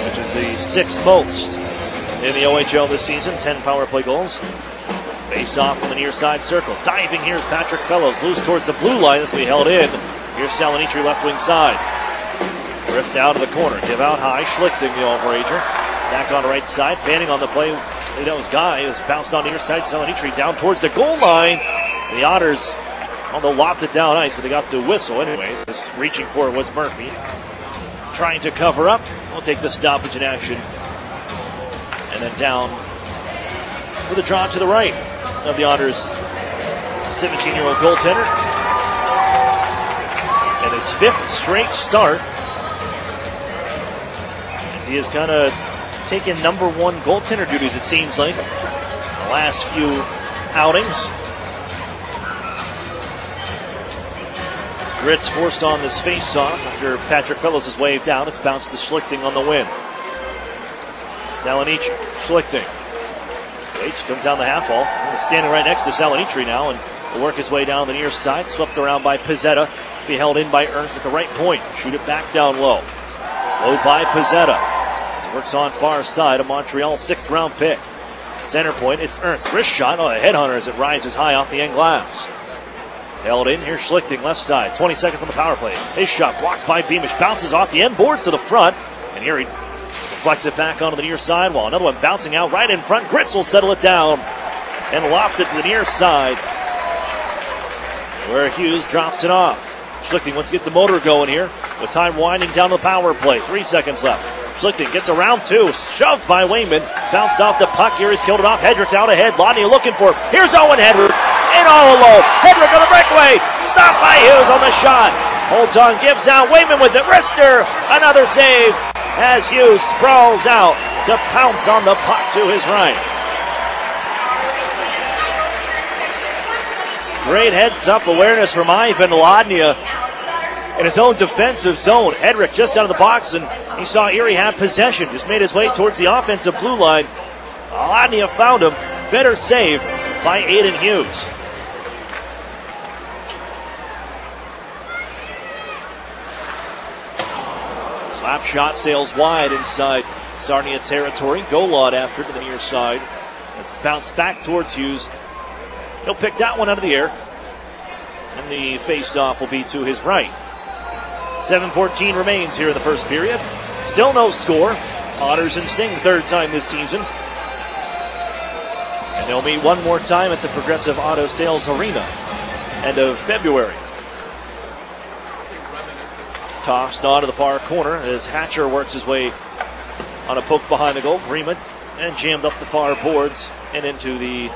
which is the sixth most in the OHL this season. 10 power play goals. Faced off from the near side circle. Diving here is Patrick Fellows. Loose towards the blue line as we held in. Here's Salonitri left wing side. Drift out of the corner. Give out high. Schlichting, the All-Rager. Back on the right side. Fanning on the play. That was Guy. Has bounced on the near side. Salonitri down towards the goal line. The Otters, although lofted down ice, but they got the whistle anyway. This reaching for it was Murphy. Trying to cover up. We'll take the stoppage in action. And then down for the draw to the right of the Otters' 17-year-old goaltender. And his fifth straight start. He has kind of taken number one goaltender duties, it seems like, the last few outings. Gritz forced on this face-off after Patrick Fellows is waved out. It's bounced to Schlichting on the win. Salonitri, Schlichting. Waits, comes down the half wall. He's standing right next to Salonitri now and will work his way down the near side. Swept around by Pizzetta. Be held in by Ernst at the right point. Shoot it back down low. Slowed by Pizzetta. Works on far side of Montreal's 6th round pick. Center point, it's Ernst. Wrist shot on a headhunter as it rises high off the end glass. Held in, here's Schlichting, left side. 20 seconds on the power play. His shot blocked by Beamish. Bounces off the end boards to the front. And here he deflects it back onto the near sidewall. Another one bouncing out right in front. Gritz will settle it down and loft it to the near side, where Hughes drops it off. Schlichting wants to get the motor going here. With time winding down the power play. 3 seconds left. Schlichting gets around two. Shoved by Wayman. Bounced off the puck. Here he's killed it off. Hedrick's out ahead. Lodney looking for. Here's Owen Hedrick. In all alone. Hedrick on the breakaway. Stopped by Hughes on the shot. Holds on. Gives out. Wayman with the wrister. Another save as Hughes sprawls out to pounce on the puck to his right. Great heads-up awareness from Ivan Lodnia in his own defensive zone. Hedrick just out of the box, and he saw Erie have possession. Just made his way towards the offensive blue line. Lodnia found him. Better save by Aiden Hughes. Slap shot sails wide inside Sarnia territory. Golod after to the near side. It's bounced back towards Hughes. He'll pick that one out of the air. And the face-off will be to his right. 7:14 remains here in the first period. Still no score. Otters and Sting, third time this season. And they'll meet one more time at the Progressive Auto Sales Arena, end of February. Tossed on to the far corner as Hatcher works his way on a poke behind the goal. Greenman and jammed up the far boards and into the...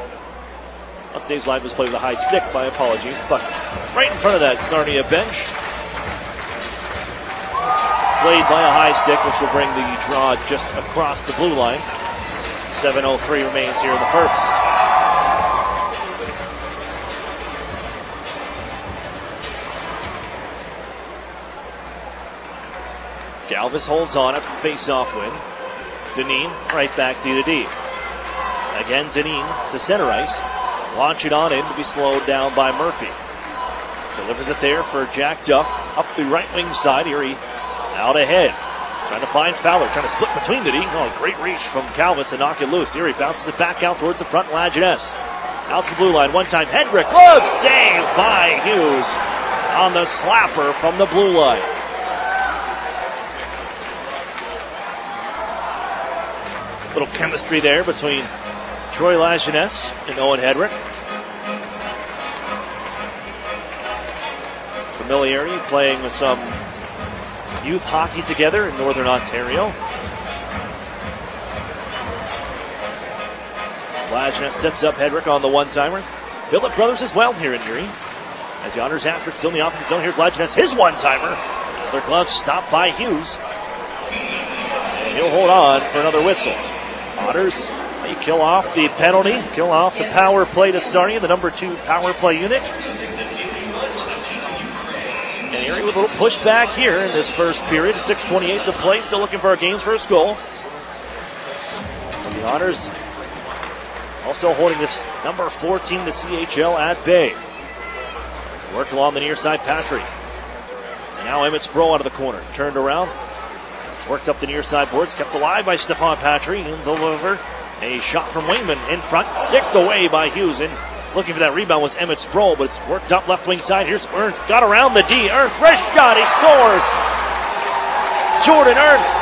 Dave's line was played with a high stick, my apologies, but right in front of that Sarnia bench. Played by a high stick, which will bring the draw just across the blue line. 7:03 remains here in the first. Galvis holds on after face-off win. Deneen right back D to D. Again, Deneen to center ice. Launch it on in to be slowed down by Murphy. Delivers it there for Jack Duff. Up the right wing side. Erie out ahead. Trying to find Fowler. Trying to split between the D. Oh, great reach from Calvis to knock it loose. Erie bounces it back out towards the front. Lajeunesse. Out to the blue line. One time. Hedrick. Glove save by Hughes on the slapper from the blue line. Little chemistry there between Troy Lajeunesse and Owen Hedrick. Familiarity playing with some youth hockey together in Northern Ontario. Lajeunesse sets up Hedrick on the one-timer. Phillip brothers as well here in Erie. As the Otters after it, still in the offense zone. Here's Lajeunesse, his one-timer. Another glove stopped by Hughes. And he'll hold on for another whistle. Otters, they kill off the penalty, kill off the power play to Sarnia, the number 2 power play unit. And Erie with a little pushback here in this first period. 6:28 to play, still looking for a game's first goal. And the Otters also holding this number 14 to CHL at bay. Worked along the near side, Patrick. And now Emmett Sproul out of the corner, turned around. Worked up the near side boards, kept alive by Stefan Patry. And deliver a shot from Wayman in front, sticked away by Hughes. And looking for that rebound was Emmett Sproul, but it's worked up left wing side. Here's Ernst, got around the D. Ernst, wrist shot, he scores! Jordan Ernst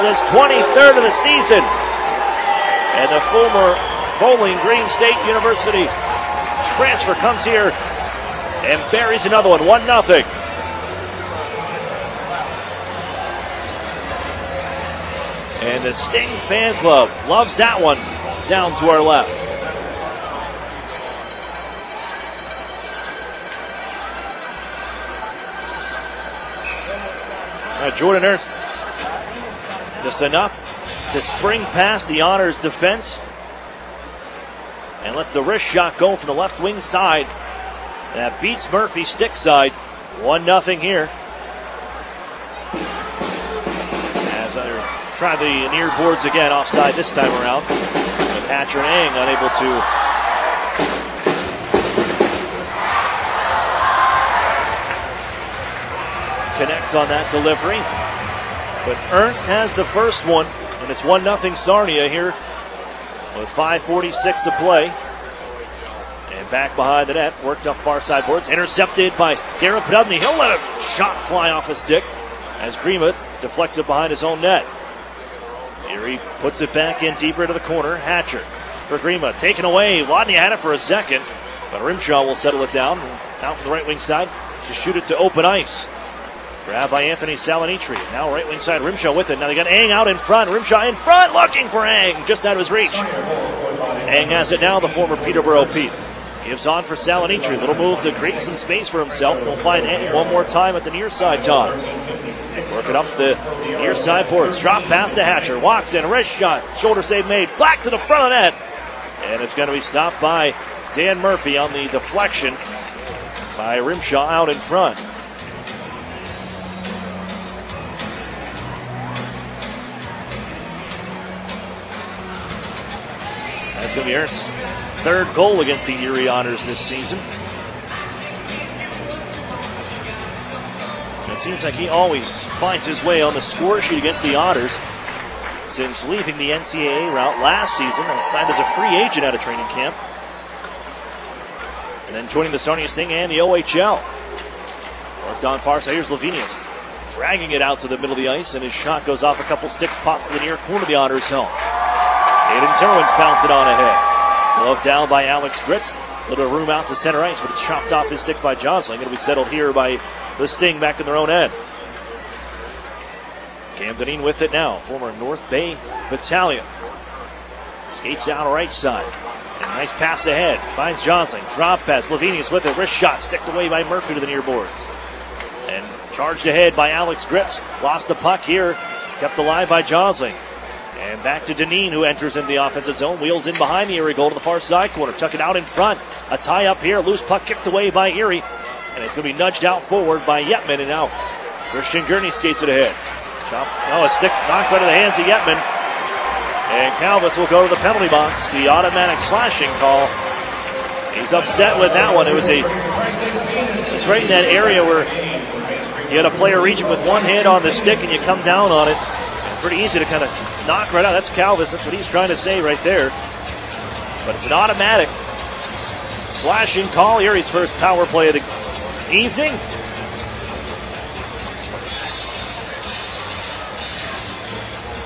with his 23rd of the season. And the former Bowling Green State University transfer comes here and buries another one, 1-0. And the Sting fan club loves that one down to our left. Jordan Ernst, just enough to spring past the Otters defense. And lets the wrist shot go from the left wing side. That beats Murphy stick side. 1-0 here. As I try the near boards again, offside this time around. With Hatcher and Ang unable to connect on that delivery. But Ernst has the first one, and it's 1-0 Sarnia here with 5:46 to play. And back behind the net, worked up far side boards, intercepted by Garrett Podubny. He'll let a shot fly off a stick as Greenmuth deflects it behind his own net. Erie puts it back in deeper to the corner. Hatcher for Greenmuth, taken away. Wadney had it for a second, but Rimshaw will settle it down. Now from the right wing side to shoot it to open ice. Grabbed by Anthony Salinitri. Now right wing side, Rimshaw with it. Now they got Ang out in front. Rimshaw in front, looking for Ang, just out of his reach. Ang has it now, the former Peterborough Pete. Gives on for Salinitri. Little move to create some space for himself. We'll find Ang one more time at the near side, Tom. Working up the near side boards. Drop pass to Hatcher. Walks in, wrist shot. Shoulder save made. Back to the front of net. And it's going to be stopped by Dan Murphy on the deflection by Rimshaw out in front. That's going to be Ernst's third goal against the Erie Otters this season. And it seems like he always finds his way on the score sheet against the Otters. since leaving the NCAA route last season and signed as a free agent out of training camp. And then joining the Sarnia Sting and the OHL. Worked on far side. Here's Lavinius dragging it out to the middle of the ice, and his shot goes off a couple sticks, pops to the near corner of the Otters zone. Aiden Terwins bounce it on ahead. Glove down by Alex Gritz. A little room out to center ice, but it's chopped off his stick by Josling. It'll be settled here by the Sting back in their own end. Cam Deneen with it now, former North Bay Battalion. Skates down right side. And a nice pass ahead. Finds Josling. Drop pass. Lavinius with it. Wrist shot. Sticked away by Murphy to the near boards. And charged ahead by Alex Gritz. Lost the puck here. Kept alive by Josling. And back to Deneen, who enters into the offensive zone. Wheels in behind the Erie goal to the far side corner. Tuck it out in front. A tie up here. Loose puck kicked away by Erie. And it's going to be nudged out forward by Yetman. And now Christian Gurney skates it ahead. A stick knocked out of the hands of Yetman. And Calvis will go to the penalty box. The automatic slashing call. He's upset with that one. It was right in that area where you had a player reaching with one hand on the stick and you come down on it. Pretty easy to kind of knock right out. That's Calvis. That's what he's trying to say right there. But it's an automatic slashing call. Erie's first power play of the evening.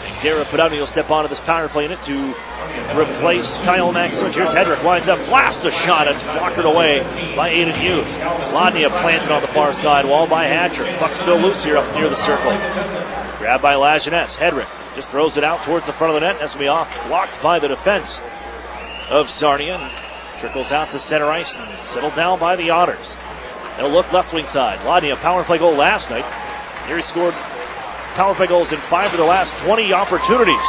And Garrett Podubny will step onto this power play unit to replace Kyle Maxwell. Here's Hedrick. Winds up. Blast a shot. It's blocked away by Aiden Hughes. Lodnia planted on the far side wall by Hatcher. Puck still loose here up near the circle. Grabbed by Lajeunesse. Hedrick just throws it out towards the front of the net. That's going to be off, blocked by the defense of Sarnia. And trickles out to center ice and settled down by the Otters. They'll look left wing side. Lodnia, power play goal last night. Erie scored power play goals in 5 of the last 20 opportunities.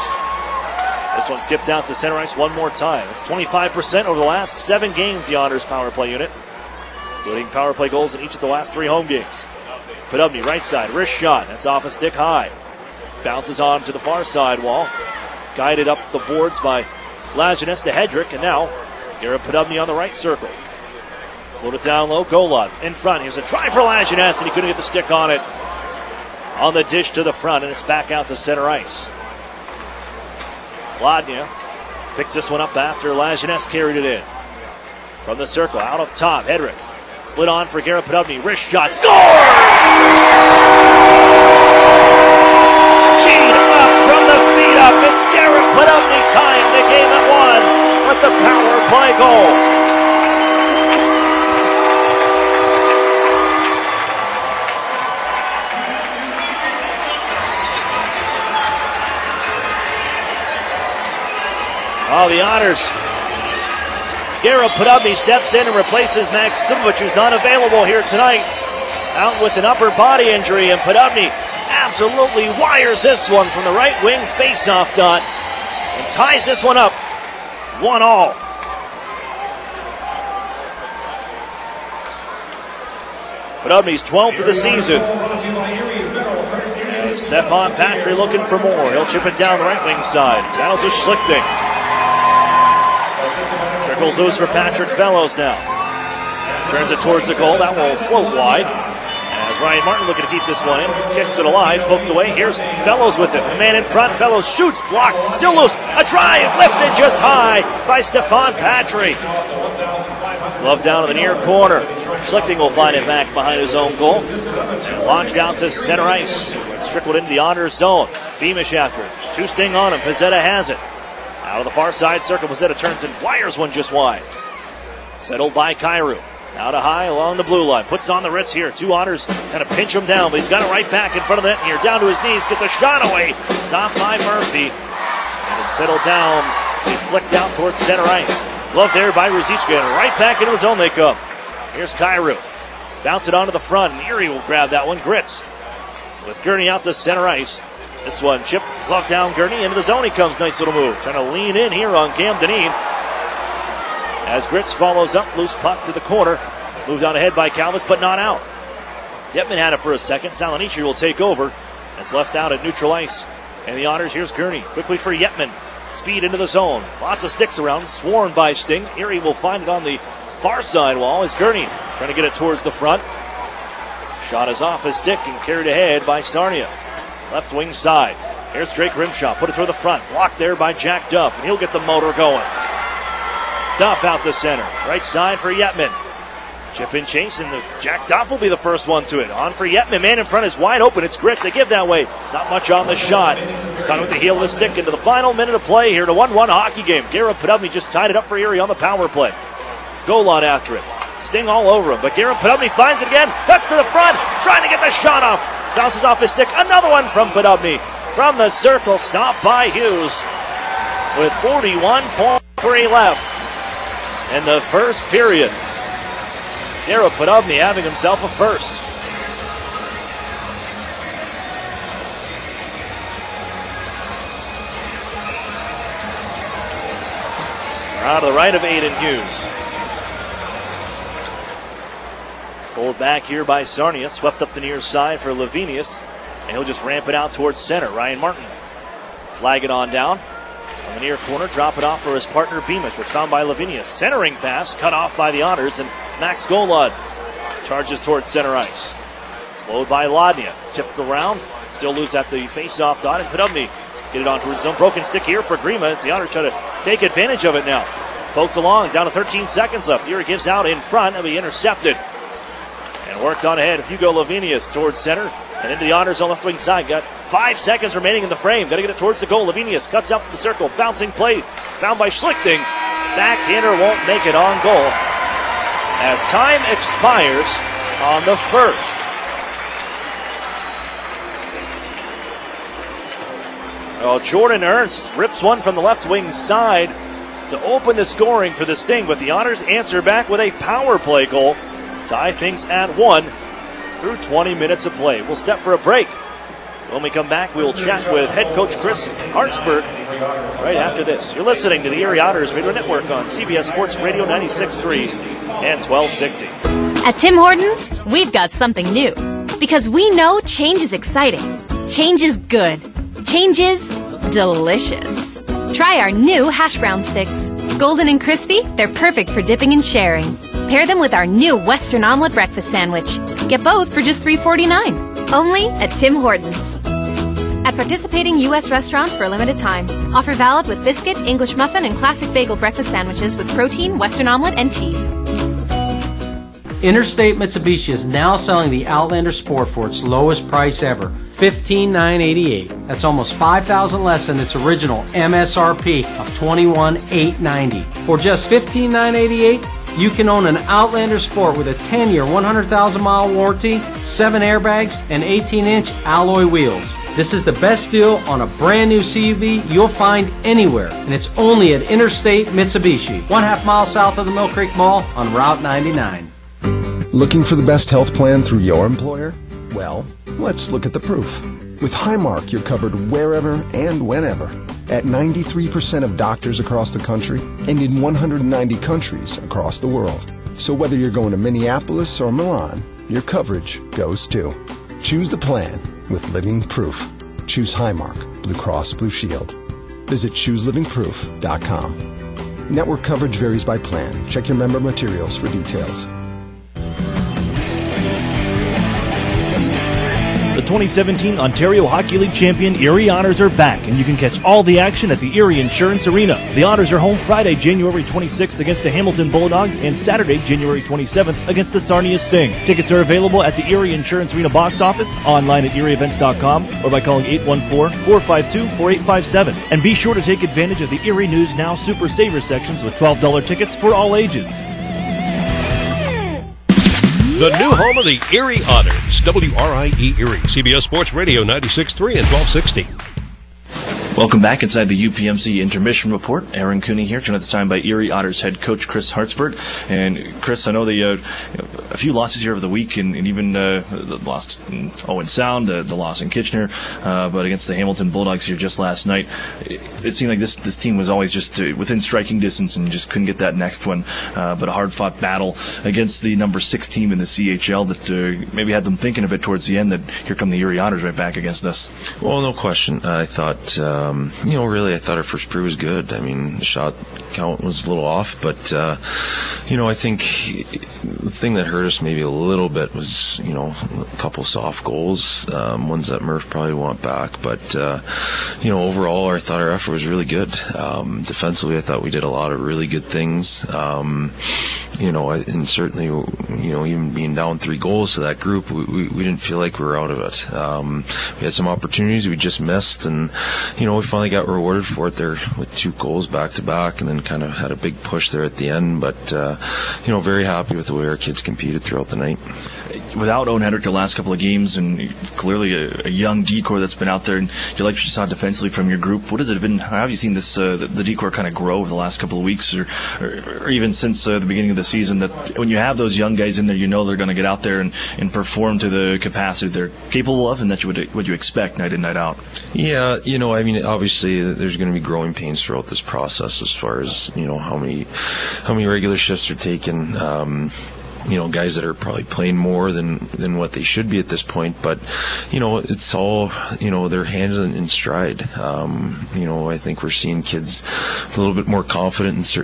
This one skipped out to center ice one more time. It's 25% over the last 7 games, the Otters power play unit, including power play goals in each of the last 3 home games. Podubny, right side, wrist shot. That's off a stick high. Bounces on to the far side wall. Guided up the boards by Lajeunesse to Hedrick. And now, Garrett Podubny on the right circle. Float it down low, Golod in front. Here's a try for Lajeunesse, and he couldn't get the stick on it. On the dish to the front, and it's back out to center ice. Lodnia picks this one up after Lajeunesse carried it in. From the circle, out up top, Hedrick. Slid on for Garrett Podubny. Wrist shot. Scores! Cheat up from the feet up. It's Garrett Podubny tying the game at 1 with the power play goal. Oh, the Otters. Garrett Podubny steps in and replaces Max Simovic, who's not available here tonight. Out with an upper body injury, and Podubny absolutely wires this one from the right wing faceoff dot and ties this one up 1-1. Podubny's 12th of the season. Stefan Patry looking for more. He'll chip it down the right wing side. Battles with Schlichting. Trickles loose for Patrick Fellows now. Turns it towards the goal. That will float wide. As Ryan Martin looking to keep this one in. Kicks it alive. Poked away. Here's Fellows with it. The man in front. Fellows shoots. Blocked. Still loose. A drive. Lifted just high by Stefan Patry. Glove down to the near corner. Schlichting will find it back behind his own goal. Launched out to center ice. It's trickled into the Otters zone. Beamish after it. 2 Sting on him. Pizzetta has it. Out of the far side circle, Pizzetta turns and wires one just wide. Settled by Kyrou. Now to high along the blue line. Puts on the Ritz here. 2 Otters kind of pinch him down, but he's got it right back in front of the net here. Down to his knees. Gets a shot away. Stopped by Murphy. And it settled down. He flicked out towards center ice. Glove there by Ruzicka. And right back into the zone they come. Here's Kyrou. Bounce it onto the front. And Erie will grab that one. Gritz with Gurney out to center ice. This one chipped, glove down, Gurney into the zone. He comes, nice little move. Trying to lean in here on Cam Deneen. As Gritz follows up, loose puck to the corner. Moved on ahead by Calvis, but not out. Yetman had it for a second. Salonici will take over. It's left out at neutral ice. And the Otters, here's Gurney. Quickly for Yetman. Speed into the zone. Lots of sticks around, swarmed by Sting. Erie will find it on the far side wall as Gurney trying to get it towards the front. Shot is off his stick and carried ahead by Sarnia. Left wing side. Here's Drake Grimshaw. Put it through the front. Blocked there by Jack Duff. And he'll get the motor going. Duff out to center. Right side for Yetman. Chip in chase, and Jack Duff will be the first one to it. On for Yetman. Man in front is wide open. It's Grits. They give that way. Not much on the shot. Caught with the heel of the stick into the final minute of play here to 1-1 hockey game. Garrett Podubny just tied it up for Erie on the power play. Golan after it. Sting all over him, but Garrett Podubny finds it again. Cuts to the front. Trying to get the shot off. Bounces off his stick. Another one from Podubny. From the circle. Stopped by Hughes. With 41.3 left in the first period. Garrett Podubny having himself a first. Out to the right of Aiden Hughes. Pulled back here by Sarnia. Swept up the near side for Lavinius. And he'll just ramp it out towards center. Ryan Martin. Flag it on down. On the near corner, drop it off for his partner Beamish. It's found by Lavinius. Centering pass, cut off by the Otters, and Max Golod charges towards center ice. Slowed by Lodnia. Tipped around. Still loose at the face-off dot, and Podubny get it on towards his own. Broken stick here for Grima as the Otters try to take advantage of it now. Poked along, down to 13 seconds left. Erie gives out in front. It'll be intercepted. And worked on ahead. Hugo Lavinius towards center. And into the Otters on the left wing side. Got 5 seconds remaining in the frame. Got to get it towards the goal. Lavinius cuts out to the circle. Bouncing play. Found by Schlichting. Backhander won't make it on goal. As time expires on the first. Well, Jordan Ernst rips one from the left wing side to open the scoring for the Sting. But the Otters answer back with a power play goal. Tie things at 1. Through 20 minutes of play. We'll step for a break. When we come back, we'll chat with head coach Chris Hartsburg right after this. You're listening to the Erie Otters Radio Network on CBS Sports Radio 96.3 and 1260. At Tim Hortons, we've got something new. Because we know change is exciting. Change is good. Change is delicious. Try our new hash brown sticks. Golden and crispy, they're perfect for dipping and sharing. Pair them with our new Western Omelet Breakfast Sandwich. Get both for just $3.49. Only at Tim Hortons. At participating U.S. restaurants for a limited time. Offer valid with biscuit, English muffin, and classic bagel breakfast sandwiches with protein, Western omelet, and cheese. Interstate Mitsubishi is now selling the Outlander Sport for its lowest price ever, $15,988. That's almost $5,000 less than its original MSRP of $21,890. For just $15,988, you can own an Outlander Sport with a 10-year, 100,000-mile warranty, 7 airbags, and 18-inch alloy wheels. This is the best deal on a brand new CUV you'll find anywhere, and it's only at Interstate Mitsubishi, 1/2 mile south of the Mill Creek Mall on Route 99. Looking for the best health plan through your employer? Well, let's look at the proof. With Highmark, you're covered wherever and whenever at 93% of doctors across the country and in 190 countries across the world. So whether you're going to Minneapolis or Milan, your coverage goes too. Choose the plan with Living Proof. Choose Highmark, Blue Cross Blue Shield. Visit ChooseLivingProof.com. Network coverage varies by plan. Check your member materials for details. The 2017 Ontario Hockey League champion Erie Otters are back, and you can catch all the action at the Erie Insurance Arena. The Otters are home Friday, January 26th against the Hamilton Bulldogs, and Saturday, January 27th against the Sarnia Sting. Tickets are available at the Erie Insurance Arena box office, online at erieevents.com, or by calling 814-452-4857. And be sure to take advantage of the Erie News Now Super Saver sections with $12 tickets for all ages. The new home of the Erie Otters, WRIE Erie, CBS Sports Radio 96.3 and 1260. Welcome back inside the UPMC Intermission Report. Aaron Cooney here, joined at this time by Erie Otters head coach Chris Hartsburg. And Chris, I know a few losses here over the week, and even the loss in Owen Sound, the loss in Kitchener, but against the Hamilton Bulldogs here just last night, it seemed like this team was always just within striking distance and just couldn't get that next one. But a hard-fought battle against the number 6 team in the CHL that maybe had them thinking a bit towards the end that here come the Erie Otters right back against us. Well, no question. I thought, I thought our first period was good. I mean, the shot count was a little off, but I think the thing that hurt us maybe a little bit was a couple soft goals, ones that Murph probably want back. But overall, I thought our effort was really good. Defensively, I thought we did a lot of really good things. And certainly, even being down 3 goals to that group, we didn't feel like we were out of it. We had some opportunities we just missed, and we finally got rewarded for it there with 2 goals back to back, and then kind of had a big push there at the end. But very happy with the way our kids competed throughout the night. Without Owen Hedrick the last couple of games, and clearly a young decor that's been out there, and you like what you saw defensively from your group. What has it been? How have you seen this the decor kind of grow over the last couple of weeks, or even since the beginning of the season? That when you have those young guys in there, they're going to get out there and perform to the capacity they're capable of, and that's what you expect night in, night out. Yeah, obviously there's going to be growing pains throughout this process as far as how many regular shifts are taken. Guys that are probably playing more than what they should be at this point. But, it's all, their hands in stride. I think we're seeing kids a little bit more confident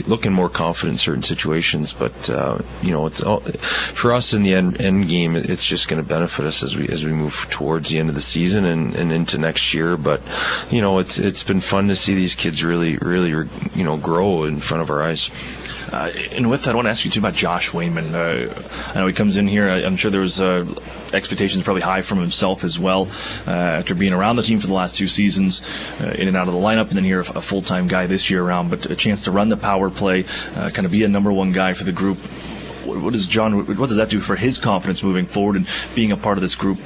looking more confident in certain situations. But, it's all, for us in the end game, it's just going to benefit us as we move towards the end of the season and into next year. But, it's been fun to see these kids really, grow in front of our eyes. And with that, I want to ask you too about Josh Wayman. I know he comes in here. I'm sure there was expectations probably high from himself as well after being around the team for the last 2 seasons, in and out of the lineup, and then here a full-time guy this year around. But a chance to run the power play, kind of be a number 1 guy for the group. What does that do for his confidence moving forward and being a part of this group?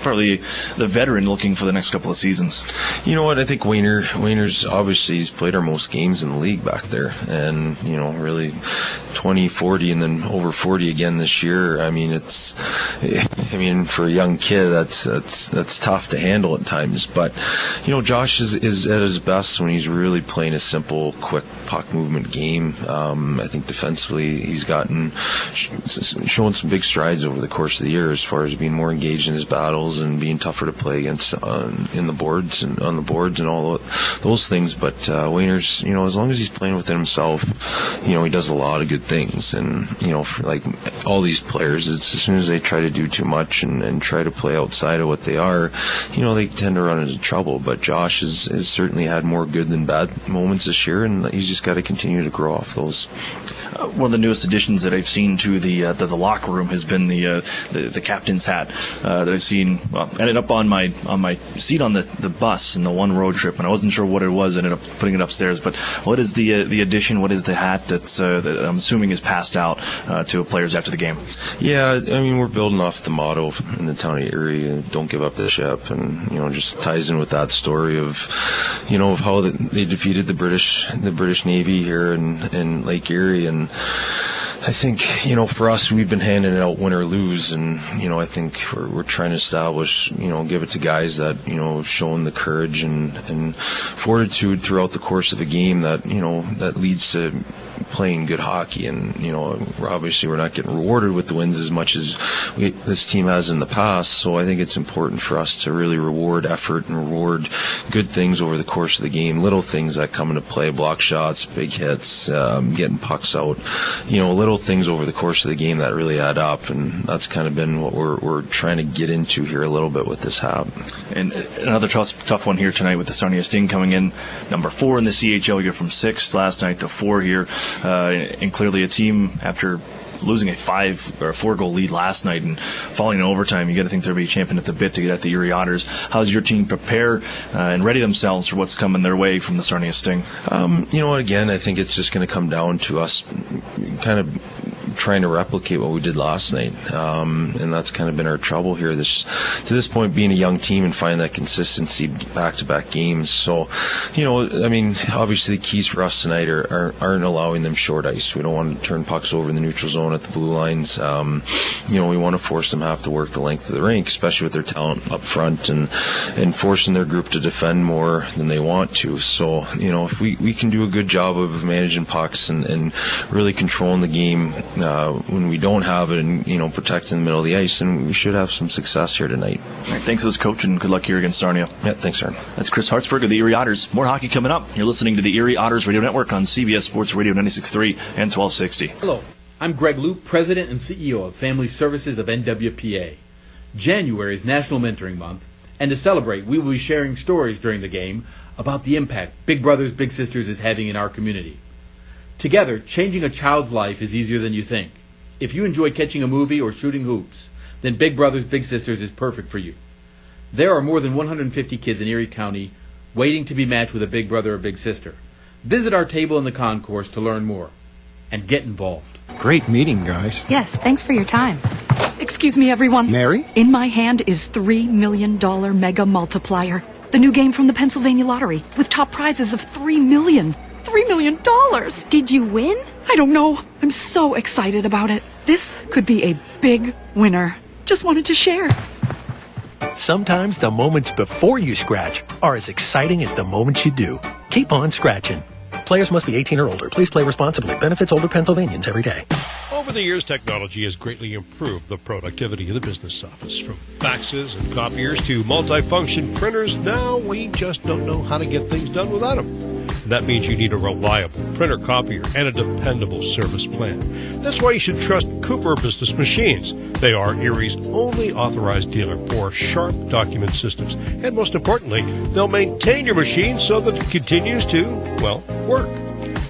Partly the veteran looking for the next couple of seasons. You know what? I think Wayner's obviously he's played our most games in the league back there, and really 20, 40, and then over 40 again this year. For a young kid, that's tough to handle at times. But Josh is at his best when he's really playing a simple, quick puck movement game. I think defensively he's shown some big strides over the course of the year as far as being more engaged in his battles and being tougher to play against in the boards and on the boards and all those things. But Wayner's, as long as he's playing within himself, he does a lot of good things. And for like all these players, it's as soon as they try to do too much and try to play outside of what they are, they tend to run into trouble. But Josh has certainly had more good than bad moments this year, and he's just got to continue to grow off those. One of the newest additions that I've seen to the locker room has been the captain's hat that I've seen. Ended up on my seat on the bus in the one road trip, and I wasn't sure what it was. I ended up putting it upstairs. But what is the addition? What is the hat that I'm assuming is passed out to players after the game? Yeah, we're building off the motto in the town of Erie, "Don't give up the ship," and just ties in with that story of how they defeated the British Navy here in Lake Erie. And I think, for us, we've been handing it out win or lose, and, I think we're trying to establish, give it to guys that, have shown the courage and fortitude throughout the course of a game that, that leads to playing good hockey. And, obviously we're not getting rewarded with the wins as much as this team has in the past. So I think it's important for us to really reward effort and reward good things over the course of the game, little things that come into play, block shots, big hits, getting pucks out, little things over the course of the game that really add up. And that's kind of been what we're trying to get into here a little bit with this hat. And another tough one here tonight with the Sarnia Sting coming in number 4 in the CHL. You go from 6th last night to 4 here. And clearly a team, after losing a 5 or a 4-goal lead last night and falling in overtime, you got to think they'll be champing at the bit to get at the Erie Otters. How does your team prepare and ready themselves for what's coming their way from the Sarnia Sting? Again, I think it's just going to come down to us kind of trying to replicate what we did last night, and that's kind of been our trouble here to this point, being a young team and finding that consistency back-to-back games. So obviously the keys for us tonight aren't allowing them short ice. We don't want to turn pucks over in the neutral zone at the blue lines. We want to force them to have to work the length of the rink, especially with their talent up front, and forcing their group to defend more than they want to. So if we can do a good job of managing pucks and really controlling the game when we don't have it and, protect in the middle of the ice, and we should have some success here tonight. All right, thanks, as coach, and good luck here against Sarnia. Yeah, thanks, sir. That's Chris Hartsburg of the Erie Otters. More hockey coming up. You're listening to the Erie Otters Radio Network on CBS Sports Radio 96.3 and 1260. Hello, I'm Greg Luke, President and CEO of Family Services of NWPA. January is National Mentoring Month, and to celebrate, we will be sharing stories during the game about the impact Big Brothers Big Sisters is having in our community. Together, changing a child's life is easier than you think. If you enjoy catching a movie or shooting hoops, then Big Brothers Big Sisters is perfect for you. There are more than 150 kids in Erie County waiting to be matched with a big brother or big sister. Visit our table in the concourse to learn more and get involved. Great meeting, guys. Yes, thanks for your time. Excuse me, everyone. Mary? In my hand is $3 million Mega Multiplier, the new game from the Pennsylvania Lottery, with top prizes of $3 million. $3 million! Did you win? I don't know. I'm so excited about it. This could be a big winner. Just wanted to share. Sometimes the moments before you scratch are as exciting as the moments you do. Keep on scratching. Players must be 18 or older. Please play responsibly. Benefits older Pennsylvanians every day. Over the years, technology has greatly improved the productivity of the business office. From faxes and copiers to multifunction printers, now we just don't know how to get things done without them. And that means you need a reliable printer, copier, and a dependable service plan. That's why you should trust Cooper Business Machines. They are Erie's only authorized dealer for sharp document systems. And most importantly, they'll maintain your machine so that it continues to, work.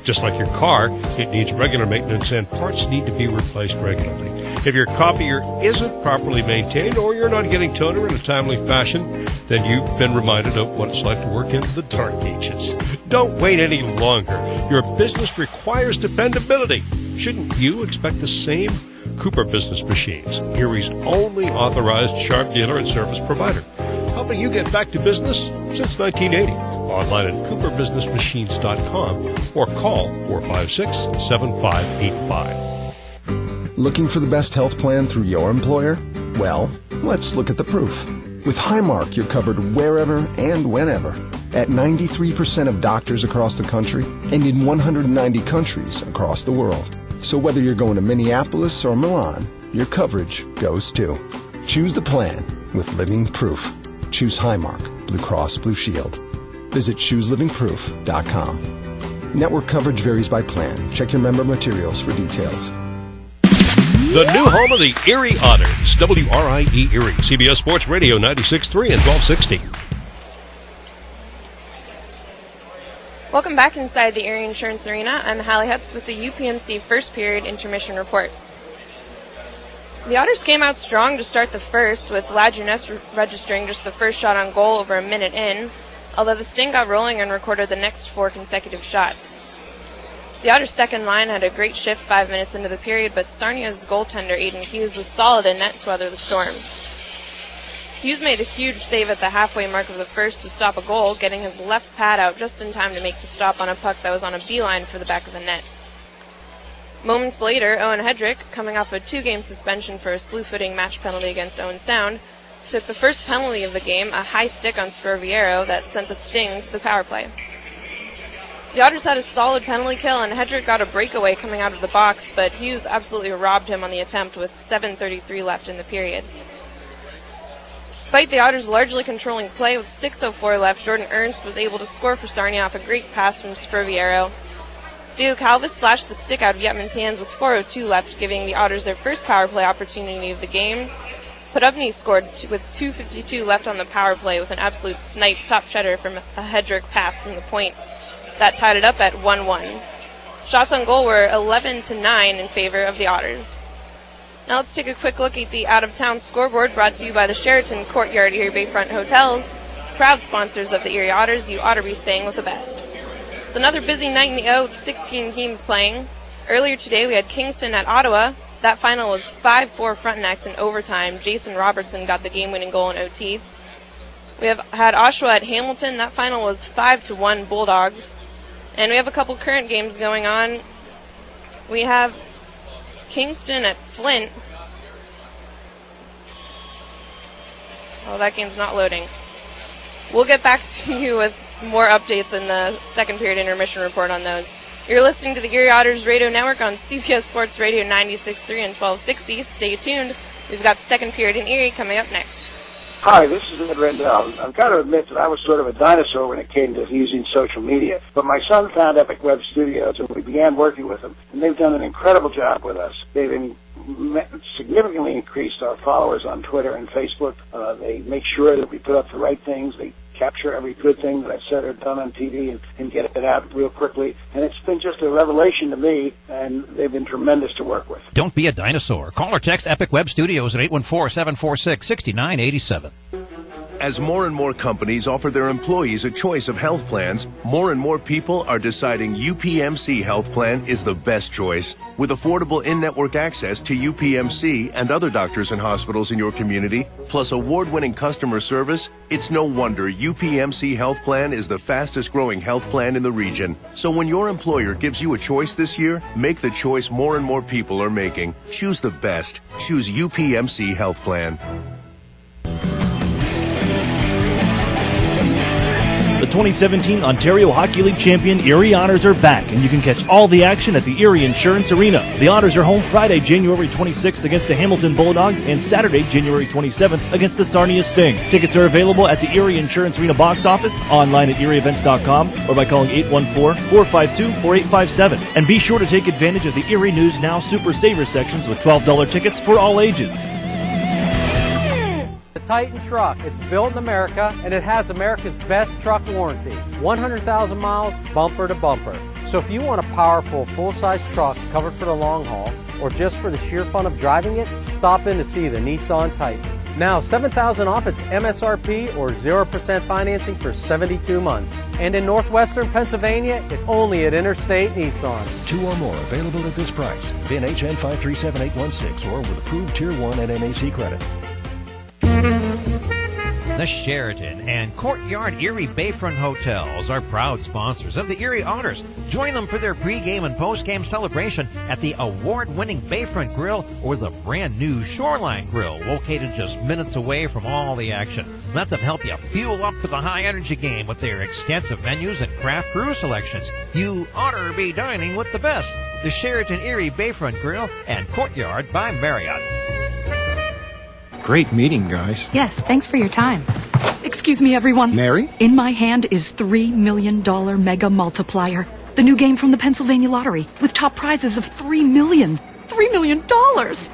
Just like your car, it needs regular maintenance and parts need to be replaced regularly. If your copier isn't properly maintained or you're not getting toner in a timely fashion, then you've been reminded of what it's like to work in the dark ages. Don't wait any longer. Your business requires dependability. Shouldn't you expect the same? Cooper Business Machines, Erie's only authorized sharp dealer and service provider, helping you get back to business since 1980. Online at cooperbusinessmachines.com or call 456-7585. Looking for the best health plan through your employer? Well, let's look at the proof. With Highmark, you're covered wherever and whenever at 93% of doctors across the country and in 190 countries across the world. So whether you're going to Minneapolis or Milan, your coverage goes too. Choose the plan with Living Proof. Choose Highmark, Blue Cross Blue Shield. Visit chooselivingproof.com. Network coverage varies by plan. Check your member materials for details. The new home of the Erie Otters, WRIE Erie, CBS Sports Radio 96.3 and 1260. Welcome back inside the Erie Insurance Arena. I'm Hallie Hutz with the UPMC first period intermission report. The Otters came out strong to start the first, with Laduness registering just the first shot on goal over a minute in, although the Sting got rolling and recorded the next 4 consecutive shots. The Otters' second line had a great shift 5 minutes into the period, but Sarnia's goaltender Aiden Hughes was solid in net to weather the storm. Hughes made a huge save at the halfway mark of the first to stop a goal, getting his left pad out just in time to make the stop on a puck that was on a beeline for the back of the net. Moments later, Owen Hedrick, coming off a 2-game suspension for a slew-footing match penalty against Owen Sound, took the first penalty of the game, a high stick on Sperviero that sent the Sting to the power play. The Otters had a solid penalty kill, and Hedrick got a breakaway coming out of the box, but Hughes absolutely robbed him on the attempt with 7:33 left in the period. Despite the Otters largely controlling play with 6:04 left, Jordan Ernst was able to score for Sarnia off a great pass from Sperviero. Theo Calvis slashed the stick out of Yetman's hands with 4:02 left, giving the Otters their first power play opportunity of the game. Podubny scored with 2:52 left on the power play with an absolute snipe top shutter from a Hedrick pass from the point. That tied it up at 1-1. Shots on goal were 11-9 in favor of the Otters. Now let's take a quick look at the out-of-town scoreboard brought to you by the Sheraton Courtyard Erie Bayfront Hotels, proud sponsors of the Erie Otters. You ought to be staying with the best. It's another busy night in the O with 16 teams playing. Earlier today we had Kingston at Ottawa. That final was 5-4 Frontenac's in overtime. Jason Robertson got the game-winning goal in OT. We have had Oshawa at Hamilton. That final was 5-1 Bulldogs. And we have a couple current games going on. We have Kingston at Flint. Oh, that game's not loading. We'll get back to you with more updates in the second period intermission report on those. You're listening to the Erie Otters Radio Network on CBS Sports Radio 96.3 and 1260. Stay tuned. We've got the second period in Erie coming up next. Hi, this is Ed Rendell. I've got to admit that I was sort of a dinosaur when it came to using social media. But my son found Epic Web Studios, and we began working with them. And they've done an incredible job with us. They've significantly increased our followers on Twitter and Facebook. They make sure that we put up the right things. They capture every good thing that I've said or done on TV and get it out real quickly. And it's been just a revelation to me, and they've been tremendous to work with. Don't be a dinosaur. Call or text Epic Web Studios at 814-746-6987. As more and more companies offer their employees a choice of health plans, more and more people are deciding UPMC Health Plan is the best choice. With affordable in-network access to UPMC and other doctors and hospitals in your community, plus award-winning customer service, it's no wonder UPMC Health Plan is the fastest-growing health plan in the region. So when your employer gives you a choice this year, make the choice more and more people are making. Choose the best. Choose UPMC Health Plan. The 2017 Ontario Hockey League champion Erie Otters are back, and you can catch all the action at the Erie Insurance Arena. The Otters are home Friday, January 26th against the Hamilton Bulldogs, and Saturday, January 27th against the Sarnia Sting. Tickets are available at the Erie Insurance Arena box office, online at erieevents.com, or by calling 814-452-4857. And be sure to take advantage of the Erie News Now Super Saver sections with $12 tickets for all ages. The Titan truck. It's built in America, and it has America's best truck warranty. 100,000 miles, bumper to bumper. So if you want a powerful, full-size truck covered for the long haul, or just for the sheer fun of driving it, stop in to see the Nissan Titan. Now, $7,000 off its MSRP or 0% financing for 72 months. And in northwestern Pennsylvania, it's only at Interstate Nissan. 2 or more available at this price. VIN HN 537816 or with approved Tier 1 and NAC credit. The Sheraton and Courtyard Erie Bayfront Hotels are proud sponsors of the Erie Otters. Join them for their pregame and postgame celebration at the award-winning Bayfront Grill or the brand-new Shoreline Grill, located just minutes away from all the action. Let them help you fuel up for the high-energy game with their extensive menus and craft brew selections. You oughter be dining with the best. The Sheraton Erie Bayfront Grill and Courtyard by Marriott. Great meeting, guys. Yes, thanks for your time. Excuse me, everyone. Mary? In my hand is $3 million Mega Multiplier, the new game from the Pennsylvania Lottery, with top prizes of $3 million. $3 million!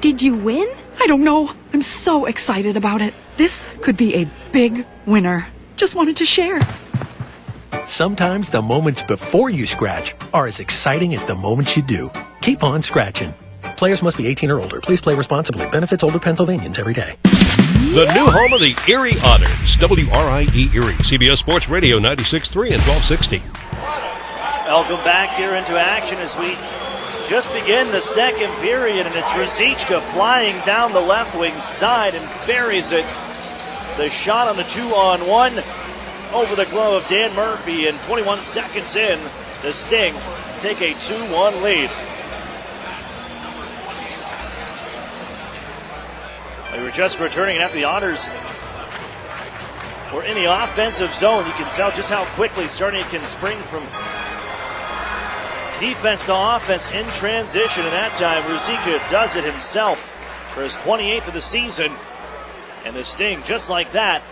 Did you win? I don't know. I'm so excited about it. This could be a big winner. Just wanted to share. Sometimes the moments before you scratch are as exciting as the moments you do. Keep on scratching. Players must be 18 or older. Please play responsibly. Benefits older Pennsylvanians every day. The new home of the Erie Otters, WRIE Erie, CBS Sports Radio 96.3 and 1260. Welcome back here into action as we just begin the second period, and it's Ruzicka flying down the left wing side and buries it. The shot on the 2-on-1 over the glove of Dan Murphy, and 21 seconds in, the Sting take a 2-1 lead. We were just returning after the Otters were in the offensive zone. You can tell just how quickly Sarnia can spring from defense to offense in transition. And that time, Ruzicka does it himself for his 28th of the season. And the Sting, just like that,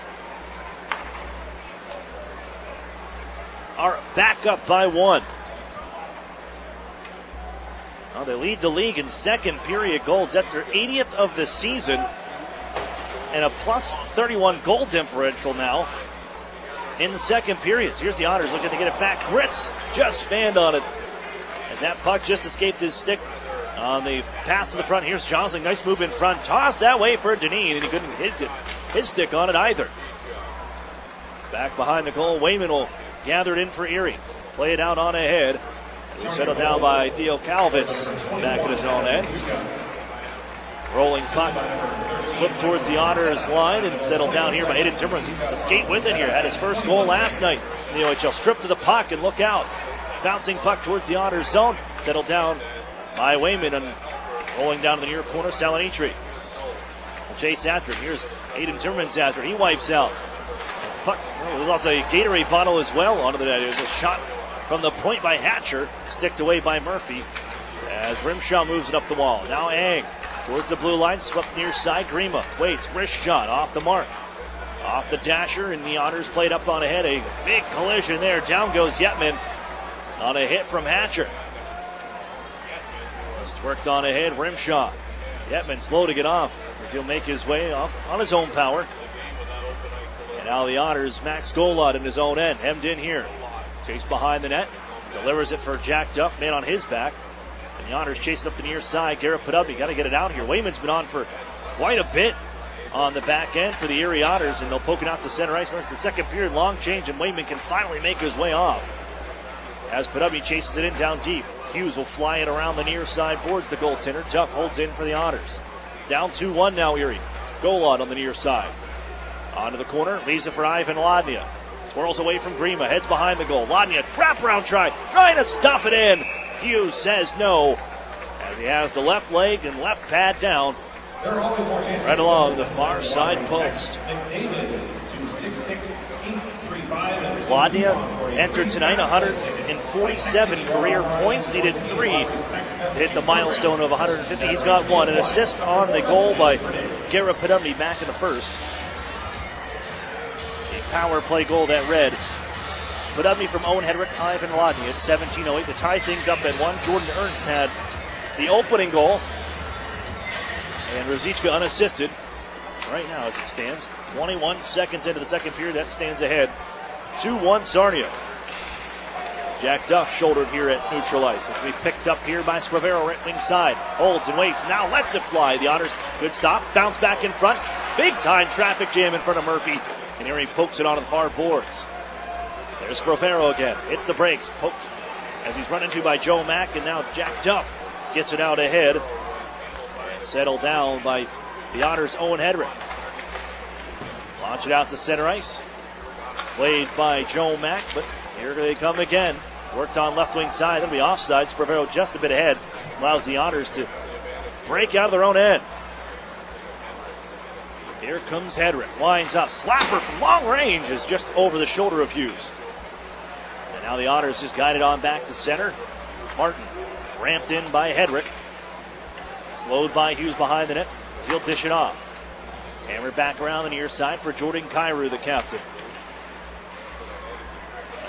are back up by 1. Well, they lead the league in second period goals. That's their 80th of the season. And a plus 31 goal differential now in the second period. So here's the Otters looking to get it back. Gritz just fanned on it as that puck just escaped his stick on the pass to the front. Here's Johnson. Nice move in front. Tossed that way for Deneen, and he couldn't hit his stick on it either. Back behind the goal, Wayman will gather it in for Erie. Play it out on ahead. He's settled down by Theo Calvis back at his own end. Rolling puck, flipped towards the Otters line and settled down here by Aiden Timmermans. He's to skate with it here. Had his first goal last night in the OHL. Strip to the puck and look out. Bouncing puck towards the Otters zone. Settled down by Wayman and rolling down to the near corner, Salinitri. Chase after it. Here's Aiden Timmermans after. He wipes out. As the puck, he lost a Gatorade bottle as well onto the net. There's a shot from the point by Hatcher, sticked away by Murphy as Rimshaw moves it up the wall. Now Ang towards the blue line, swept near side. Grima waits, wrist shot off the mark. Off the dasher, and the Otters played up on ahead. A big collision there. Down goes Yetman on a hit from Hatcher. It's worked on ahead, Rimshaw. Yetman slow to get off as he'll make his way off on his own power. And now the Otters, Max Golod in his own end, hemmed in here. Chase behind the net, delivers it for Jack Duff, man on his back. And the Otters chasing up the near side. Garrett Podubny got to get it out here. Wayman's been on for quite a bit on the back end for the Erie Otters, and they'll poke it out to center ice. It's the second period, long change, and Wayman can finally make his way off as Podubny chases it in down deep. Hughes will fly it around the near side boards the goaltender. Duff holds in for the Otters. Down 2-1 now, Erie. Golod on the near side. Onto the corner, leaves it for Ivan Lodnia. Twirls away from Grima, heads behind the goal. Lodnia, wraparound try, trying to stuff it in. Hughes says no, as he has the left leg and left pad down, right along the far side post. Lodnia entered tonight 147 career points, needed 3 to hit the milestone of 150. He's got 1, an assist on the goal by Garrett Podubny back in the first. Power play goal that read. Podubny from Owen Hedrick, Ivan Lodnia at 17:08 to tie things up at 1. Jordan Ernst had the opening goal. And Ruzicka unassisted right now as it stands. 21 seconds into the second period, that stands ahead. 2-1 Sarnia. Jack Duff shouldered here at neutral ice as we picked up here by Scrivero right wing side. Holds and waits, now lets it fly. The Otters, good stop, bounce back in front. Big time traffic jam in front of Murphy. And here he pokes it onto the far boards. There's Scrivero again. Hits the brakes. Poked as he's run into by Joe Mack. And now Jack Duff gets it out ahead. And settled down by the Otters' Owen Hedrick. Launch it out to center ice. Played by Joe Mack, but here they come again. Worked on left wing side. It'll be offside. Scrivero just a bit ahead. Allows the Otters to break out of their own end. Here comes Hedrick. Winds up. Slapper from long range is just over the shoulder of Hughes. And now the Otters just guided on back to center. Martin ramped in by Hedrick. Slowed by Hughes behind the net. He'll dish it off. Hammered back around the near side for Jordan Kyrou, the captain.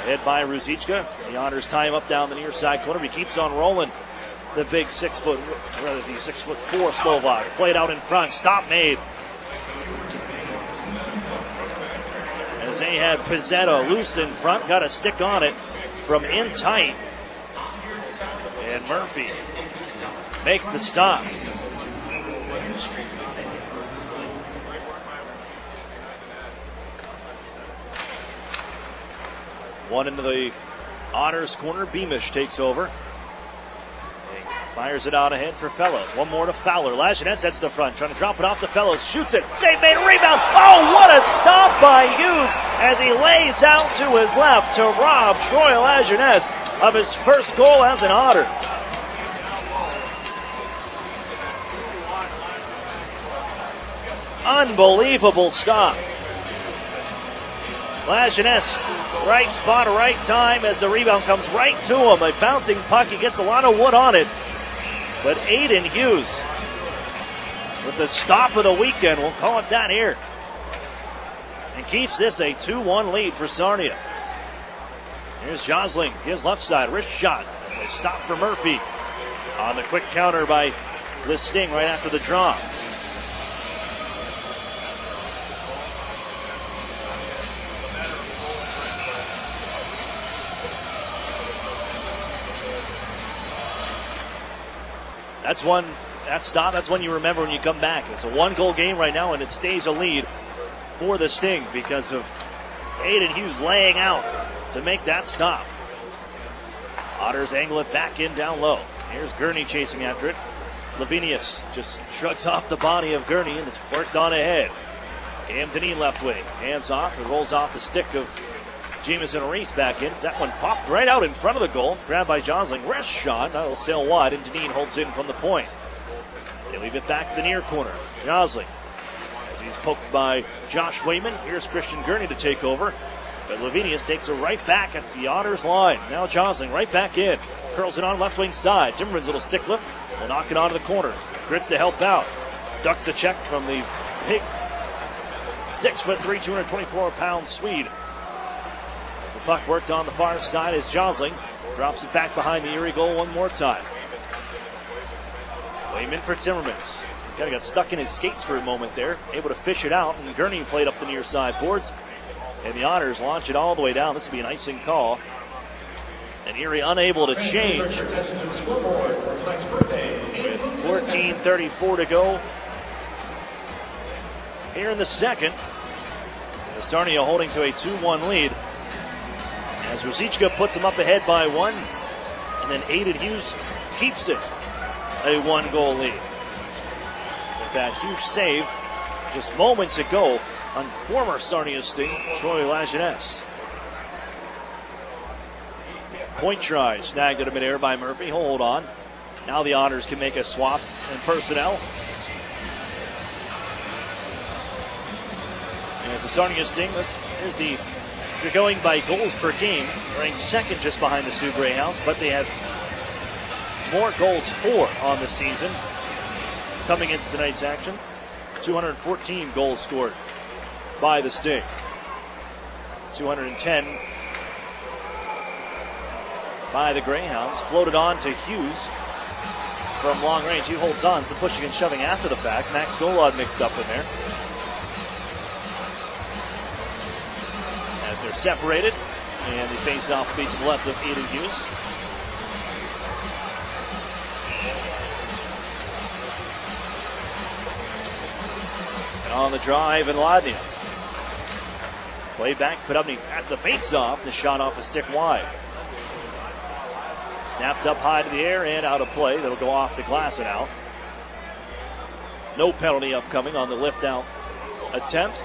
Ahead by Ruzicka. The Otters tie him up down the near side corner. He keeps on rolling. The big 6'4" Slovak. Played out in front. Stop made. As they had Pizzetta loose in front, got a stick on it from in tight. And Murphy makes the stop. One into the Otters corner. Beamish takes over. Fires it out ahead for Fellows. One more to Fowler. Lajeunesse sets the front, trying to drop it off to Fellows. Shoots it. Save made, rebound. Oh, what a stop by Hughes as he lays out to his left to rob Troy Lajeunesse of his first goal as an Otter. Unbelievable stop. Lajeunesse, right spot, right time as the rebound comes right to him. A bouncing puck. He gets a lot of wood on it. But Aiden Hughes with the stop of the weekend, we'll call it that here, and keeps this a 2-1 lead for Sarnia. Here's Josling, his left side, wrist shot. A stop for Murphy on the quick counter by Listing right after the draw. That's one you remember when you come back. It's a 1-goal game right now, and it stays a lead for the Sting because of Aiden Hughes laying out to make that stop. Otters angle it back in down low. Here's Gurney chasing after it. Lavinius just shrugs off the body of Gurney, and it's worked on ahead. Cam Deneen left wing. Hands off. It rolls off the stick of Jamison Reese back in. That one popped right out in front of the goal. Grabbed by Josling. Wrist shot. That'll sail wide, and Deneen holds in from the point. They leave it back to the near corner. Josling, as he's poked by Josh Wayman. Here's Christian Gurney to take over. But Lavinius takes it right back at the Otters line. Now Josling right back in. Curls it on left wing side. Timmerman's little stick lift will knock it onto the corner. Grits to help out. Ducks the check from the big 6'3", 224-pound Swede. As the puck worked on the far side as Josling drops it back behind the Erie goal one more time. Wayman for Timmermans. Kind of got stuck in his skates for a moment there. Able to fish it out, and Gurney played up the near side boards. And the Otters launch it all the way down. This will be an icing call. And Erie unable to change. With 14:34 to go here in the second. The Sarnia holding to a 2-1 lead. As Rosichka puts him up ahead by one. And then Aiden Hughes keeps it a 1-goal lead. With that huge save just moments ago on former Sarnia Sting, Troy Lajeunesse. Point try, snagged at midair by Murphy. Hold on. Now the Otters can make a swap in personnel. And as the Sarnia Sting, they're going by goals per game, ranked second just behind the Sioux Greyhounds, but they have more goals for on the season. Coming into tonight's action, 214 goals scored by the Sting. 210 by the Greyhounds. Floated on to Hughes from long range. He holds on, some pushing and shoving after the fact. Max Golod mixed up in there. As they're separated, and the face-off will be to the left of Aiden Hughes. And on the drive, and Ladnia. Played back, Podubny at the face-off. The shot off a stick wide. Snapped up high to the air and out of play. That'll go off the glass and out. No penalty upcoming on the lift-out attempt.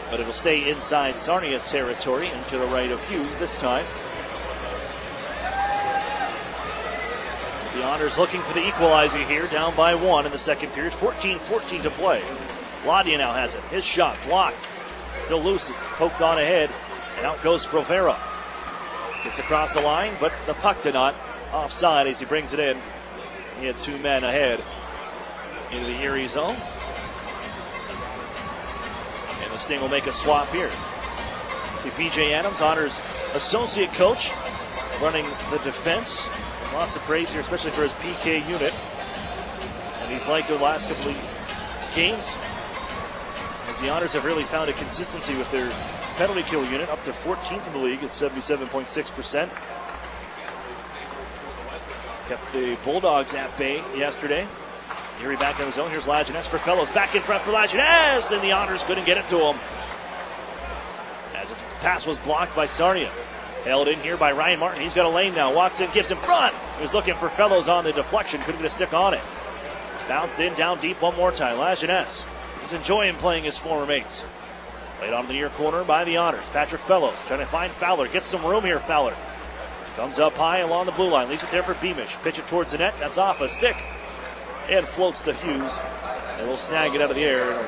But it'll stay inside Sarnia territory and to the right of Hughes this time. The Otters looking for the equalizer here, down by one in the second period. 14-14 to play. Ladia now has it. His shot blocked. Still loose. It's poked on ahead. And out goes Provera. Gets across the line, but the puck did not. Offside as he brings it in. He had two men ahead into the Erie zone. And the Sting will make a swap here. See PJ Adams, Otters associate coach, running the defense. Lots of praise here, especially for his PK unit. And he's liked the last couple of games, as the Otters have really found a consistency with their penalty kill unit, up to 14th in the league at 77.6%. Kept the Bulldogs at bay yesterday. Erie back in the zone. Here's Lajeunesse for Fellows. Back in front for Lajeunesse, and the Otters couldn't get it to him. As his pass was blocked by Sarnia. Held in here by Ryan Martin. He's got a lane now. Walks in, gives him front. He was looking for Fellows on the deflection. Couldn't get a stick on it. Bounced in, down deep one more time. Lajeunesse. He's enjoying playing his former mates. Played on the near corner by the Otters. Patrick Fellows trying to find Fowler. Gets some room here, Fowler. Comes up high along the blue line. Leaves it there for Beamish. Pitch it towards the net. That's off a stick. And floats to Hughes. And we'll snag it out of the air and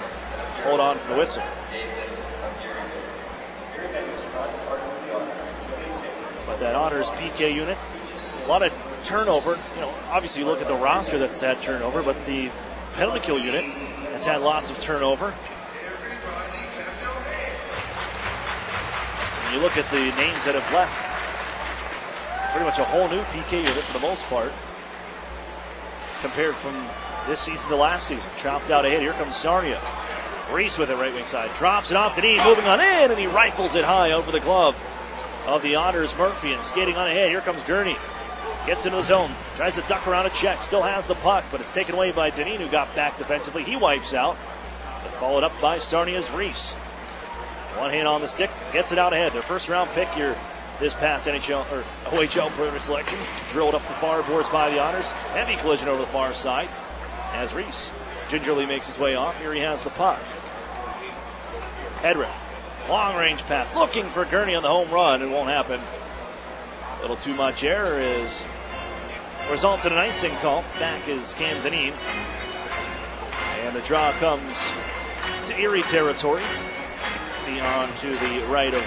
hold on for the whistle. But that Otters PK unit, a lot of turnover. You know, obviously you look at the roster that's had turnover, but the penalty kill unit has had lots of turnover. And you look at the names that have left, pretty much a whole new PK unit for the most part, compared from this season to last season. Chopped out ahead. Here comes Sarnia. Reese with it right wing side. Drops it off to Dean. Moving on in, and he rifles it high over the glove of the Otters Murphy. And skating on ahead. Here comes Gurney. Gets into the zone. Tries to duck around a check. Still has the puck, but it's taken away by Denis, who got back defensively. He wipes out. But followed up by Sarnia's Reese. One hand on the stick. Gets it out ahead. Their first round pick here this past NHL or OHL perimeter selection. Drilled up the far boards by the Otters. Heavy collision over the far side as Reese gingerly makes his way off. Here he has the puck. Hedrick. Long range pass. Looking for Gurney on the home run. It won't happen. A little too much error is results in an icing call. Back is Cam Denis. And the draw comes to Erie territory. Murphy on to the right of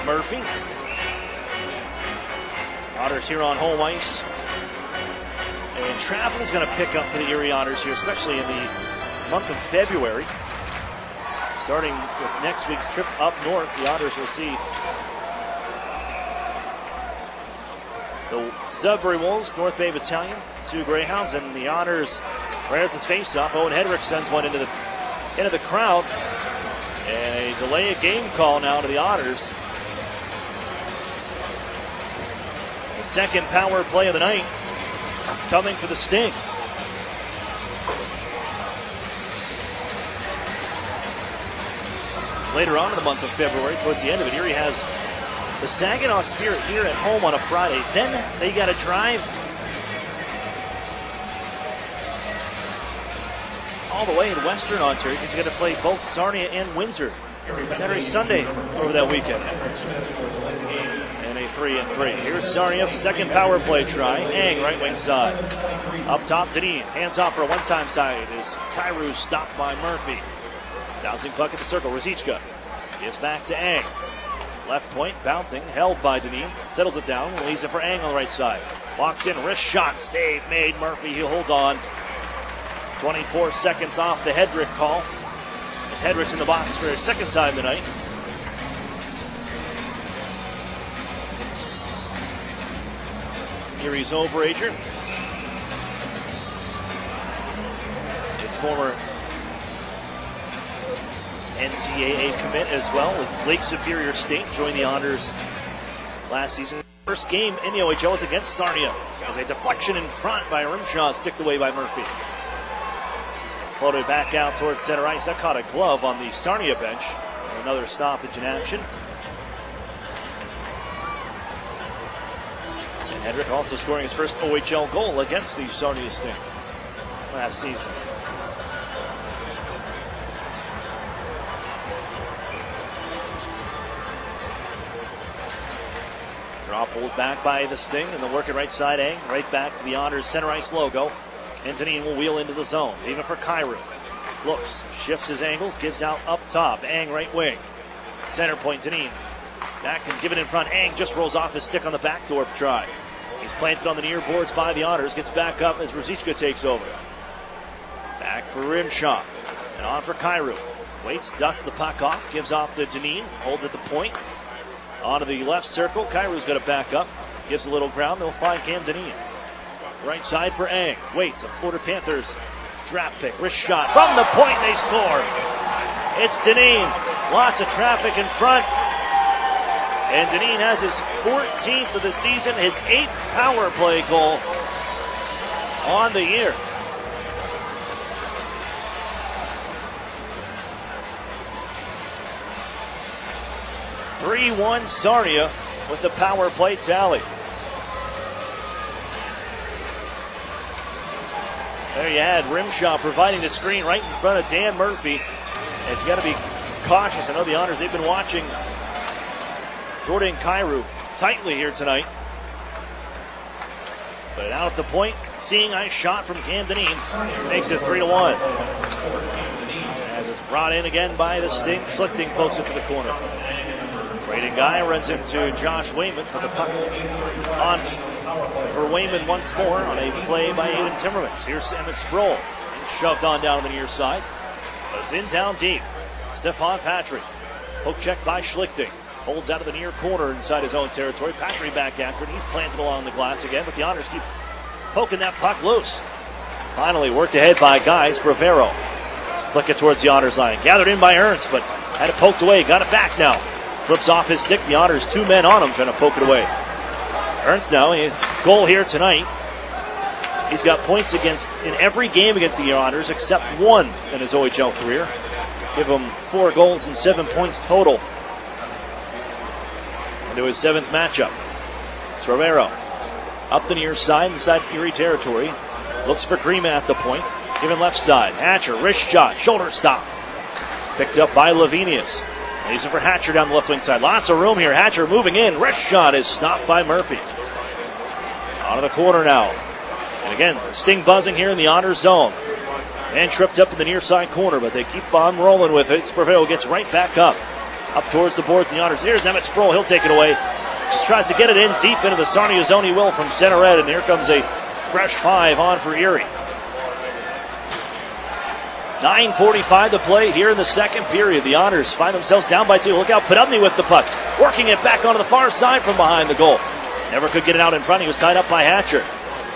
Murphy. Otters here on home ice. And travel is going to pick up for the Erie Otters here, especially in the month of February. Starting with next week's trip up north, the Otters will see the Sudbury Wolves, North Bay Battalion, Sioux Greyhounds, and the Otters right at this face-off. Owen Hedrick sends one into the crowd. And a delay of game call now to the Otters. The second power play of the night coming for the Sting. Later on in the month of February, towards the end of it, Erie has the Saginaw Spirit here at home on a Friday. Then they got to drive all the way in Western Ontario because you got to play both Sarnia and Windsor Saturday, Sunday over that weekend. And a 3-3. Here's Sarnia, second power play try. Ang, right wing side. Up top, Deneen. Hands off for a one-time side as Kairu stopped by Murphy. Bouncing puck at the circle. Rosichka gives back to Ang. Left point, bouncing, held by Deneen. Settles it down, leaves it for Ang on the right side. Walks in, wrist shot, stave made. Murphy, he'll hold on. 24 seconds off the Hedrick call. As Hedrick's in the box for a second time tonight. Erie's overager. A former NCAA commit as well with Lake Superior State. Joined the Otters last season. First game in the OHL was against Sarnia. As a deflection in front by Rimshaw, sticked away by Murphy. Floated back out towards center ice. That caught a glove on the Sarnia bench. Another stoppage in action. And Hedrick also scoring his first OHL goal against the Sarnia Sting last season. Draw pulled back by the Sting, and they'll work it right side. Ang right back to the Otters center ice logo. Antonine will wheel into the zone, even for Kairu. Looks, shifts his angles, gives out up top. Ang right wing. Center point, Deneen. Back and give it in front. Ang just rolls off his stick on the backdoor try. He's planted on the near boards by the Otters. Gets back up as Rosichka takes over. Back for Rimshaw. And on for Kairu. Waits, dusts the puck off, gives off to Deneen. Holds at the point. Onto the left circle. Kairu's got to back up. Gives a little ground. They'll find Cam Deneen. Right side for Ang. Waits, a Florida Panthers draft pick. Wrist shot from the point. They score. It's Deneen. Lots of traffic in front. And Deneen has his 14th of the season, his 8th power play goal on the year. (3-1) Sarnia with the power play tally. There you had Rimshaw providing the screen right in front of Dan Murphy. And it's got to be cautious. I know the Otters, they've been watching Jordan Kairu tightly here tonight. But out at the point, seeing ice shot from Cam Deneen makes it 3-1. As it's brought in again by the Sting, Schlichting pokes it to the corner. Braden Guy runs into Josh Wayman with the puck on for Wayman once more on a play by Aiden Timmermans. Here's Emmett Sproul. He's shoved on down the near side. But it's in down deep. Stefan Patry. Poke check by Schlichting. Holds out of the near corner inside his own territory. Patry back after it. He's planted along the glass again, but the Otters keep poking that puck loose. Finally worked ahead by Guys. Rivero. Flick it towards the Otters line. Gathered in by Ernst, but had it poked away. Got it back now. Flips off his stick. The Otters, 2 men on him trying to poke it away. Ernst now, his goal here tonight. He's got points in every game against the Otters except one in his OHL career. Give him 4 goals and 7 points total into his 7th matchup. It's Rivero up the near side, inside Erie territory. Looks for Grima at the point. Given left side. Hatcher, wrist shot, shoulder stop. Picked up by Lavinius. He's for Hatcher down the left wing side. Lots of room here. Hatcher moving in. Wrist shot is stopped by Murphy. Out of the corner now. And again, the Sting buzzing here in the Otters zone. And tripped up in the near side corner, but they keep on rolling with it. Sperveo gets right back up. Up towards the boards, the Otters. Here's Emmett Sproul. He'll take it away. Just tries to get it in deep into the Sarnia zone. He will from center ed, and here comes a fresh 5 on for Erie. 9:45 to play here in the second period. The Otters find themselves down by 2. Look out, Podubny with the puck. Working it back onto the far side from behind the goal. Never could get it out in front. He was tied up by Hatcher.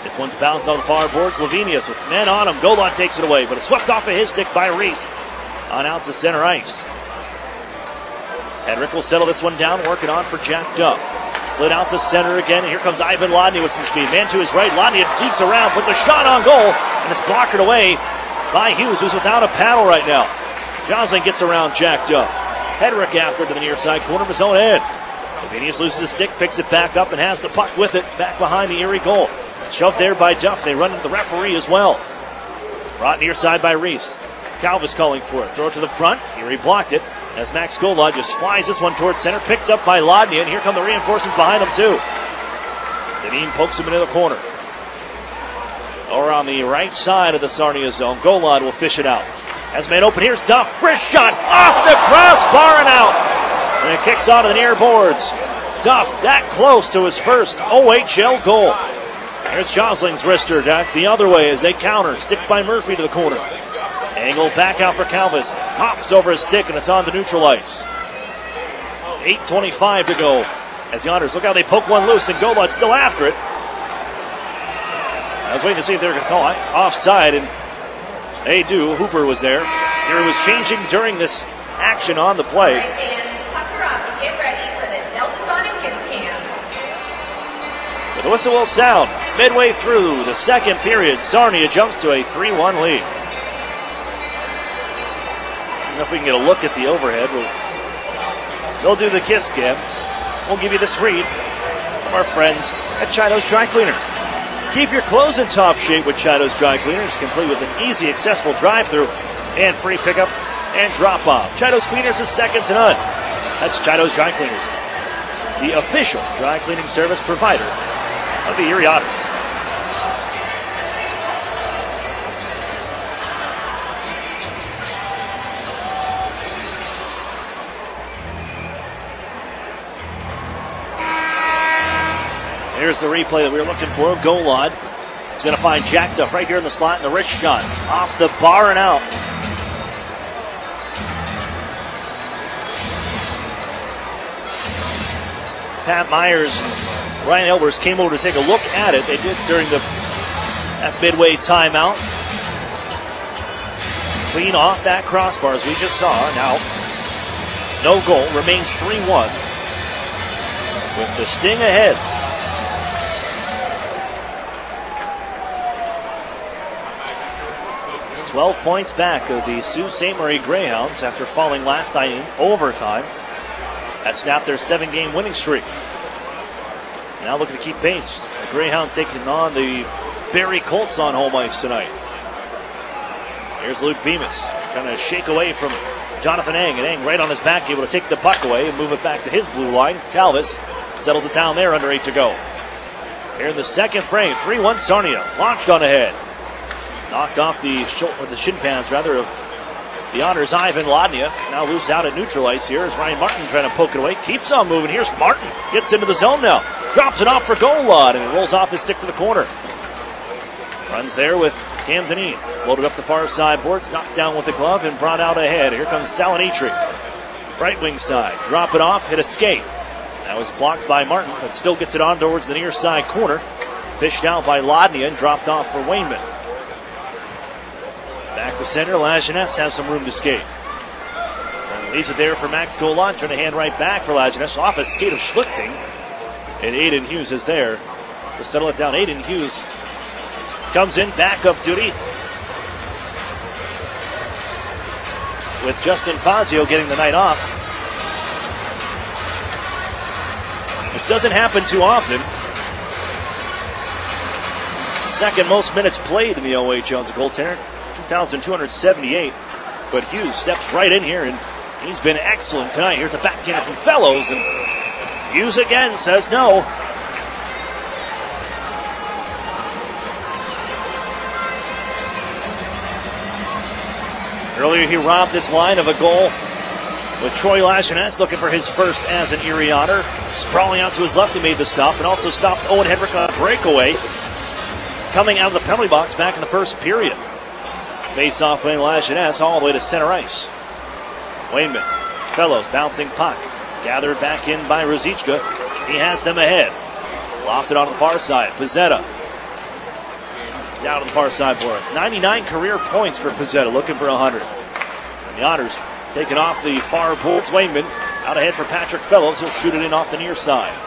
This one's bounced on the far boards. Lavinius with men on him. Golod takes it away, but it's swept off of his stick by Reese. On out to center ice. Hedrick will settle this one down, working on for Jack Duff. Slid out to center again, and here comes Ivan Lodney with some speed. Man to his right, Lodney deeps around, puts a shot on goal, and it's blocked away by Hughes, who's without a paddle right now. Josling gets around Jack Duff. Hedrick after to the near side corner of his own end. Lavinius loses his stick, picks it back up, and has the puck with it back behind the Erie goal. Shoved there by Duff. They run into the referee as well. Brought near side by Reese. Calvis calling for it. Throw it to the front. Erie blocked it as Max Golod just flies this one towards center. Picked up by Lodney, and here come the reinforcements behind him too. Deneen pokes him into the corner. Over on the right side of the Sarnia zone. Golod will fish it out. As man open, here's Duff. Wrist shot off the crossbar and out. And it kicks onto the near boards. Duff that close to his first OHL goal. Here's Josling's wrister back the other way as they counter. Stick by Murphy to the corner. Angle back out for Calvis. Hops over his stick, and it's on to neutral ice. 8:25 to go. As the Otters look how they poke one loose, and Golod's still after it. I was waiting to see if they were going to call offside, and they do. Hooper was there. Erie was changing during this action on the play. All right, fans, pucker up and get ready for the Delta Sonic Kiss Cam. But the whistle will sound midway through the second period. Sarnia jumps to a 3-1 lead. I don't know if we can get a look at the overhead. They'll do the kiss cam. We'll give you this read from our friends at Chido's Dry Cleaners. Keep your clothes in top shape with Chido's Dry Cleaners, complete with an easy, accessible drive-through and free pickup and drop-off. Chido's Cleaners is second to none. That's Chido's Dry Cleaners, the official dry cleaning service provider of the Erie Otters. Here's the replay that we were looking for. Golod is going to find Jack Duff right here in the slot, and the wrist shot off the bar and out. Pat Myers and Ryan Elbers came over to take a look at it. They did during that midway timeout. Clean off that crossbar as we just saw. Now, no goal. Remains 3-1 with the Sting ahead. $12 points back of the Sault Ste. Marie Greyhounds after falling last night in overtime. That snapped their 7-game winning streak. Now looking to keep pace. The Greyhounds taking on the Barrie Colts on home ice tonight. Here's Luke Bemis. Trying to shake away from Jonathan Eng. And Eng right on his back, able to take the puck away and move it back to his blue line. Calvis settles it down there under 8 to go. Here in the second frame, 3-1 Sarnia. Launched on ahead. Knocked off the shin pads, of the Otters' Ivan Lodnia. Now loose out at neutral ice here as Ryan Martin trying to poke it away. Keeps on moving. Here's Martin. Gets into the zone now. Drops it off for Golod, and it rolls off his stick to the corner. Runs there with Cam Deneen. Floated up the far side boards. Knocked down with the glove and brought out ahead. Here comes Salinitri. Right wing side. Drop it off. Hit a skate. That was blocked by Martin, but still gets it on towards the near side corner. Fished out by Lodnia and dropped off for Wayman. Back to center, Lajeunesse has some room to skate. And leaves it there for Max Golod, trying to hand right back for Lajeunesse. Off a skate of Schlichting. And Aiden Hughes is there to settle it down. Aiden Hughes comes in, backup duty. With Justin Fazio getting the night off. Which doesn't happen too often. Second most minutes played in the OHL as a goaltender. 2,278, but Hughes steps right in here, and he's been excellent tonight. Here's a backhand from Fellows, and Hughes again says no. Earlier he robbed this line of a goal with Troy Lajeunesse looking for his first as an Erie Otter. Sprawling out to his left, he made the stop and also stopped Owen Hedrick on a breakaway coming out of the penalty box back in the first period. Face off wing Lajeunesse all the way to center ice. Wayman, Fellows bouncing puck. Gathered back in by Ruzicka. He has them ahead. Lofted on the far side. Pizzetta down to the far side for us. 99 career points for Pizzetta, looking for 100. And the Otters taking off the far boards. Wayman out ahead for Patrick Fellows. He'll shoot it in off the near side.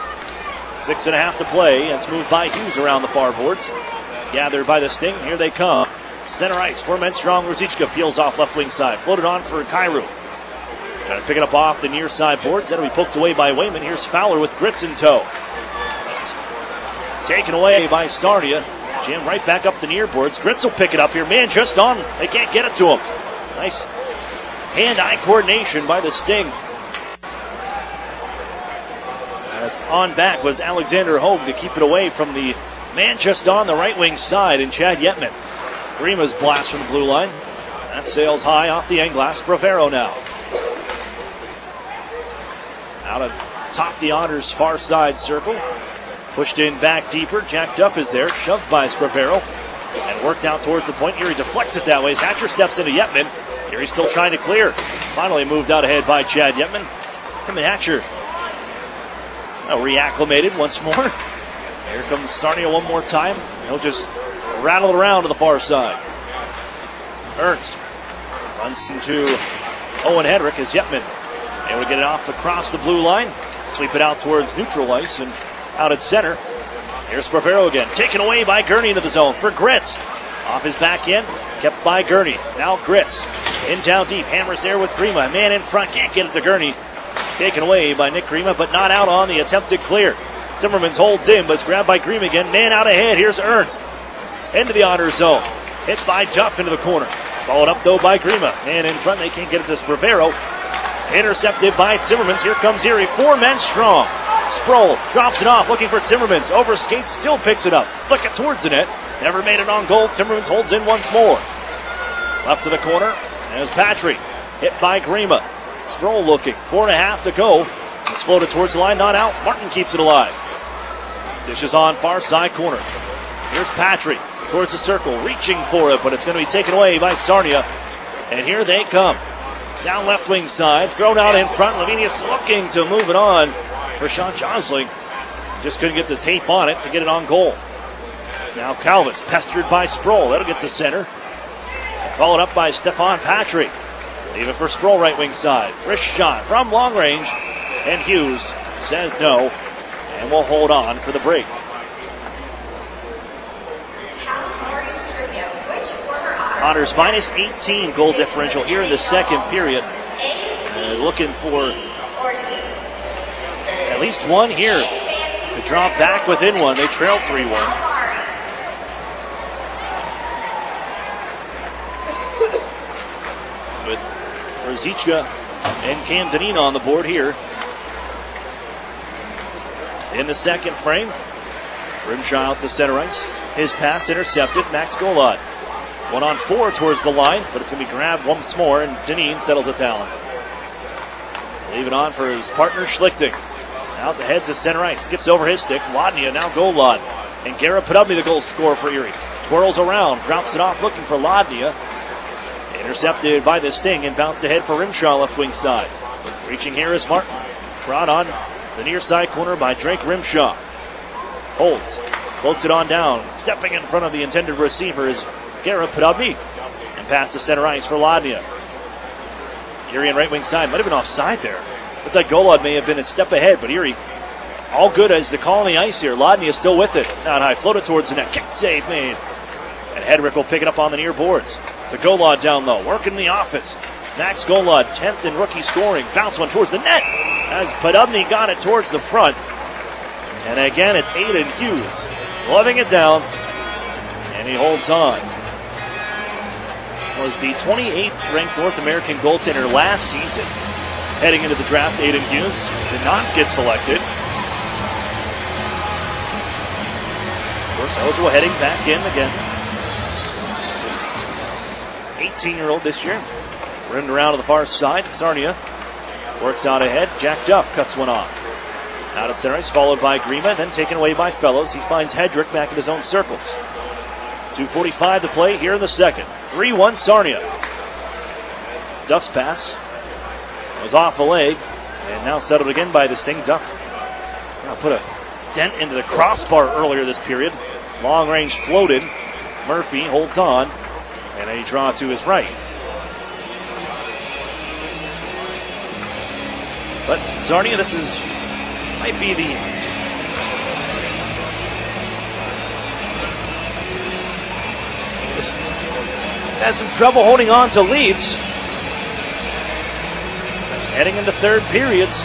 6.5 to play. It's moved by Hughes around the far boards. Gathered by the Sting. Here they come. Center ice. 4 men strong. Ruzicka peels off left wing side. Floated on for Kairu. Trying to pick it up off the near side boards. That'll be poked away by Wayman. Here's Fowler with Grits in tow. That's taken away by Sarnia. Jam right back up the near boards. Grits will pick it up here. Man, just on. They can't get it to him. Nice hand-eye coordination by the Sting. As on back was Alexander Hogue to keep it away from the man just on the right wing side and Chad Yetman. Grima's blast from the blue line. That sails high off the end glass. Bravero now. Out of top the Otters' far side circle. Pushed in back deeper. Jack Duff is there. Shoved by Spravero. And worked out towards the point. Erie deflects it that way. As Hatcher steps into Yetman. Erie's still trying to clear. Finally moved out ahead by Chad Yetman. Him and Hatcher reacclimated once more. Here comes Sarnia one more time. He'll just rattle it around to the far side. Ernst runs into Owen Hedrick as Yetman able to get it off across the blue line. Sweep it out towards neutral ice and out at center. Here's Bravero again. Taken away by Gurney into the zone for Grits. Off his back end. Kept by Gurney. Now Grits. In down deep. Hammers there with Grima. Man in front. Can't get it to Gurney. Taken away by Nick Grima, but not out on the attempted clear. Timmermans holds in, but it's grabbed by Grima again. Man out ahead. Here's Ernst. Into the Otter zone. Hit by Duff into the corner. Followed up, though, by Grima. Man in front. They can't get it to Bravero. Intercepted by Timmermans. Here comes Erie. 4 men strong. Sproul drops it off, looking for Timmermans. Overskates, still picks it up. Flick it towards the net. Never made it on goal. Timmermans holds in once more. Left to the corner. There's Patry. Hit by Grima. Sproul looking. 4.5 to go. It's floated towards the line, not out. Martin keeps it alive. Dishes on far side corner. Here's Patry towards the circle, reaching for it, but it's going to be taken away by Sarnia. And here they come. Down left wing side, thrown out in front. Lavinius looking to move it on for Sean Josling. Just couldn't get the tape on it to get it on goal. Now Calvis pestered by Sproul. That'll get to center. Followed up by Stefan Patry. Even for Sproul right wing side. Wrist shot from long range. And Hughes says no. And we'll hold on for the break. Otters minus 18 goal differential here in the second period. Looking for at least one here to drop back within one. They trail 3-1. With Ruzicka and Cam Deneen on the board here. In the second frame, Rimshaw out to center ice. His pass intercepted. Max Golod. 1-on-4 towards the line, but it's going to be grabbed once more, and Deneen settles it down. Leave it on for his partner, Schlichting. Out the head to center ice. Skips over his stick. Ladnia now Golod. And Garrett Podubny, the goal scorer for Erie. Twirls around, drops it off, looking for Ladnia. Intercepted by the Sting and bounced ahead for Rimshaw, left wing side. Reaching here is Martin. Brought on the near side corner by Drake Rimshaw. Holds. Floats it on down. Stepping in front of the intended receiver is Garrett Podubny. And pass to center ice for Ladnia. Erie on right wing side. Might have been offside there. But that Golod may have been a step ahead, but Erie all good as the call on the ice here. Ladnia is still with it. Not high. Floated towards the net. Kick save made. And Hedrick will pick it up on the near boards. To Golod down low. Working in the office. Max Golod, 10th in rookie scoring. Bounce one towards the net. As Podubny got it towards the front. And again, it's Aiden Hughes. Loving it down. And he holds on. Was the 28th ranked North American goaltender last season. Heading into the draft, Aiden Hughes did not get selected. Of course, eligible heading back in again. 18-year-old this year. Rimmed around to the far side. Sarnia Works out ahead. Jack Duff cuts one off. Out of center ice, followed by Grima, then taken away by Fellows. He finds Hedrick back in his own circles. 2:45 to play here in the second. 3-1 Sarnia. Duff's pass was off the leg, and now settled again by this thing. Duff put a dent into the crossbar earlier this period. Long range floated. Murphy holds on, and a draw to his right. But Sarnia, might be the had some trouble holding on to leads. Heading into third periods.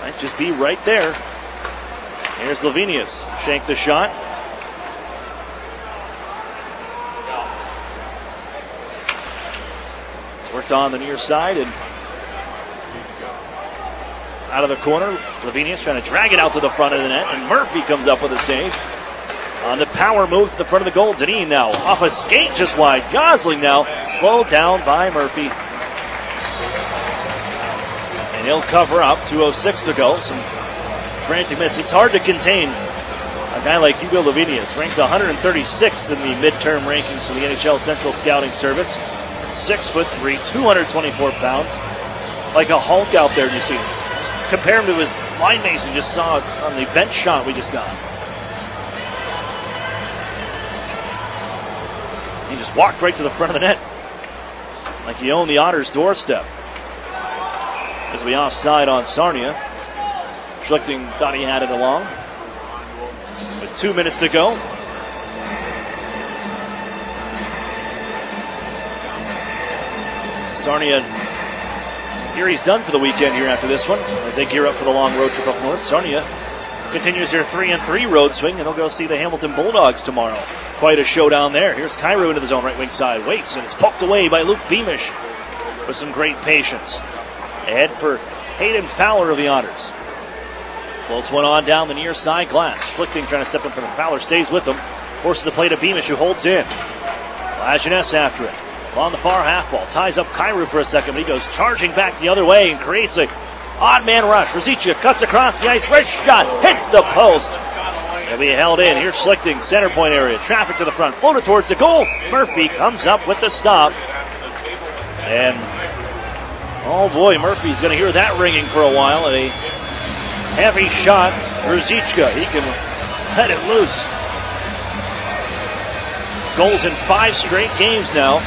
Might just be right there. Here's Lavinius. Shank the shot. It's worked on the near side and out of the corner. Lavinius trying to drag it out to the front of the net, and Murphy comes up with a save. On the power move to the front of the goal. Deneen now off a skate just wide. Gosling now slowed down by Murphy. And he'll cover up. 2:06 to go. Some frantic minutes. It's hard to contain a guy like Hugo Lavinius, ranked 136th in the midterm rankings from the NHL Central Scouting Service. 6'3", 224 pounds. Like a Hulk out there, you see. Compare him to his line mates and just saw on the bench shot we just got. He just walked right to the front of the net like he owned the Otters' doorstep. As we offside on Sarnia. Schlichting thought he had it along. With 2 minutes to go. Sarnia, Erie's done for the weekend here after this one as they gear up for the long road trip up north. Sarnia continues their 3-3 road swing, and they'll go see the Hamilton Bulldogs tomorrow. Quite a showdown there. Here's Kyrou into the zone, right wing side. Waits, and it's poked away by Luke Beamish with some great patience. Ahead for Hayden Fowler of the Otters. Floats one on down the near side glass. Schlichting trying to step in for the Fowler, stays with him. Forces the play to Beamish, who holds in. Lajeunesse after it. On the far half wall. Ties up Kyrou for a second, but he goes charging back the other way and creates a odd man rush. Rosica cuts across the ice. Wrist shot. Hits the post. He'll be held in. Here's Schlichting, center point area. Traffic to the front. Floated towards the goal. Murphy comes up with the stop. And, oh boy, Murphy's going to hear that ringing for a while. A heavy shot. Rosica, he can let it loose. Goals in 5 straight games now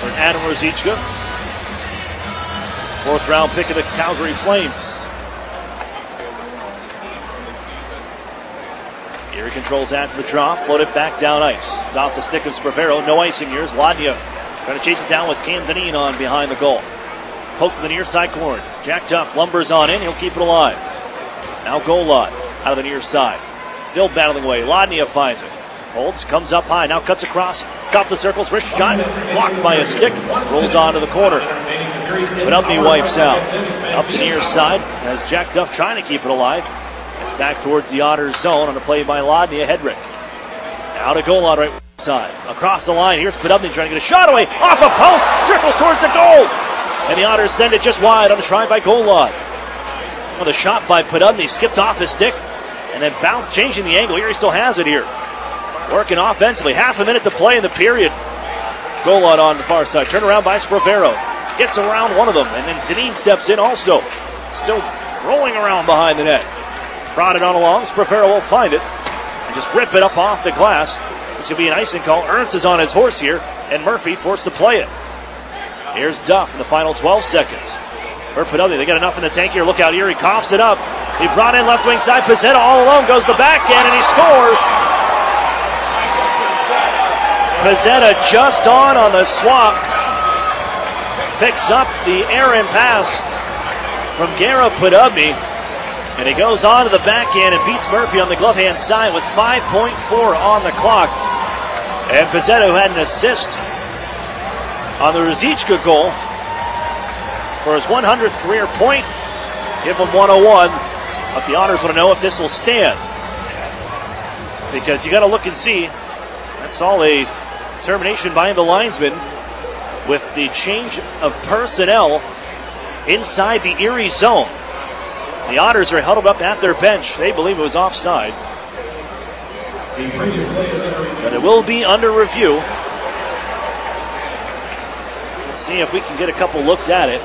for Adam Rosica. 4th round pick of the Calgary Flames. Erie controls that to the draw, floated back down ice. It's off the stick of Spravero, no icing here. Ladnia trying to chase it down with Cam Deneen on behind the goal. Poke to the near side corner. Jack Duff lumbers on in, he'll keep it alive. Now Golod out of the near side. Still battling away, Ladnia finds it. Holds, comes up high, now cuts across, top of the circles, wrist shot, blocked by a stick, rolls onto the corner. But Upney wipes out. Up the near side, as Jack Duff trying to keep it alive. It's back towards the Otters zone on a play by Ladnia. Hedrick. Out of goal on right side. Across the line, here's Podubny trying to get a shot away, off a post, circles towards the goal. And the Otters send it just wide on a try by Golod. So the shot by Podubny skipped off his stick, and then bounced, changing the angle. Erie still has it here. Working offensively. Half a minute to play in the period. Golod on the far side. Turn around by Spravero. Gets around one of them. And then Deneen steps in also. Still rolling around behind the net. Prodded on along. Spravero will find it. And just rip it up off the glass. This could be an icing call. Ernst is on his horse here. And Murphy forced to play it. Here's Duff in the final 12 seconds. Podubny, they got enough in the tank here. Look out, Erie coughs it up. He brought in left wing side. Pizzetta all alone. Goes the backhand and he scores. Pizzetta just on the swap. Picks up the errant pass from Gareth Podubny. And he goes on to the backhand and beats Murphy on the glove hand side with 5.4 on the clock. And Pizzetta, who had an assist on the Rosica goal for his 100th career point, give him 101. But the Otters want to know if this will stand. Because you got to look and see. That's all a termination by the linesman. with the change of personnel inside the Erie zone. The Otters are huddled up at their bench. They believe it was offside, but it will be under review. Let's see if we can get a couple looks at it.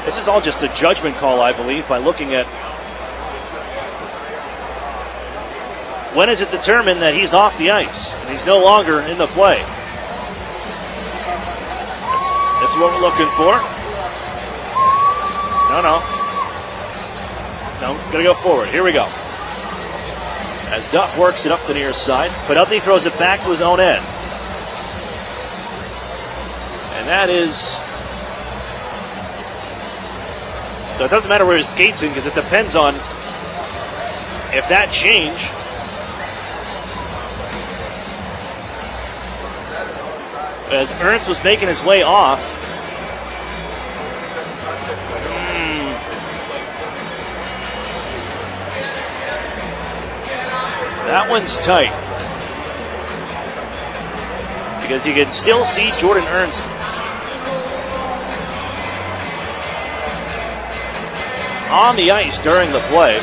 This is all just a judgment call, I believe, by looking at when is it determined that he's off the ice and he's no longer in the play. That's what we're looking for. No, gonna go forward. Here we go. As Duff works it up the near side, Penalty throws it back to his own end. And that is... So it doesn't matter where his skates in, because it depends on if that change as Ernst was making his way off. That one's tight, because you can still see Jordan Ernst on the ice during the play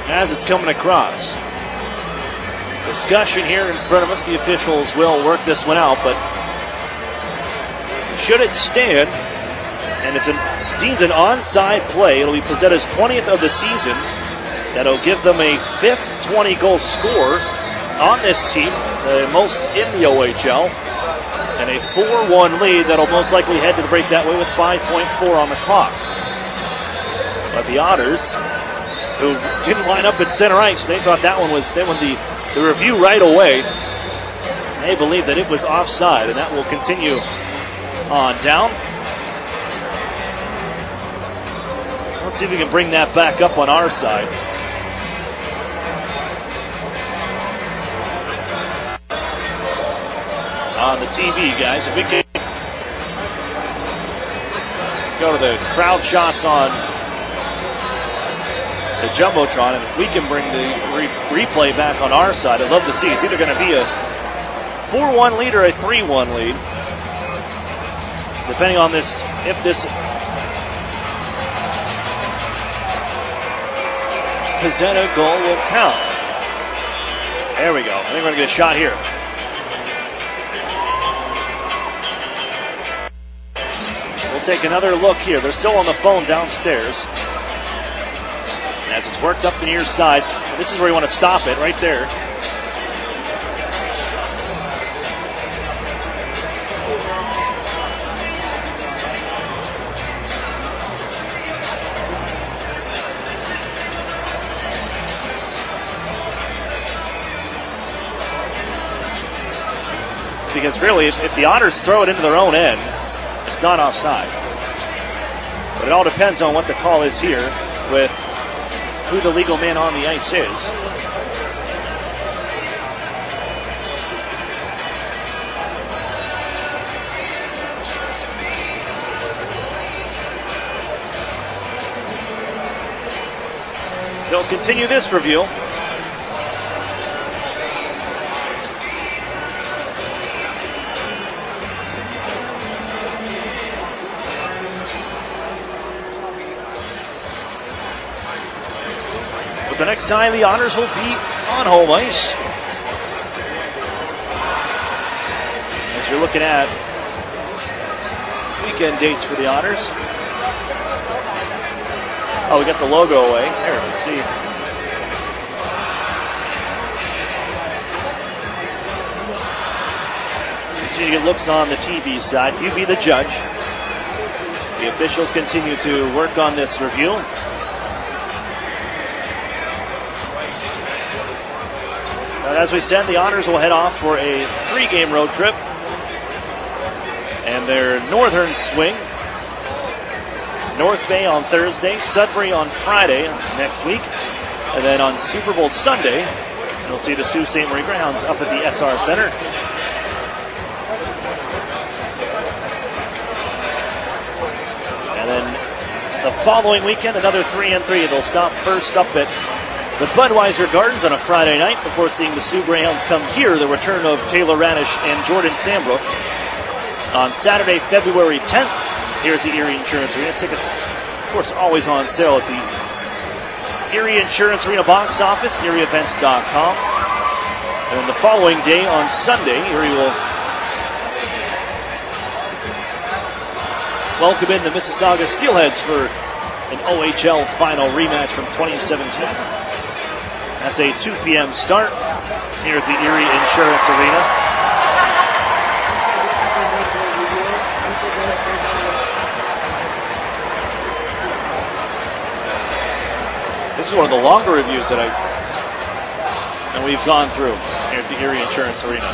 as it's coming across. Discussion here in front of us. The officials will work this one out, but should it stand, and it's deemed an onside play, it'll be Pizzetta's 20th of the season. That'll give them a 5th 20-goal score on this team, the most in the OHL, and a 4-1 lead that'll most likely head to the break that way with 5.4 on the clock. But the Otters, who didn't line up at center ice, they thought that one was, they won the review right away. They believe that it was offside, and that will continue on down. Let's see if we can bring that back up on our side. On the TV, guys, if we can go to the crowd shots on the Jumbotron, and if we can bring the replay back on our side, I'd love to see. It's either going to be a 4-1 lead or a 3-1 lead, depending on this, if this Pizzetta goal will count. There we go. I think we're going to get a shot here. We'll take another look here. They're still on the phone downstairs. As it's worked up the near side. This is where you want to stop it, right there. Because really, if the Otters throw it into their own end, it's not offside. But it all depends on what the call is here with who the legal man on the ice is. They'll continue this review. The next time the Otters will be on home ice. As you're looking at weekend dates for the Otters. Oh, we got the logo away. There, let's see. Continue to get looks on the TV side. You be the judge. The officials continue to work on this review. As we said, the Otters will head off for a 3-game road trip. And their northern swing, North Bay on Thursday, Sudbury on Friday next week. And then on Super Bowl Sunday, you'll see the Sault Ste. Marie Grounds up at the SR Center. And then the following weekend, another 3-3. They'll stop first up at the Budweiser Gardens on a Friday night before seeing the Sioux Greyhounds come here. The return of Taylor Radish and Jordan Sambrook on Saturday, February 10th here at the Erie Insurance Arena. Tickets, of course, always on sale at the Erie Insurance Arena box office, erieevents.com. And the following day on Sunday, Erie will welcome in the Mississauga Steelheads for an OHL final rematch from 2017. That's a 2 p.m. start here at the Erie Insurance Arena. This is one of the longer reviews that we've gone through here at the Erie Insurance Arena.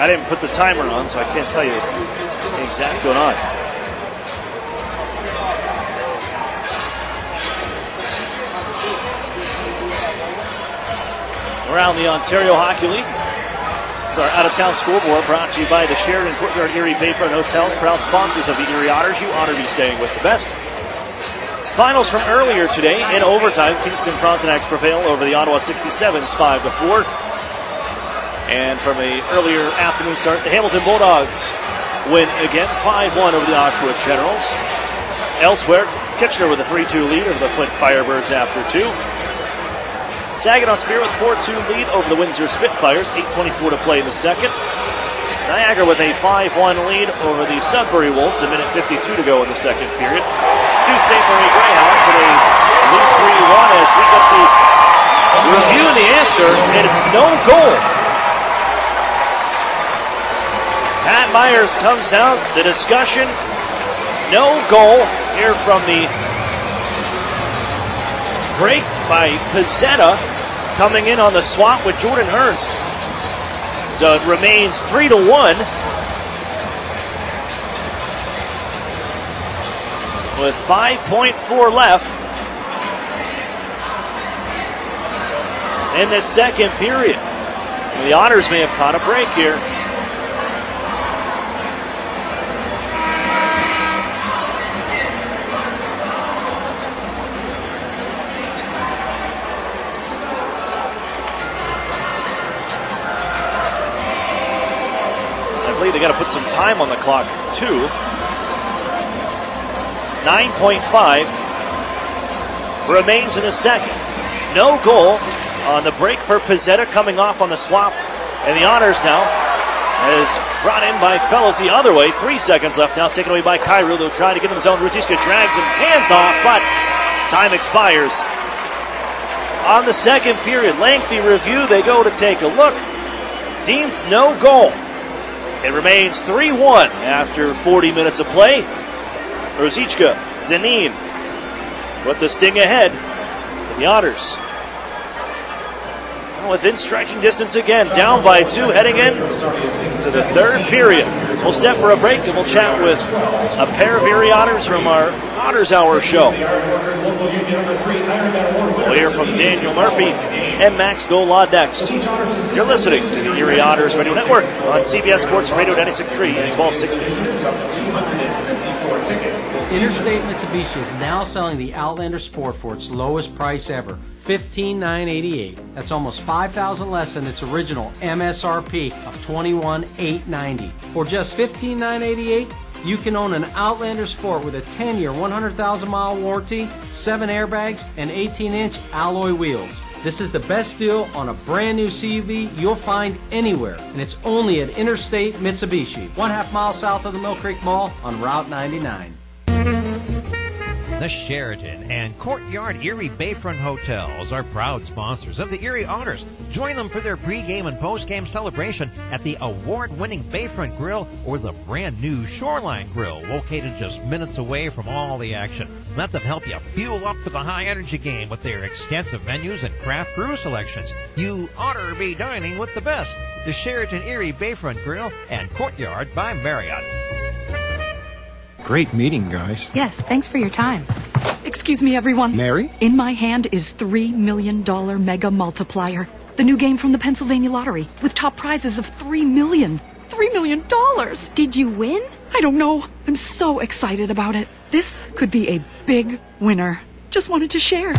I didn't put the timer on, so I can't tell you exactly going on. Around the Ontario Hockey League, it's our out-of-town scoreboard brought to you by the Sheridan Courtyard Erie Bayfront Hotels, proud sponsors of the Erie Otters. You ought to be staying with the best. Finals from earlier today in overtime. Kingston Frontenacs prevail over the Ottawa 67s 5-4. And from an earlier afternoon start, the Hamilton Bulldogs win again 5-1 over the Oshawa Generals. Elsewhere, Kitchener with a 3-2 lead over the Flint Firebirds after 2. Saginaw Spear with 4-2 lead over the Windsor Spitfires, 8:24 to play in the second. Niagara with a 5-1 lead over the Sudbury Wolves, a minute 52 to go in the second period. Sault Ste. Marie Greyhounds at a lead 3-1 as we get the review and the answer, and it's no goal. Pat Myers comes out, the discussion, no goal here from the break by Pizzetta, coming in on the swap with Jordan Ernst. So it remains 3-1 with 5.4 left in the second period. The Otters may have caught a break here. They got to put some time on the clock, too. 9.5 remains in the second. No goal on the break for Pizzetta, coming off on the swap. And the Otters now is brought in by Fellows the other way. 3 seconds left now, taken away by Kyrou. They'll try to get in the zone. Ruziska drags him, hands off, but time expires. On the second period, lengthy review. They go to take a look. Deemed no goal. It remains 3-1 after 40 minutes of play. Rosichka, Zanin with the sting ahead for the Otters. Within striking distance again, down by 2, heading in to the third period. We'll step for a break and we'll chat with a pair of Erie Otters from our Otters Hour show. We'll hear from Daniel Murphy and Max Golod next. You're listening to the Erie Otters Radio Network on CBS Sports Radio 96.3 and 1260. Interstate Mitsubishi is now selling the Outlander Sport for its lowest price ever, $15,988. That's almost $5,000 less than its original MSRP of $21,890. For just $15,988, you can own an Outlander Sport with a 10-year, 100,000-mile warranty, 7 airbags, and 18-inch alloy wheels. This is the best deal on a brand new CUV you'll find anywhere, and it's only at Interstate Mitsubishi, 1/2 mile south of the Mill Creek Mall on Route 99. The Sheraton and Courtyard Erie Bayfront Hotels are proud sponsors of the Erie Otters. Join them for their pregame and postgame celebration at the award-winning Bayfront Grill or the brand-new Shoreline Grill, located just minutes away from all the action. Let them help you fuel up for the high-energy game with their extensive menus and craft brew selections. You ought to be dining with the best. The Sheraton Erie Bayfront Grill and Courtyard by Marriott. Great meeting, guys. Yes, thanks for your time. Excuse me, everyone. Mary? In my hand is $3 million Mega Multiplier, the new game from the Pennsylvania Lottery, with top prizes of $3 million. $3 million! Did you win? I don't know. I'm so excited about it. This could be a big winner. Just wanted to share.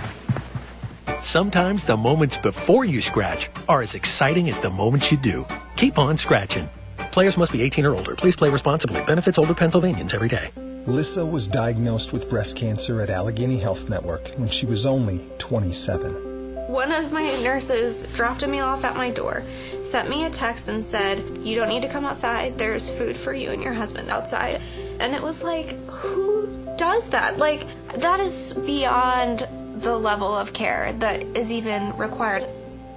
Sometimes the moments before you scratch are as exciting as the moments you do. Keep on scratching. Players must be 18 or older. Please play responsibly. Benefits older Pennsylvanians every day. Lissa was diagnosed with breast cancer at Allegheny Health Network when she was only 27. One of my nurses dropped me off at my door, sent me a text and said, "You don't need to come outside. There's food for you and your husband outside." And it was like, who does that? Like, that is beyond the level of care that is even required.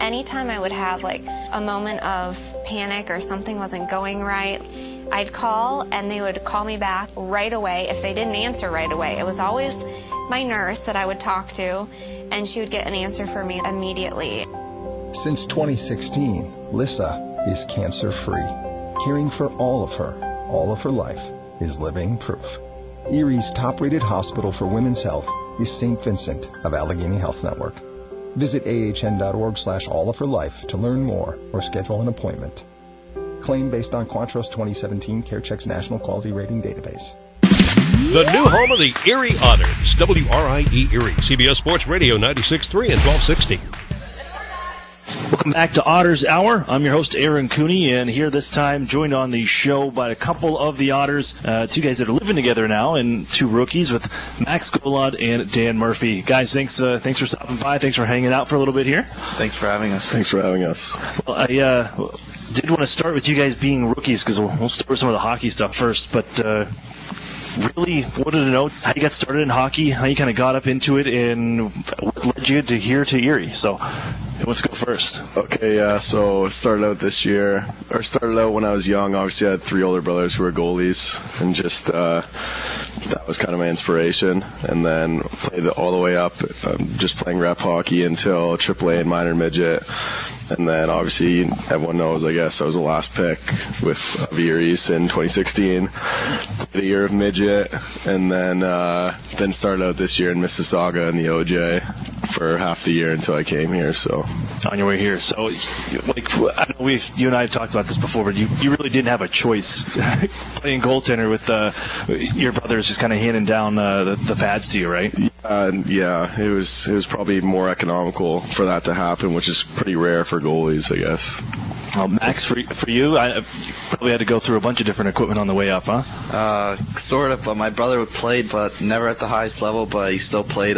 Anytime I would have like a moment of panic or something wasn't going right, I'd call and they would call me back right away. If they didn't answer right away, it was always my nurse that I would talk to, and she would get an answer for me immediately. Since 2016, Lissa is cancer-free. Caring for all of her life is living proof. Erie's top-rated hospital for women's health is St. Vincent of Allegheny Health Network. Visit ahn.org/allofherlife to learn more or schedule an appointment. Claim based on Quantros 2017 CareCheck's National Quality Rating Database. The new home of the Erie Otters, WRIE Erie, CBS Sports Radio 96.3 and 1260. Welcome back to Otters Hour. I'm your host, Aaron Cooney, and here this time joined on the show by a couple of the Otters, two guys that are living together now, and two rookies with Max Golod and Dan Murphy. Guys, thanks for stopping by. Thanks for hanging out for a little bit here. Thanks for having us. Well, I did want to start with you guys being rookies because we'll start with some of the hockey stuff first, but really wanted to know how you got started in hockey, how you kind of got up into it, and what led you to here to Erie. So let's go first. Okay, yeah, so started out when I was young. Obviously, I had three older brothers who were goalies, and just that was kind of my inspiration. And then played all the way up, just playing rep hockey until AAA and minor midget. And then, obviously, everyone knows, I guess, I was the last pick with Erie's in 2016. Played a year of midget, and then started out this year in Mississauga in the OJ for half the year until I came here. So on your way here, so like I know you and I have talked about this before, but you really didn't have a choice playing goaltender with your brothers just kind of handing down the pads to you, right? Yeah, it was probably more economical for that to happen, which is pretty rare for goalies, I guess. Well, Max, for you, you probably had to go through a bunch of different equipment on the way up, huh? Sort of, but my brother played, but never at the highest level, but he still played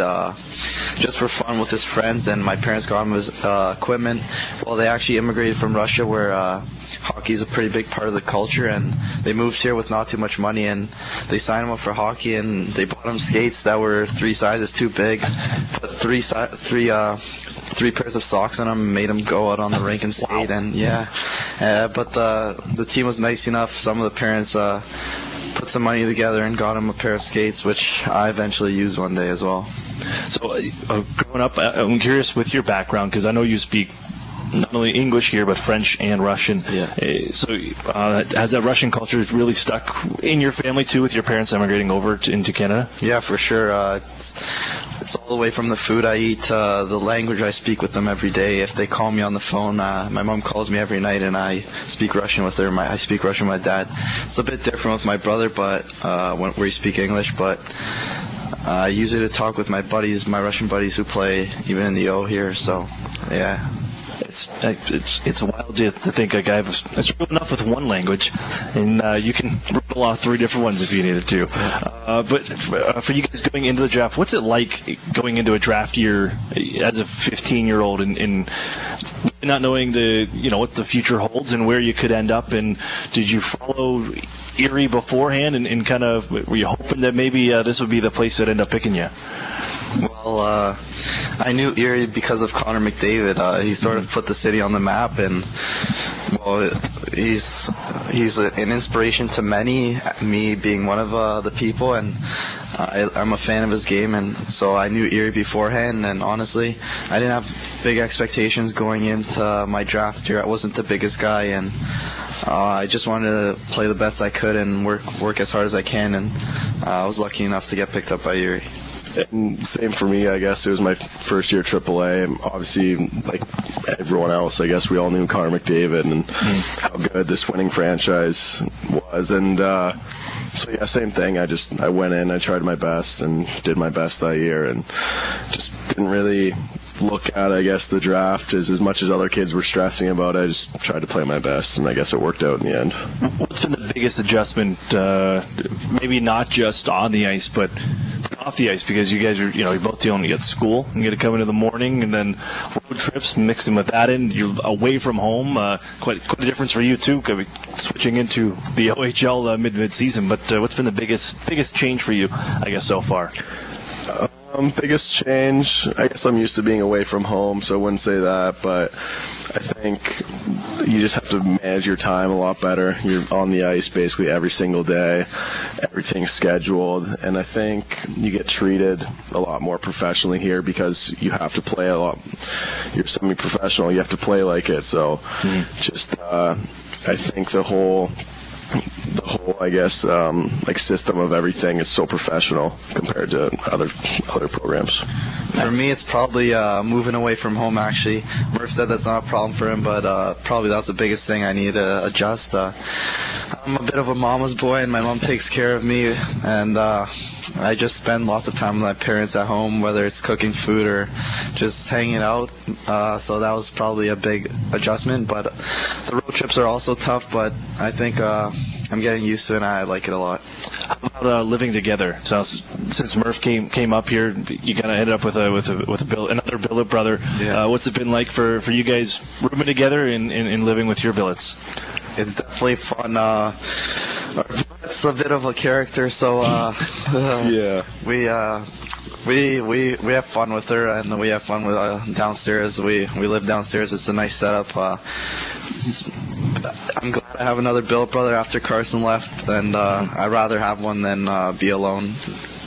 just for fun with his friends, and my parents got him his equipment. Well, they actually immigrated from Russia, where hockey is a pretty big part of the culture, and they moved here with not too much money, and they signed him up for hockey, and they bought him skates that were 3 sizes too big, put three pairs of socks on him, and made him go out on the rink and skate. And but the team was nice enough. Some of the parents put some money together and got him a pair of skates, which I eventually used one day as well. So growing up, I'm curious with your background, because I know you speak not only English here, but French and Russian. Yeah. So has that Russian culture really stuck in your family, too, with your parents emigrating over into Canada? Yeah, for sure. It's all the way from the food I eat to the language I speak with them every day. If they call me on the phone, my mom calls me every night, and I speak Russian with her. I speak Russian with my dad. It's a bit different with my brother, but where we speak English, but I use it to talk with my buddies, my Russian buddies who play even in the O here, so yeah. It's wild to think a guy that's real enough with one language, and you can roll off 3 different ones if you needed to. But for you guys going into the draft, what's it like going into a draft year as a 15-year-old and not knowing what the future holds and where you could end up? And did you follow Erie beforehand and kind of were you hoping that maybe this would be the place that ended up picking you? Well, I knew Erie because of Connor McDavid. He sort of put the city on the map, and well, he's an inspiration to many, me being one of the people, and I'm a fan of his game, and so I knew Erie beforehand, and honestly, I didn't have big expectations going into my draft year. I wasn't the biggest guy, and I just wanted to play the best I could and work as hard as I can, and I was lucky enough to get picked up by Erie. And same for me, I guess. It was my first year AAA, and obviously, like everyone else, I guess we all knew Connor McDavid and how good this winning franchise was. And So yeah, same thing. I went in, I tried my best and did my best that year, and just didn't really look at, I guess, the draft as much as other kids were stressing about it. I just tried to play my best, and I guess it worked out in the end. What's been the biggest adjustment, maybe not just on the ice, but off the ice? Because you guys are, you're both dealing with school, you got to come in the morning, and then road trips, mixing with that in. You're away from home. Quite a difference for you, too, switching into the OHL mid-season. But what's been the biggest change for you, I guess, so far? Biggest change, I guess I'm used to being away from home, so I wouldn't say that, but I think you just have to manage your time a lot better. You're on the ice basically every single day, everything's scheduled, and I think you get treated a lot more professionally here because you have to play a lot. You're semi-professional, you have to play like it, so just I think the whole I guess system of everything is so professional compared to other programs. For me, it's probably moving away from home, actually. Murph said that's not a problem for him, but probably that's the biggest thing I need to adjust. I'm a bit of a mama's boy, and my mom takes care of me, and I just spend lots of time with my parents at home, whether it's cooking food or just hanging out. So that was probably a big adjustment, but the road trips are also tough, but I think I'm getting used to it, and I like it a lot. How about living together? So since Murph came up here, you kind of ended up with another billet brother. Yeah. What's it been like for you guys rooming together and living with your billets? It's definitely fun. Our billet's a bit of a character, so yeah, we have fun with her, and we have fun with downstairs. We live downstairs. It's a nice setup. I'm glad I have another billet brother after Carson left, and I'd rather have one than be alone.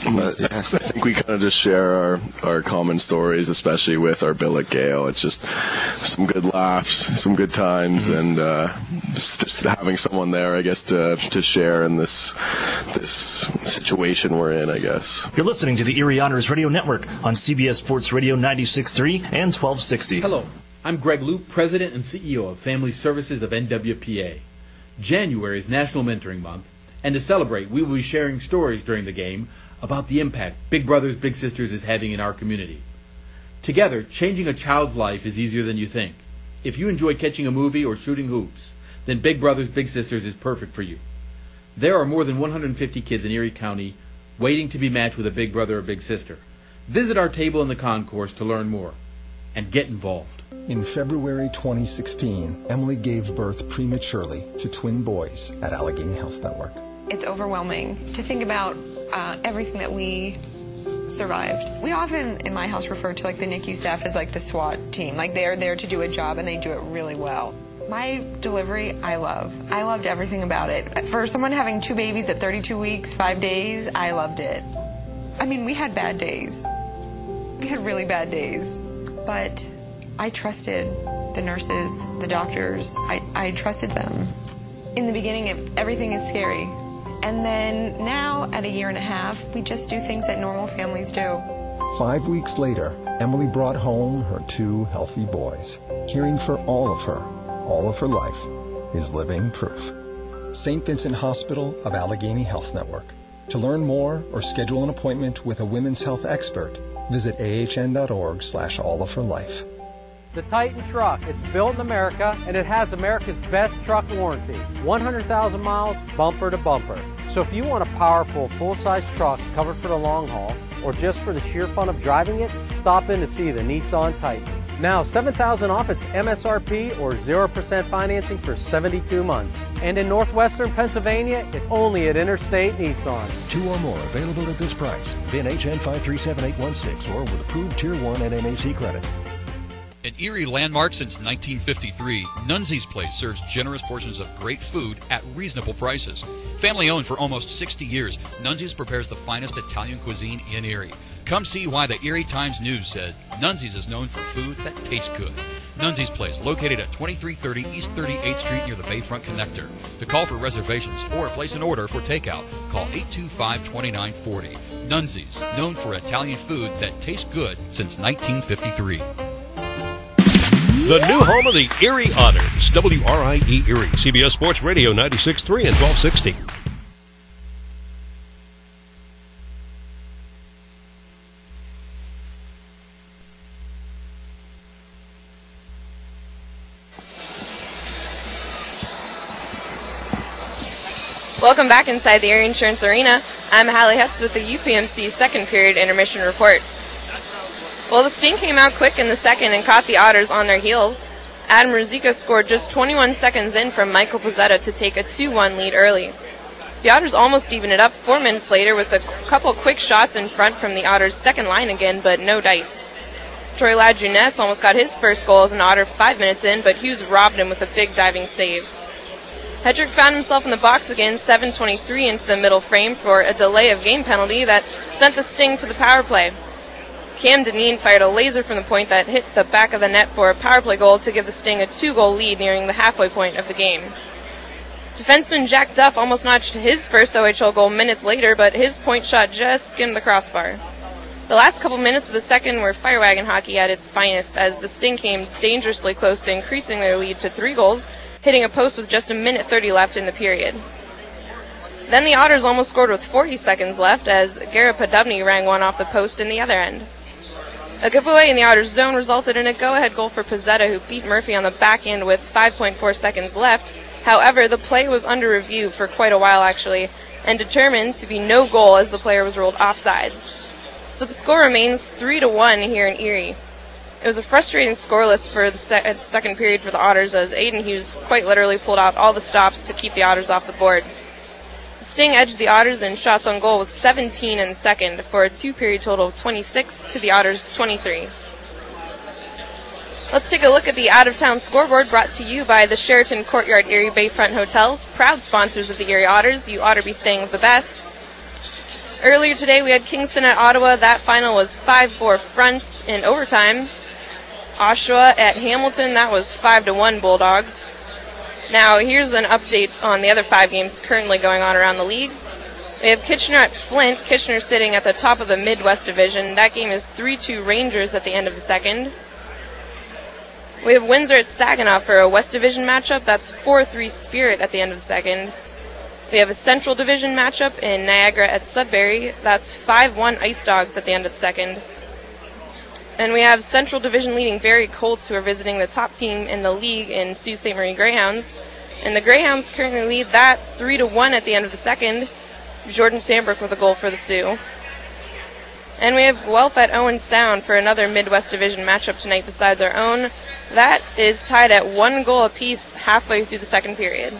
But, yeah. I think we kind of just share our common stories, especially with our billet Gail. It's just some good laughs, some good times, and just having someone there, I guess, to share in this situation we're in, I guess. You're listening to the Erie Otters Radio Network on CBS Sports Radio 96.3 and 1260. Hello, I'm Greg Loop, President and CEO of Family Services of NWPA. January is National Mentoring Month, and to celebrate, we will be sharing stories during the game about the impact Big Brothers Big Sisters is having in our community. Together, changing a child's life is easier than you think. If you enjoy catching a movie or shooting hoops, then Big Brothers Big Sisters is perfect for you. There are more than 150 kids in Erie County waiting to be matched with a big brother or big sister. Visit our table in the concourse to learn more and get involved. In February 2016, Emily gave birth prematurely to twin boys at Allegheny Health Network. It's overwhelming to think about everything that we survived. We often, in my house, refer to the NICU staff as the SWAT team. They're there to do a job, and they do it really well. My delivery, I love. I loved everything about it. For someone having 2 babies at 32 weeks, 5 days, I loved it. I mean, we had bad days. We had really bad days. But I trusted the nurses, the doctors. I trusted them. In the beginning, everything is scary. And then now, at 1.5 years, we just do things that normal families do. 5 weeks later, Emily brought home her 2 healthy boys. Caring for all of her life, is living proof. St. Vincent Hospital of Allegheny Health Network. To learn more or schedule an appointment with a women's health expert, visit ahn.org/allofherlife. The Titan truck. It's built in America, and it has America's best truck warranty. 100,000 miles, bumper to bumper. So if you want a powerful, full-size truck covered for the long haul, or just for the sheer fun of driving it, stop in to see the Nissan Titan. Now, $7,000 off its MSRP or 0% financing for 72 months. And in northwestern Pennsylvania, it's only at Interstate Nissan. 2 or more available at this price. VIN HN 537816 or with approved Tier 1 and NAC credit. An Erie landmark since 1953, Nunzi's Place serves generous portions of great food at reasonable prices. Family owned for almost 60 years, Nunzi's prepares the finest Italian cuisine in Erie. Come see why the Erie Times News said Nunzi's is known for food that tastes good. Nunzi's Place, located at 2330 East 38th Street near the Bayfront Connector. To call for reservations or place an order for takeout, call 825-2940. Nunzi's, known for Italian food that tastes good since 1953. The new home of the Erie Otters, WRIE Erie, CBS Sports Radio 96.3 and 1260. Welcome back inside the Erie Insurance Arena. I'm Hallie Hetz with the UPMC second period intermission report. Well, the Sting came out quick in the second and caught the Otters on their heels. Adam Ruzicka scored just 21 seconds in from Michael Pizzetta to take a 2-1 lead early. The Otters almost evened it up 4 minutes later with a couple quick shots in front from the Otters' second line again, but no dice. Troy Ladruness almost got his first goal as an Otter 5 minutes in, but Hughes robbed him with a big diving save. Hedrick found himself in the box again, 7:23 into the middle frame for a delay of game penalty that sent the Sting to the power play. Cam Deneen fired a laser from the point that hit the back of the net for a power play goal to give the Sting a 2-goal lead nearing the halfway point of the game. Defenseman Jack Duff almost notched his first OHL goal minutes later, but his point shot just skimmed the crossbar. The last couple minutes of the second were fire wagon hockey at its finest as the Sting came dangerously close to increasing their lead to 3 goals, hitting a post with just a minute 30 left in the period. Then the Otters almost scored with 40 seconds left as Garrett Podubny rang one off the post in the other end. A giveaway in the Otters zone resulted in a go-ahead goal for Pizzetta, who beat Murphy on the back end with 5.4 seconds left. However, the play was under review for quite a while actually, and determined to be no goal as the player was ruled offsides. So the score remains 3-1 here in Erie. It was a frustrating scoreless for the second period for the Otters as Aiden Hughes quite literally pulled out all the stops to keep the Otters off the board. The Sting edged the Otters in shots on goal with 17 in the second for a 2-period total of 26 to the Otters' 23. Let's take a look at the out-of-town scoreboard brought to you by the Sheraton Courtyard Erie Bayfront Hotels, proud sponsors of the Erie Otters. You ought to be staying with the best. Earlier today we had Kingston at Ottawa. That final was 5-4 fronts in overtime. Oshawa at Hamilton, that was 5-1 Bulldogs. Now here's an update on the other 5 games currently going on around the league. We have Kitchener at Flint, Kitchener sitting at the top of the Midwest Division. That game is 3-2 Rangers at the end of the second. We have Windsor at Saginaw for a West Division matchup. That's 4-3 Spirit at the end of the second. We have a Central Division matchup in Niagara at Sudbury. That's 5-1 Ice Dogs at the end of the second. And we have Central Division leading Barrie Colts, who are visiting the top team in the league in Sault Ste. Marie Greyhounds. And the Greyhounds currently lead that 3-1 at the end of the second. Jordan Sandbrook with a goal for the Sioux. And we have Guelph at Owen Sound for another Midwest Division matchup tonight besides our own. That is tied at 1 goal apiece halfway through the second period.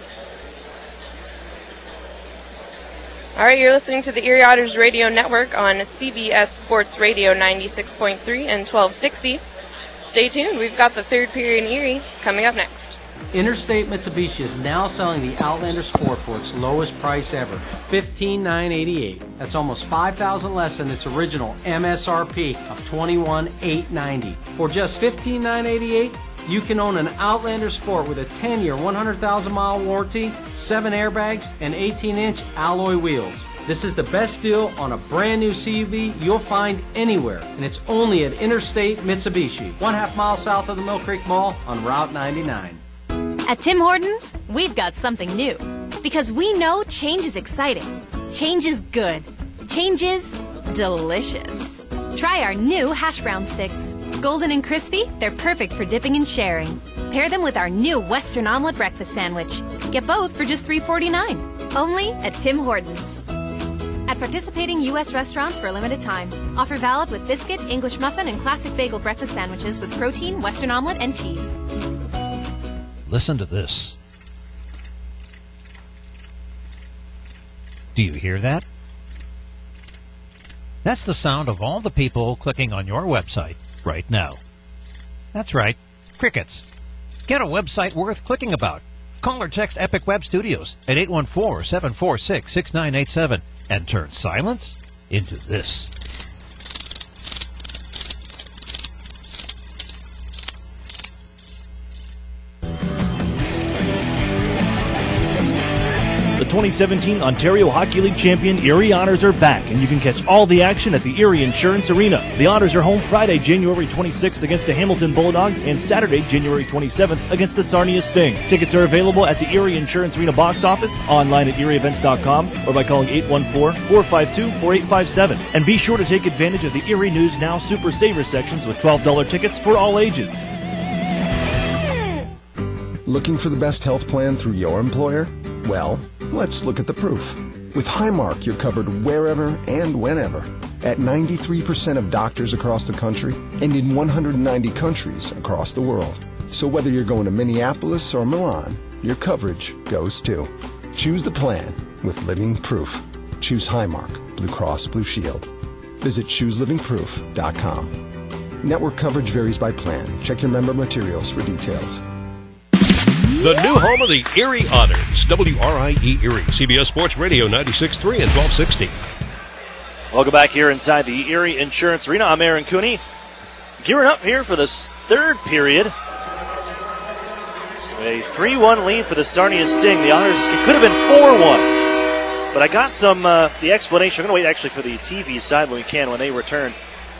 All right, you're listening to the Erie Otters Radio Network on CBS Sports Radio 96.3 and 1260. Stay tuned. We've got the third period in Erie coming up next. Interstate Mitsubishi is now selling the Outlander Sport for its lowest price ever, $15,988. That's almost $5,000 less than its original MSRP of $21,890. For just $15,988, you can own an Outlander Sport with a 10-year, 100,000-mile warranty, 7 airbags, and 18-inch alloy wheels. This is the best deal on a brand new CUV you'll find anywhere, and it's only at Interstate Mitsubishi, 1/2 mile south of the Mill Creek Mall on Route 99. At Tim Hortons, we've got something new. Because we know change is exciting. Change is good. Change is delicious. Try our new hash brown sticks. Golden and crispy, they're perfect for dipping and sharing. Pair them with our new Western Omelet Breakfast Sandwich. Get both for just $3.49. Only at Tim Hortons. At participating U.S. restaurants for a limited time. Offer valid with biscuit, English muffin, and classic bagel breakfast sandwiches with protein, Western omelet, and cheese. Listen to this. Do you hear that? That's the sound of all the people clicking on your website right now. That's right, crickets. Get a website worth clicking about. Call or text Epic Web Studios at 814-746-6987 and turn silence into this. The 2017 Ontario Hockey League champion Erie Otters are back, and you can catch all the action at the Erie Insurance Arena. The Otters are home Friday, January 26th against the Hamilton Bulldogs and Saturday, January 27th against the Sarnia Sting. Tickets are available at the Erie Insurance Arena box office, online at erieevents.com, or by calling 814-452-4857. And be sure to take advantage of the Erie News Now Super Saver sections with $12 tickets for all ages. Looking for the best health plan through your employer? Well, let's look at the proof. With Highmark, you're covered wherever and whenever at 93% of doctors across the country and in 190 countries across the world. So whether you're going to Minneapolis or Milan, your coverage goes too. Choose the plan with Living Proof. Choose Highmark, Blue Cross Blue Shield. Visit chooselivingproof.com. Network coverage varies by plan. Check your member materials for details. The new home of the Erie Otters, WRIE Erie, CBS Sports Radio 96.3 and 1260. Welcome back here inside the Erie Insurance Arena. I'm Aaron Cooney. Gearing up here for the third period. A 3-1 lead for the Sarnia Sting. The Otters, it could have been 4-1. But I got some, the explanation. I'm going to wait actually for the TV side when we can, when they return.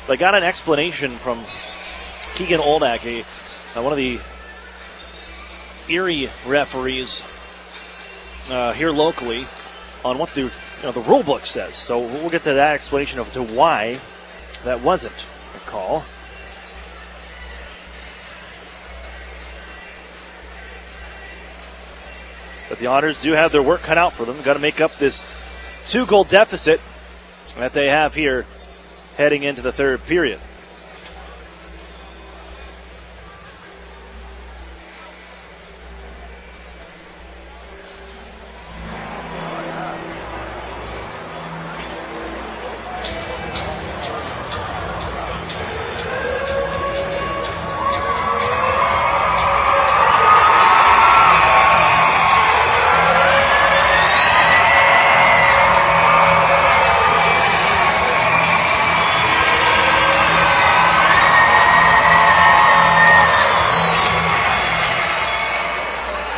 But I got an explanation from Keegan Oldak, one of the Erie referees here locally, on what the rule book says. So we'll get to that explanation of to why that wasn't a call. But the Otters do have their work cut out for them. They've got to make up this 2-goal deficit that they have here heading into the third period.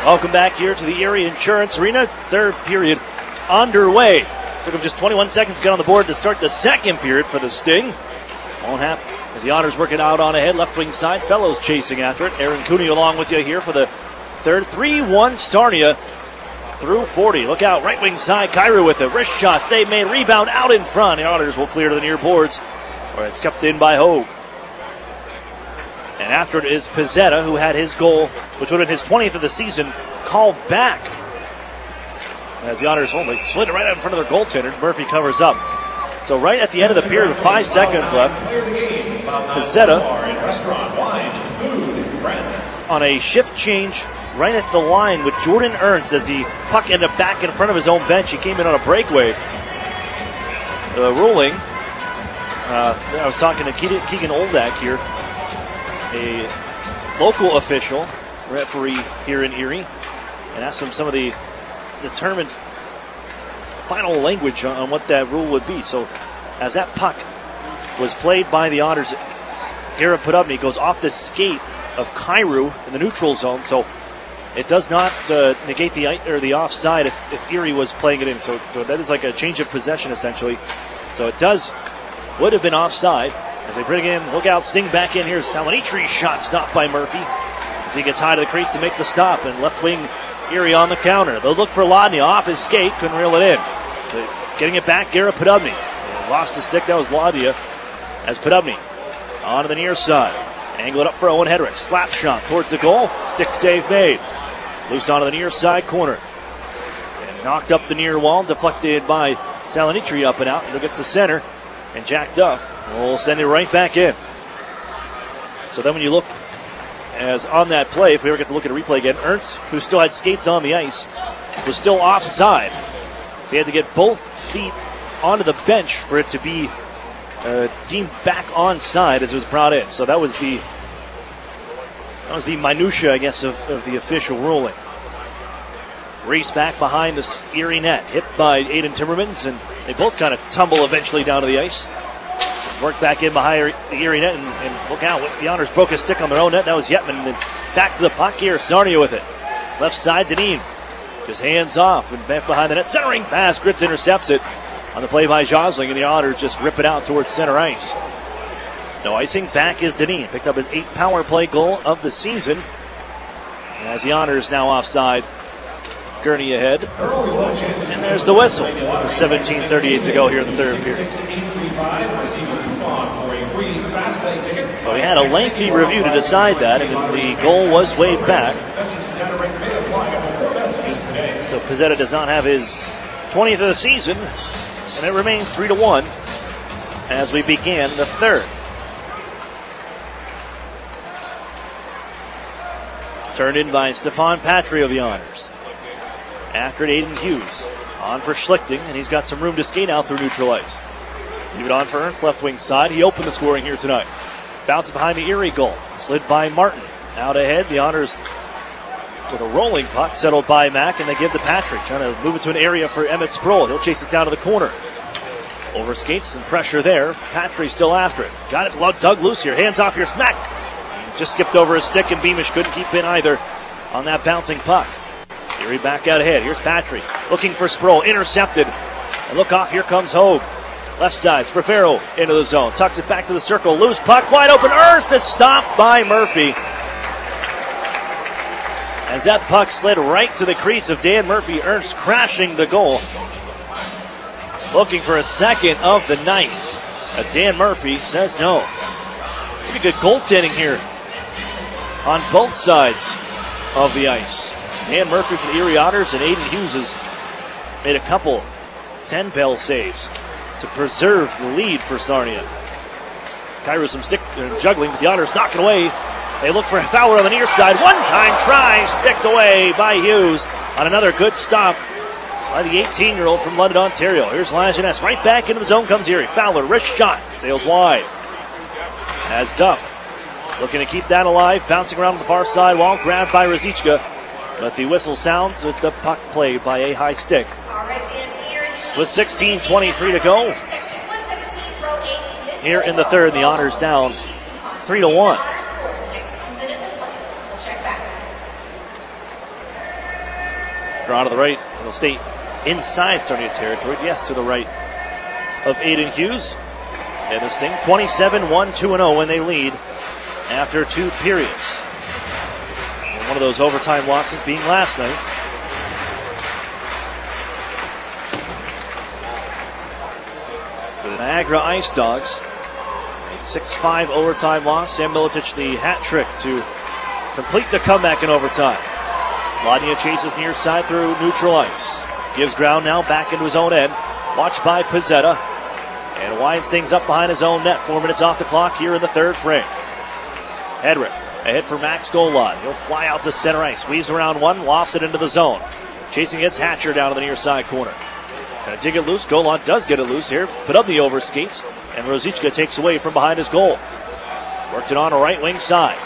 Welcome back here to the Erie Insurance Arena. Third period underway. Took them just 21 seconds to get on the board to start the second period for the Sting. Won't happen as the Otters working out on ahead. Left wing side. Fellows chasing after it. Aaron Cooney along with you here for the third. 3-1 Sarnia through 40. Look out. Right wing side. Cairo with it. Wrist shot. Save made. Rebound out in front. The Otters will clear to the near boards. Where it's kept in by Hogue. And after it is Pizzetta, who had his goal, which would have been his 20th of the season, called back. As the Otters only slid it right out in front of their goaltender. Murphy covers up. So right at the end of the period with 5 seconds left, Pizzetta on a shift change right at the line with Jordan Ernst as the puck ended up back in front of his own bench. He came in on a breakaway. The ruling, I was talking to Keegan Oldak here, a local official, referee here in Erie, and asked him some of the determined final language on what that rule would be. So as that puck was played by the Otters, Garrett Podobny goes off the skate of Cairo in the neutral zone, so it does not negate the offside if Erie was playing it in. So that is like a change of possession essentially. So it would have been offside. As they bring in, look out, Sting back in here. Salonitri's shot stopped by Murphy as he gets high to the crease to make the stop. And left wing Erie on the counter. They'll look for Lodney off his skate, couldn't reel it in. So getting it back, Garrett Podobny. Lost the stick, that was Lodnia. As Podobny onto the near side. Angle it up for Owen Hedrick. Slap shot towards the goal. Stick save made. Loose onto the near side corner. And knocked up the near wall, deflected by Salonitri up and out. And they'll get to center. And Jack Duff will send it right back in. So then when you look as on that play, if we ever get to look at a replay again, Ernst, who still had skates on the ice, was still offside. He had to get both feet onto the bench for it to be deemed back onside as it was brought in. So that was the minutia, I guess, of the official ruling. Race back behind this Erie net, hit by Aiden Timmermans, and they both kind of tumble eventually down to the ice. Just work back in behind the Erie net, and look out, the Otters broke a stick on their own net. That was Yetman, and back to the puck here, Sarnia with it. Left side, Deneen, just hands off, and back behind the net, centering pass, Grits intercepts it on the play by Josling, and the Otters just rip it out towards center ice. No icing, back is Deneen, picked up his 8th power play goal of the season, as the Otters now offside. Gurney ahead. And there's the whistle. 17:38 to go here in the third period. Well, we had a lengthy review to decide that, and the goal was waved back. So Pizzetta does not have his 20th of the season, and it remains 3-1 as we begin the third. Turned in by Stefan Patry of the Honors. After it, Aiden Hughes. On for Schlichting, and he's got some room to skate out through neutral ice. Leave it on for Ernst, left wing side. He opened the scoring here tonight. Bounce behind the Erie goal. Slid by Martin. Out ahead, the Honors with a rolling puck, settled by Mack, and they give to Patrick. Trying to move it to an area for Emmett Sproul. He'll chase it down to the corner. Over skates, some pressure there. Patrick still after it. Got it dug loose here. Hands off here, Smack. Just skipped over his stick, and Beamish couldn't keep in either on that bouncing puck. Erie back out ahead. Here's Patrick looking for Sproul. Intercepted. And look off, here comes Hogue. Left side, Spravero into the zone. Tucks it back to the circle. Loose puck, wide open. Ernst is stopped by Murphy. As that puck slid right to the crease of Dan Murphy, Ernst crashing the goal. Looking for a second of the night. Dan Murphy says no. Pretty good goaltending here on both sides of the ice. Dan Murphy for the Erie Otters, and Aiden Hughes has made a couple 10-bell saves to preserve the lead for Sarnia. Cairo some stick juggling, but the Otters knock it away. They look for Fowler on the near side. One-time try, sticked away by Hughes on another good stop by the 18-year-old from London, Ontario. Here's Lajeunesse. Right back into the zone comes Erie. Fowler, wrist shot, sails wide. As Duff looking to keep that alive, bouncing around on the far side, wall grabbed by Rosichka. But the whistle sounds with the puck played by a high stick. With 16:23 to go here in the third, the Honors down 3-1. Draw to the right, it'll stay inside Sarnia territory. Yes, to the right of Aiden Hughes. And this thing 27-1-2-0 when they lead after two periods. And one of those overtime losses being last night. For the Niagara Ice Dogs, a 6-5 overtime loss. Sam Milicic the hat trick to complete the comeback in overtime. Ladnia chases near side through neutral ice. Gives ground now back into his own end. Watched by Pizzetta. And winds things up behind his own net. 4 minutes off the clock here in the third frame. Hedrick ahead for Max goal line. He'll fly out to center ice. Weaves around one. Lofts it into the zone. Chasing gets Hatcher down to the near side corner. Gonna dig it loose. Golan does get it loose here. Put up the overskates. And Rosichka takes away from behind his goal. Worked it on a right wing side.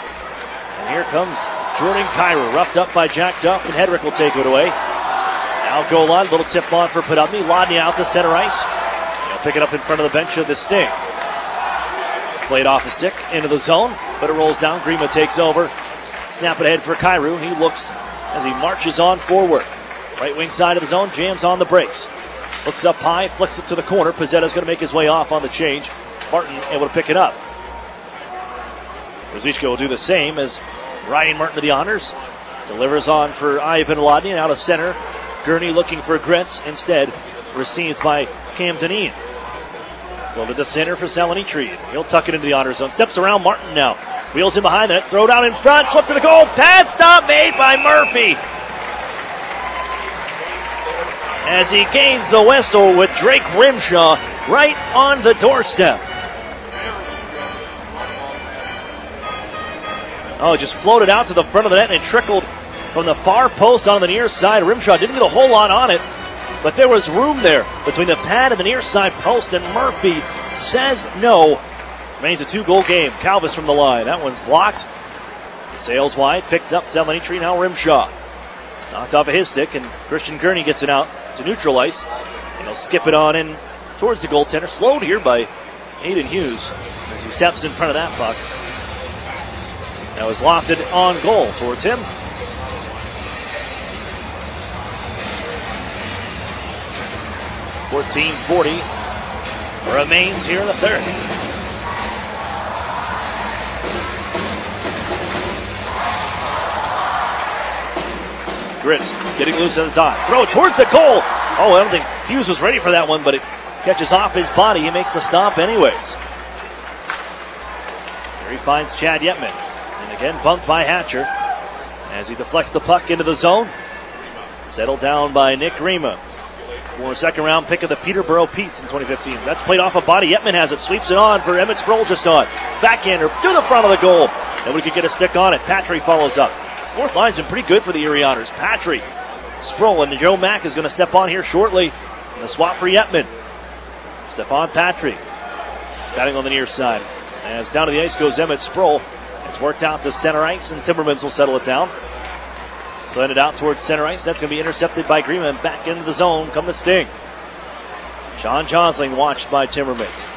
And here comes Jordan Cairo, roughed up by Jack Duff, and Hedrick will take it away. Now goal line, little tip on for Podubny. Ladnia out to center ice. He'll pick it up in front of the bench of the Sting. Played off the stick, into the zone, but it rolls down. Grima takes over. Snap it ahead for Cairo. He looks as he marches on forward. Right wing side of the zone, jams on the brakes. Looks up high, flicks it to the corner. Pizzetta's going to make his way off on the change. Martin able to pick it up. Rosichka will do the same as Ryan Martin to the Honors. Delivers on for Ivan Ladnia out of center. Gurney looking for Gretz. Instead, received by Cam Deneen. Throw to the center for Salinitri. He'll tuck it into the Honor zone. Steps around Martin now. Wheels in behind the net. Throw down in front. Swept to the goal. Pad stop made by Murphy. As he gains the whistle with Drake Rimshaw right on the doorstep. Oh, just floated out to the front of the net and it trickled from the far post on the near side. Rimshaw didn't get a whole lot on it, but there was room there between the pad and the near side post, and Murphy says no. Remains a 2-goal game. Calvis from the line. That one's blocked. Sails wide, picked up Salinitri, now Rimshaw. Knocked off of his stick, and Christian Gurney gets it out to neutral ice. And he'll skip it on in towards the goaltender. Slowed here by Aiden Hughes as he steps in front of that puck. That was lofted on goal towards him. .14:40 remains here in the third. Gritz getting loose at the dot. Throw towards the goal. Oh, I don't think Hughes was ready for that one, but it catches off his body. He makes the stop anyways. Here he finds Chad Yetman. And again, bumped by Hatcher as he deflects the puck into the zone. Settled down by Nick Rima. For a second-round pick of the Peterborough Petes in 2015. That's played off a body. Yetman has it. Sweeps it on for Emmett Sproul just on. Backhander to the front of the goal. Nobody could get a stick on it. Patry follows up. His fourth line's been pretty good for the Erie Otters. Patry, Sproul, and Joe Mack is going to step on here shortly. And the swap for Yetman. Stefan Patry batting on the near side. As down to the ice goes Emmett Sproul. It's worked out to center ice, and Timmermans will settle it down. Send it out towards center ice. That's going to be intercepted by Grima, and back into the zone come the Sting. Sean Josling watched by Timmermans.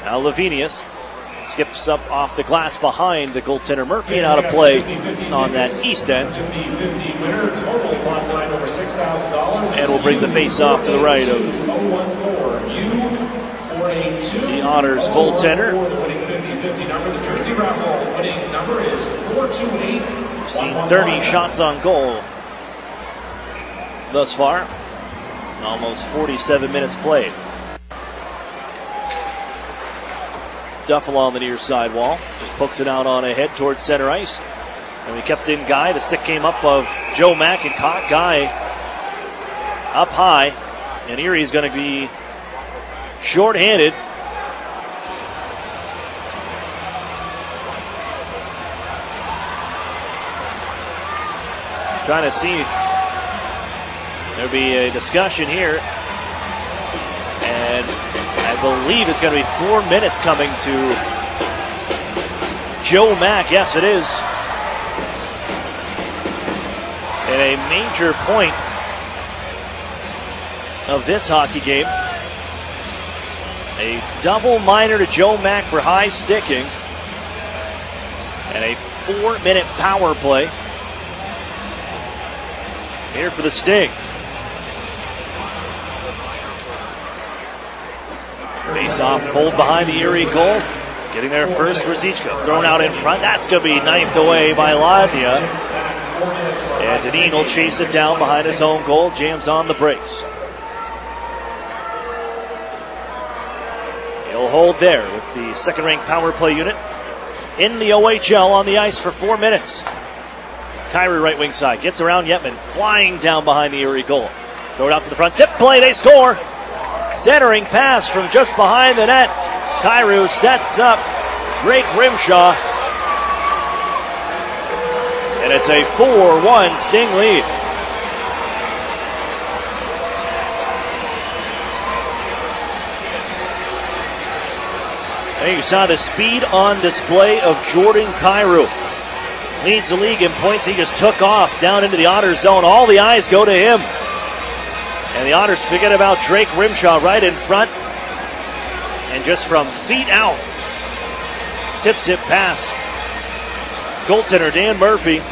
Now Lavinius skips up off the glass behind the goaltender Murphy and out of play on that east end. And will bring the face-off to the right of the Otters goaltender. We've seen 30 shots on goal thus far. Almost 47 minutes played. Duffel on the near side wall. Just pokes it out on ahead towards center ice. And we kept in Guy. The stick came up of Joe Mack and caught Guy up high. And Erie's going to be shorthanded. Trying to see. There'll be a discussion here. And I believe it's going to be 4 minutes coming to Joe Mack. Yes, it is. And a major point of this hockey game. A double minor to Joe Mack for high sticking. And a 4-minute power play here for the Sting. Face off, pulled behind the Erie goal. Getting there first, Rosichka thrown out in front. That's going to be knifed away by Ladnia. And Deneen will chase it down behind his own goal. Jams on the brakes. He'll hold there with the second-ranked power play unit in the OHL on the ice for 4 minutes. Kyrie right wing side gets around Yetman, flying down behind the Erie goal. Throw it out to the front, tip play, they score. Centering pass from just behind the net. Kyrou sets up Drake Grimshaw. And it's a 4-1 Sting lead. There you saw the speed on display of Jordan Kyrou. Leads the league in points. He just took off down into the Otters zone. All the eyes go to him. And the Otters forget about Drake Grimshaw right in front. And just from feet out, tip pass. Goaltender Dan Murphy.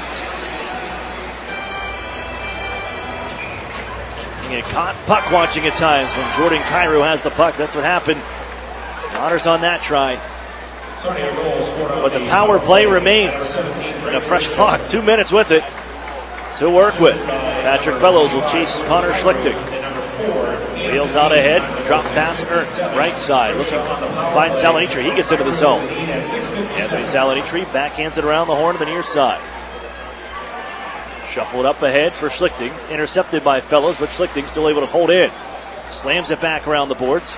You get caught puck watching at times when Jordan Kyrou has the puck. That's what happened. The Otters on that try. But the power play remains. And a fresh clock, 2 minutes with it to work with. Patrick Fellows will chase Connor Schlichting. Wheels out ahead, drop pass Ernst, right side, looking to find Salonitri. He gets into the zone. Anthony Salonitri backhands it around the horn of the near side. Shuffled up ahead for Schlichting, intercepted by Fellows, but Schlichting still able to hold in. Slams it back around the boards.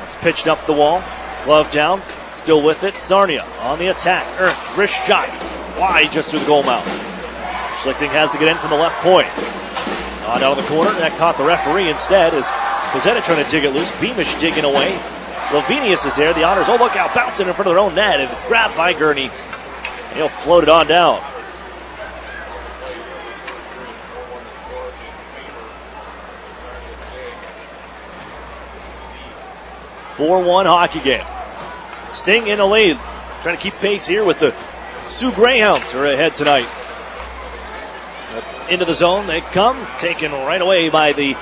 It's pitched up the wall, glove down, still with it. Sarnia on the attack. Ernst, wrist shot, wide just through the goal mouth. Schlichting has to get in from the left point. On down the corner, that caught the referee instead as Pizzetta trying to dig it loose. Beamish digging away. Lavinius is there. The Otters, oh look out, bouncing in front of their own net, and it's grabbed by Gurney. And he'll float it on down. (4-1) hockey game. Sting in the lead. Trying to keep pace here with the Sioux Greyhounds who are ahead tonight. Into the zone they come, taken right away by the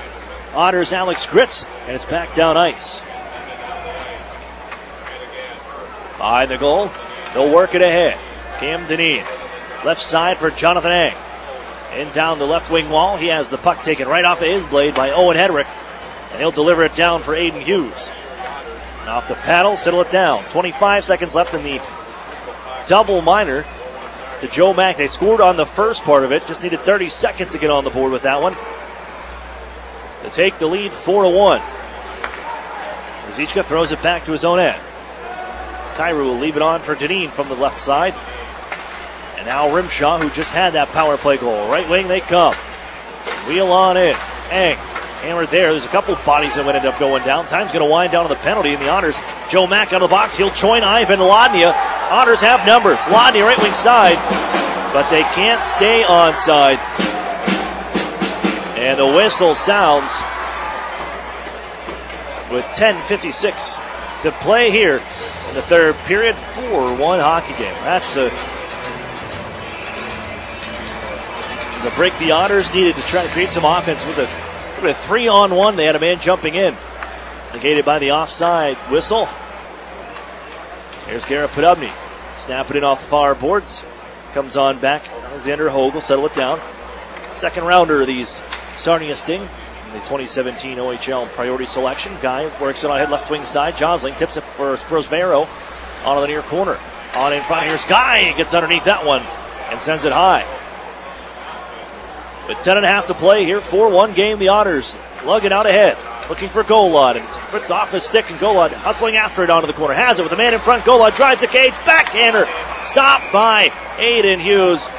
Otters' Alex Gritz, and it's back down ice. Behind the goal, they'll work it ahead. Cam Deneen, left side for Jonathan Ang. In down the left wing wall, he has the puck taken right off of his blade by Owen Hedrick, and he'll deliver it down for Aiden Hughes. Off the paddle, settle it down. 25 seconds left in the double minor. to Joe Mack. They scored on the first part of it. Just needed 30 seconds to get on the board with that one to take the lead 4-1. Ruzicka throws it back to his own end. Kairu will leave it on for Deneen from the left side. And now Rimshaw, who just had that power play goal. Right wing they come. Wheel on in. Eng hammered there. There's a couple bodies that would end up going down. Time's going to wind down to the penalty in the Otters. Joe Mack out of the box. He'll join Ivan Lodnia. Otters have numbers. Lodnia right wing side. But they can't stay onside. And the whistle sounds with 10:56 to play here in the third period. 4-1 hockey game. That's a break the Otters needed to try to create some offense with a 3-on-1. They had a man jumping in. Negated by the offside whistle. Here's Garrett Podobny. Snap it in off the far boards. Comes on back. Alexander Hogue will settle it down. Second rounder of these Sarnia Sting in the 2017 OHL priority selection. Guy works it on head left wing side. Josling tips it for Sprosvero on the near corner. On in front. Here's Guy. Gets underneath that one and sends it high. With 10.5 to play here, 4-1 game. The Otters lugging out ahead, looking for Golod, and splits off his stick, and Golod hustling after it onto the corner. Has it with the man in front. Golod drives the cage, backhander, stopped by Aiden Hughes.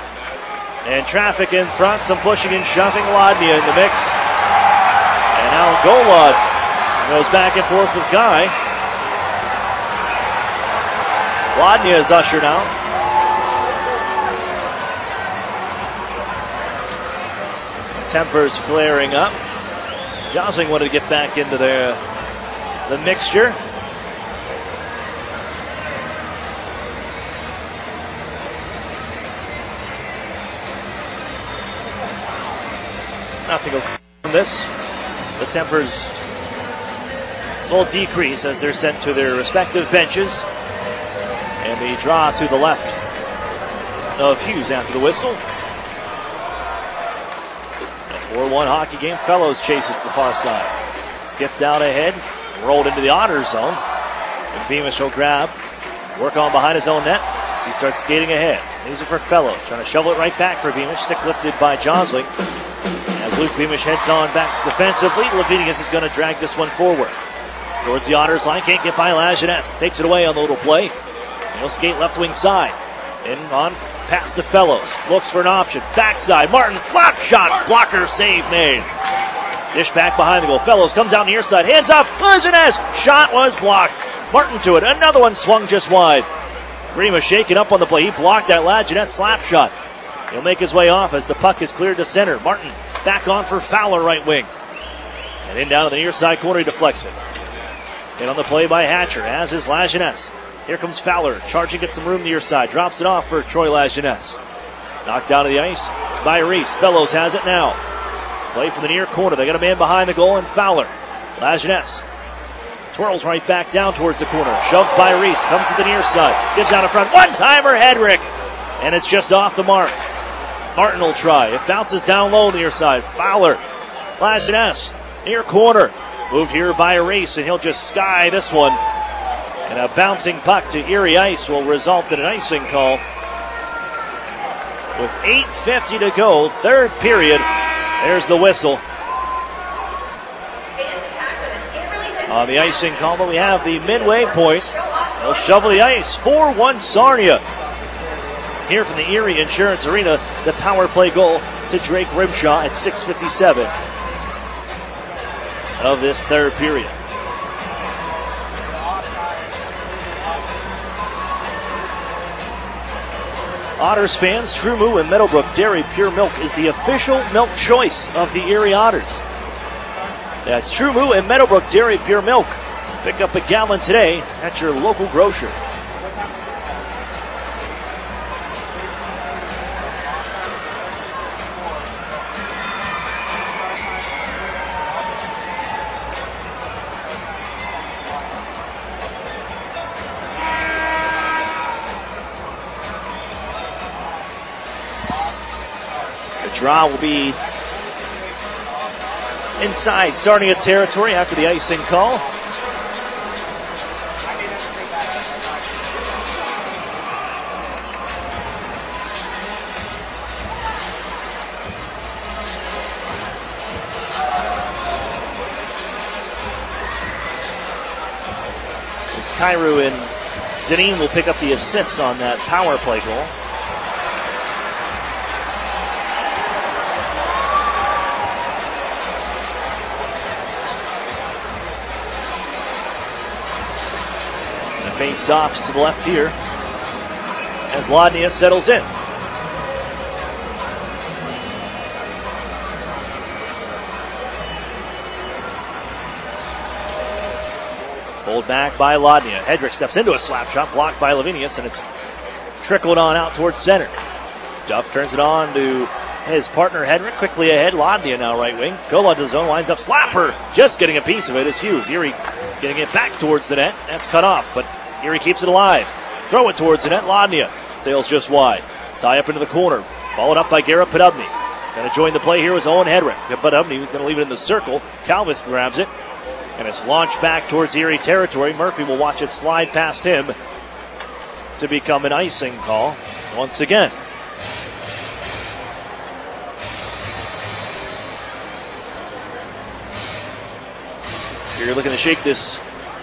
And traffic in front, some pushing and shoving. Lodnia in the mix. And now Golod goes back and forth with Guy. Lodnia is ushered out. Tempers flaring up. Josling wanted to get back into the mixture. Nothing from this. The tempers will decrease as they're sent to their respective benches. And the draw to the left of Hughes after the whistle. 4-1 hockey game. Fellows chases the far side. Skipped out ahead. Rolled into the Otters zone. And Beamish will grab. Work on behind his own net. So he starts skating ahead. Leaves it for Fellows. Trying to shovel it right back for Beamish. Stick lifted by Josling. As Luke Beamish heads on back defensively, Lavinius is going to drag this one forward. Towards the Otters line. Can't get by Lajeunesse. Takes it away on the little play. And he'll skate left wing side. In on pass to Fellows. Looks for an option. Backside. Martin slap shot. Blocker save made. Dish back behind the goal. Fellows comes out near side. Hands up. Lajeunesse. Shot was blocked. Martin to it. Another one swung just wide. Grima shaken up on the play. He blocked that Lajeunesse slap shot. He'll make his way off as the puck is cleared to center. Martin back on for Fowler right wing. And in down to the near side corner. He deflects it. And on the play by Hatcher, as is Lajeunesse. Here comes Fowler, charging, gets some room near side. Drops it off for Troy Lajeunesse. Knocked down to the ice by Reese. Fellows has it now. Play from the near corner. They got a man behind the goal, and Fowler. Lajeunesse twirls right back down towards the corner. Shoved by Reese. Comes to the near side. Gives out in front. One-timer, Hedrick. And it's just off the mark. Martin will try. It bounces down low near side. Fowler. Lajeunesse. Near corner. Moved here by Reese, and he'll just sky this one. And a bouncing puck to Erie ice will result in an icing call. With 8:50 to go, third period. There's the whistle. On the icing call, but we have the midway point. They'll shovel the ice. 4-1 Sarnia. Here from the Erie Insurance Arena, the power play goal to Drake Rimshaw at 6:57 of this third period. Otters fans, True Moo and Meadowbrook Dairy Pure Milk is the official milk choice of the Erie Otters. That's True Moo and Meadowbrook Dairy Pure Milk. Pick up a gallon today at your local grocer. Draw will be inside Sarnia territory after the icing call. Kairu and Deneen will pick up the assists on that power play goal. And face-offs to the left here as Lodnia settles in. Pulled back by Lodnia. Hedrick steps into a slap shot, blocked by Lavinius, and it's trickled on out towards center. Duff turns it on to his partner Hedrick, quickly ahead. Lodnia now right wing. Golod to the zone, winds up slapper. Just getting a piece of it is Hughes. Erie getting it back towards the net. That's cut off, but Erie keeps it alive. Throw it towards the net. Lodnia sails just wide. Tie up into the corner. Followed up by Garrett Podubny. Going to join the play here was Owen Hedrick. Podubny was going to leave it in the circle. Calvis grabs it. And it's launched back towards Erie territory. Murphy will watch it slide past him to become an icing call once again. You're looking to shake this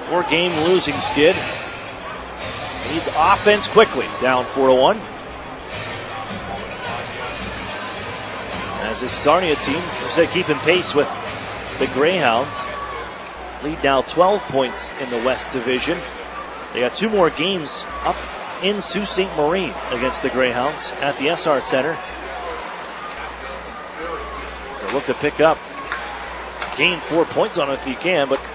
4-game losing skid. He needs offense quickly. Down 4-1. As this Sarnia team is keeping pace with the Greyhounds. Lead now 12 points in the West Division. They got 2 more games up in Sault Ste. Marie against the Greyhounds at the SR Center. So look to pick up. Gain 4 points on it if you can, but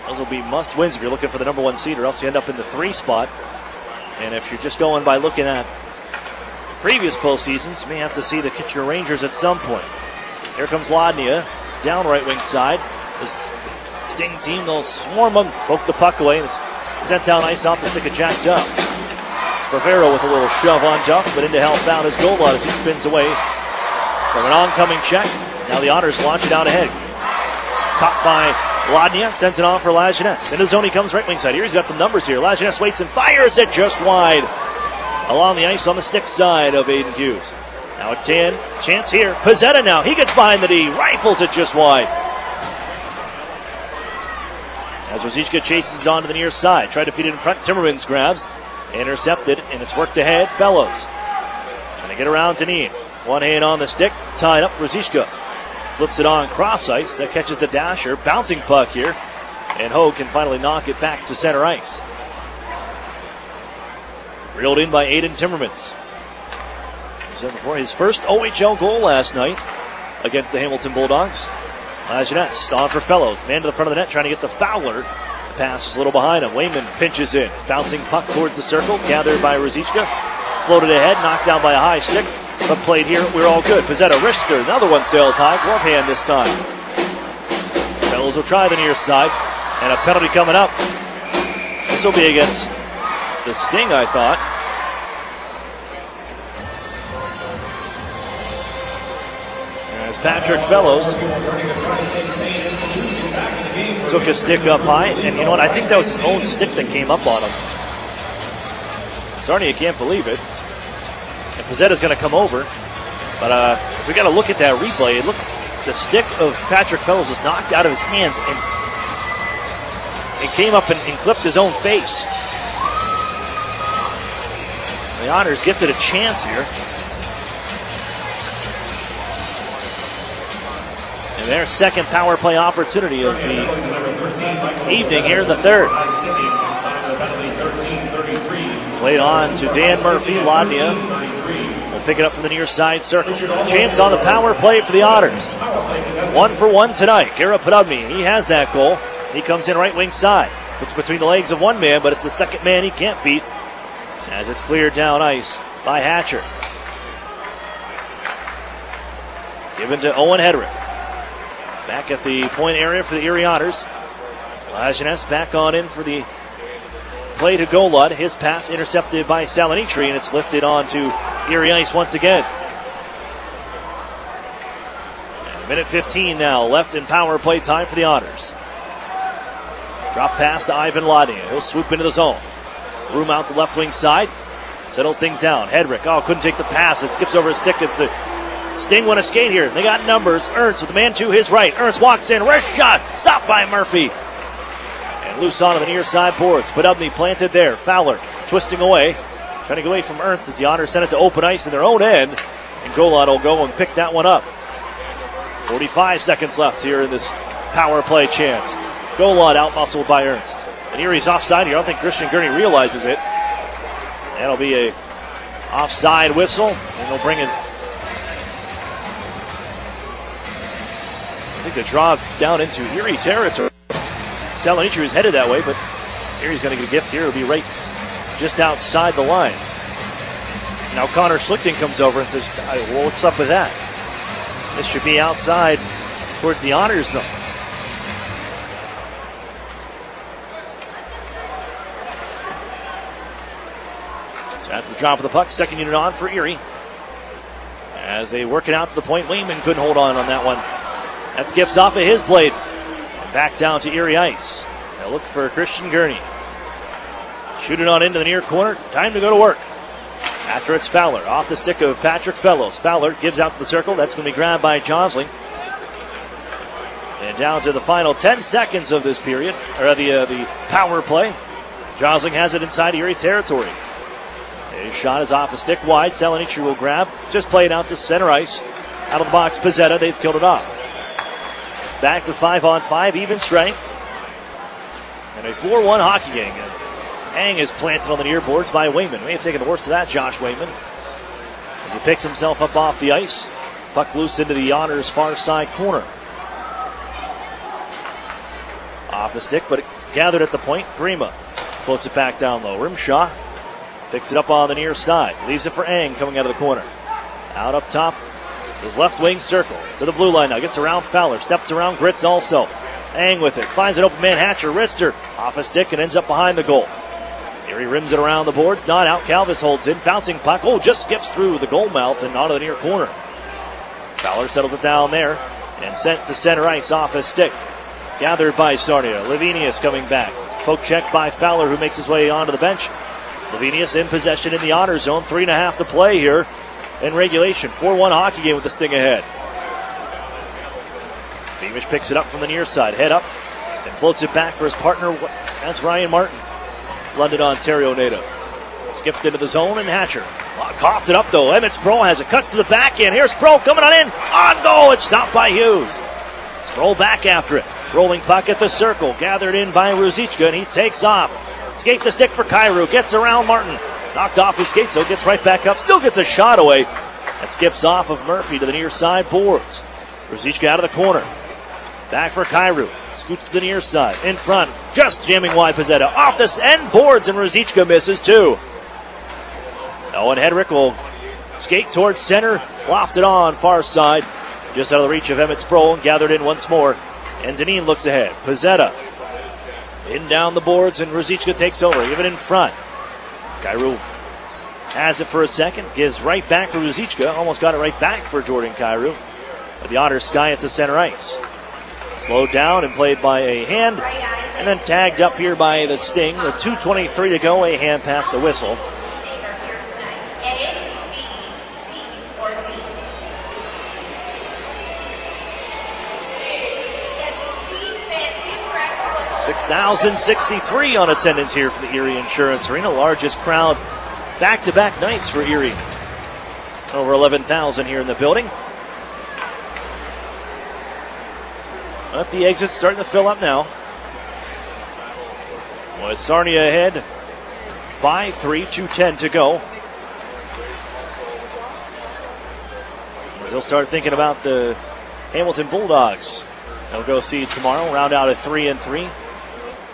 those will be must wins if you're looking for the number 1 seed, or else you end up in the 3 spot. And if you're just going by looking at previous postseasons, you may have to see the Kitchener Rangers at some point. Here comes Lodnia, down right wing side. This Sting team, they'll swarm them, poke the puck away, and it's sent down ice off the stick of Jack Duff. Sparvero with a little shove on Duff, but into help out his goal line as he spins away from an oncoming check. Now the Otters launch it out ahead. Caught by Lodnia, sends it on for Lajeunesse. Into zone he comes right wing side. Here he's got some numbers here. Lajeunesse waits and fires it just wide. Along the ice on the stick side of Aiden Hughes. Now a chance here. Pizzetta now, he gets behind the D, rifles it just wide. As Rosichka chases it on to the near side. Tried to feed it in front. Timmermans grabs. Intercepted, and it's worked ahead. Fellows trying to get around Deneen. One hand on the stick. Tied up. Rosichka flips it on cross ice. That catches the dasher. Bouncing puck here. And Hogue can finally knock it back to center ice. Reeled in by Aiden Timmermans. For his first OHL goal last night against the Hamilton Bulldogs. Lajeunesse on for Fellows. Man to the front of the net trying to get the Fowler. The pass is a little behind him. Wayman pinches in. Bouncing puck towards the circle. Gathered by Rosichka. Floated ahead. Knocked down by a high stick. But played here. We're all good. Pizzetta Richter. Another one sails high. Glove hand this time. Fellows will try the near side. And a penalty coming up. This will be against the Sting, I thought. As Patrick Fellows took a stick up high, and you know what? I think that was his own stick that came up on him. Sarnia can't believe it. And Pizzetta's going to come over, but we got to look at that replay. Look, the stick of Patrick Fellows was knocked out of his hands, and it came up and clipped his own face. The Otters gifted a chance here. And their second power play opportunity of the evening here in the third. Played on to Dan Murphy. Lodnia will pick it up from the near side circle. Chance on the power play for the Otters. 1 for 1 tonight. Garrett Podubny, he has that goal. He comes in right wing side. Puts between the legs of one man, but it's the second man he can't beat as it's cleared down ice by Hatcher. Given to Owen Hedrick. Back at the point area for the Erie Otters. Lajeunesse back on in for the play to Golud. His pass intercepted by Salinitri, and it's lifted onto Erie ice once again. And minute 15 now left in power play time for the Otters. Drop pass to Ivan Lodnia. He'll swoop into the zone. Room out the left wing side. Settles things down. Hedrick, couldn't take the pass. It skips over his stick. It's the Sting want to skate here. They got numbers. Ernst with the man to his right. Ernst walks in. Wrist shot. Stopped by Murphy. And loose onto the near side boards. Podubny planted there. Fowler twisting away. Trying to get away from Ernst as the Otters send it to open ice in their own end. And Golod will go and pick that one up. 45 seconds left here in this power play chance. Golod out-muscled by Ernst. And Erie's offside here. I don't think Christian Gurney realizes it. That'll be a offside whistle. And they'll bring it. I think the draw down into Erie territory. Salonici was headed that way, but Erie's going to get a gift here. It'll be right just outside the line. Now Connor Schlichting comes over and says, well, what's up with that? This should be outside towards the Otters, though. So after the drop of the puck, second unit on for Erie. As they work it out to the point, Wayman couldn't hold on that one. That skips off of his blade. And back down to Erie ice. They'll look for Christian Gurney. Shoot it on into the near corner. Time to go to work. After it's Fowler. Off the stick of Patrick Fellows. Fowler gives out the circle. That's going to be grabbed by Josling. And down to the final 10 seconds of this period, or the power play. Josling has it inside Erie territory. His shot is off the stick wide. Salonici will grab. Just play it out to center ice. Out of the box, Pizzetta. They've killed it off. Back to 5-on-5, even strength. And a 4-1 hockey game. Ang is planted on the near boards by Wayman. May have taken the worst of that, Josh Wayman. As he picks himself up off the ice. Puck loose into the Otters' far side corner. Off the stick, but it gathered at the point. Grima floats it back down low. Rimshaw picks it up on the near side. Leaves it for Ang coming out of the corner. Out up top. His left wing circle to the blue line now. Gets around Fowler. Steps around Gritz also. Ang with it. Finds an open man. Hatcher. Wrister off a stick and ends up behind the goal. Erie rims it around the boards. Not out. Calvis holds in. Bouncing puck. Oh, just skips through the goal mouth and onto the near corner. Fowler settles it down there and sent to center ice off his stick. Gathered by Sarnia. Lavinius coming back. Poke check by Fowler, who makes his way onto the bench. Lavinius in possession in the Otter zone. 3.5 to play here in regulation. 4-1 hockey game with the sting ahead. Beamish picks it up from the near side. Head up and floats it back for his partner. That's Ryan Martin, London, Ontario native. Skipped into the zone and Hatcher coughed it up though. Emmett Sproul has it. Cuts to the back end. Here's Sproul coming on in. On goal. It's stopped by Hughes. Sproul back after it. Rolling puck at the circle. Gathered in by Ruzicka and he takes off. Skate the stick for Kyrou. Gets around Martin. Knocked off his skate, so gets right back up. Still gets a shot away. That skips off of Murphy to the near side boards. Ruzicka out of the corner. Back for Kyrou. Scoots to the near side. In front. Just jamming wide Pizzetta. Off the end boards, and Ruzicka misses too. Owen Hedrick will skate towards center. Lofted on far side. Just out of the reach of Emmett Sproul and gathered in once more. And Deneen looks ahead. Pizzetta in down the boards, and Ruzicka takes over. Even in front. Kyrou has it for a second. Gives right back for Ruzicka. Almost got it right back for Jordan Kyrou. But the Otters sky it to center ice. Slowed down and played by a hand. And then tagged up here by the Sting. With 2:23 to go, a hand past the whistle. A, B, C, or D. 6,063 on attendance here for the Erie Insurance Arena. Largest crowd back-to-back nights for Erie. Over 11,000 here in the building. But the exit's starting to fill up now. With Sarnia ahead by 3, 2:10 to go. As they'll start thinking about the Hamilton Bulldogs. They'll go see tomorrow, round out at 3-3.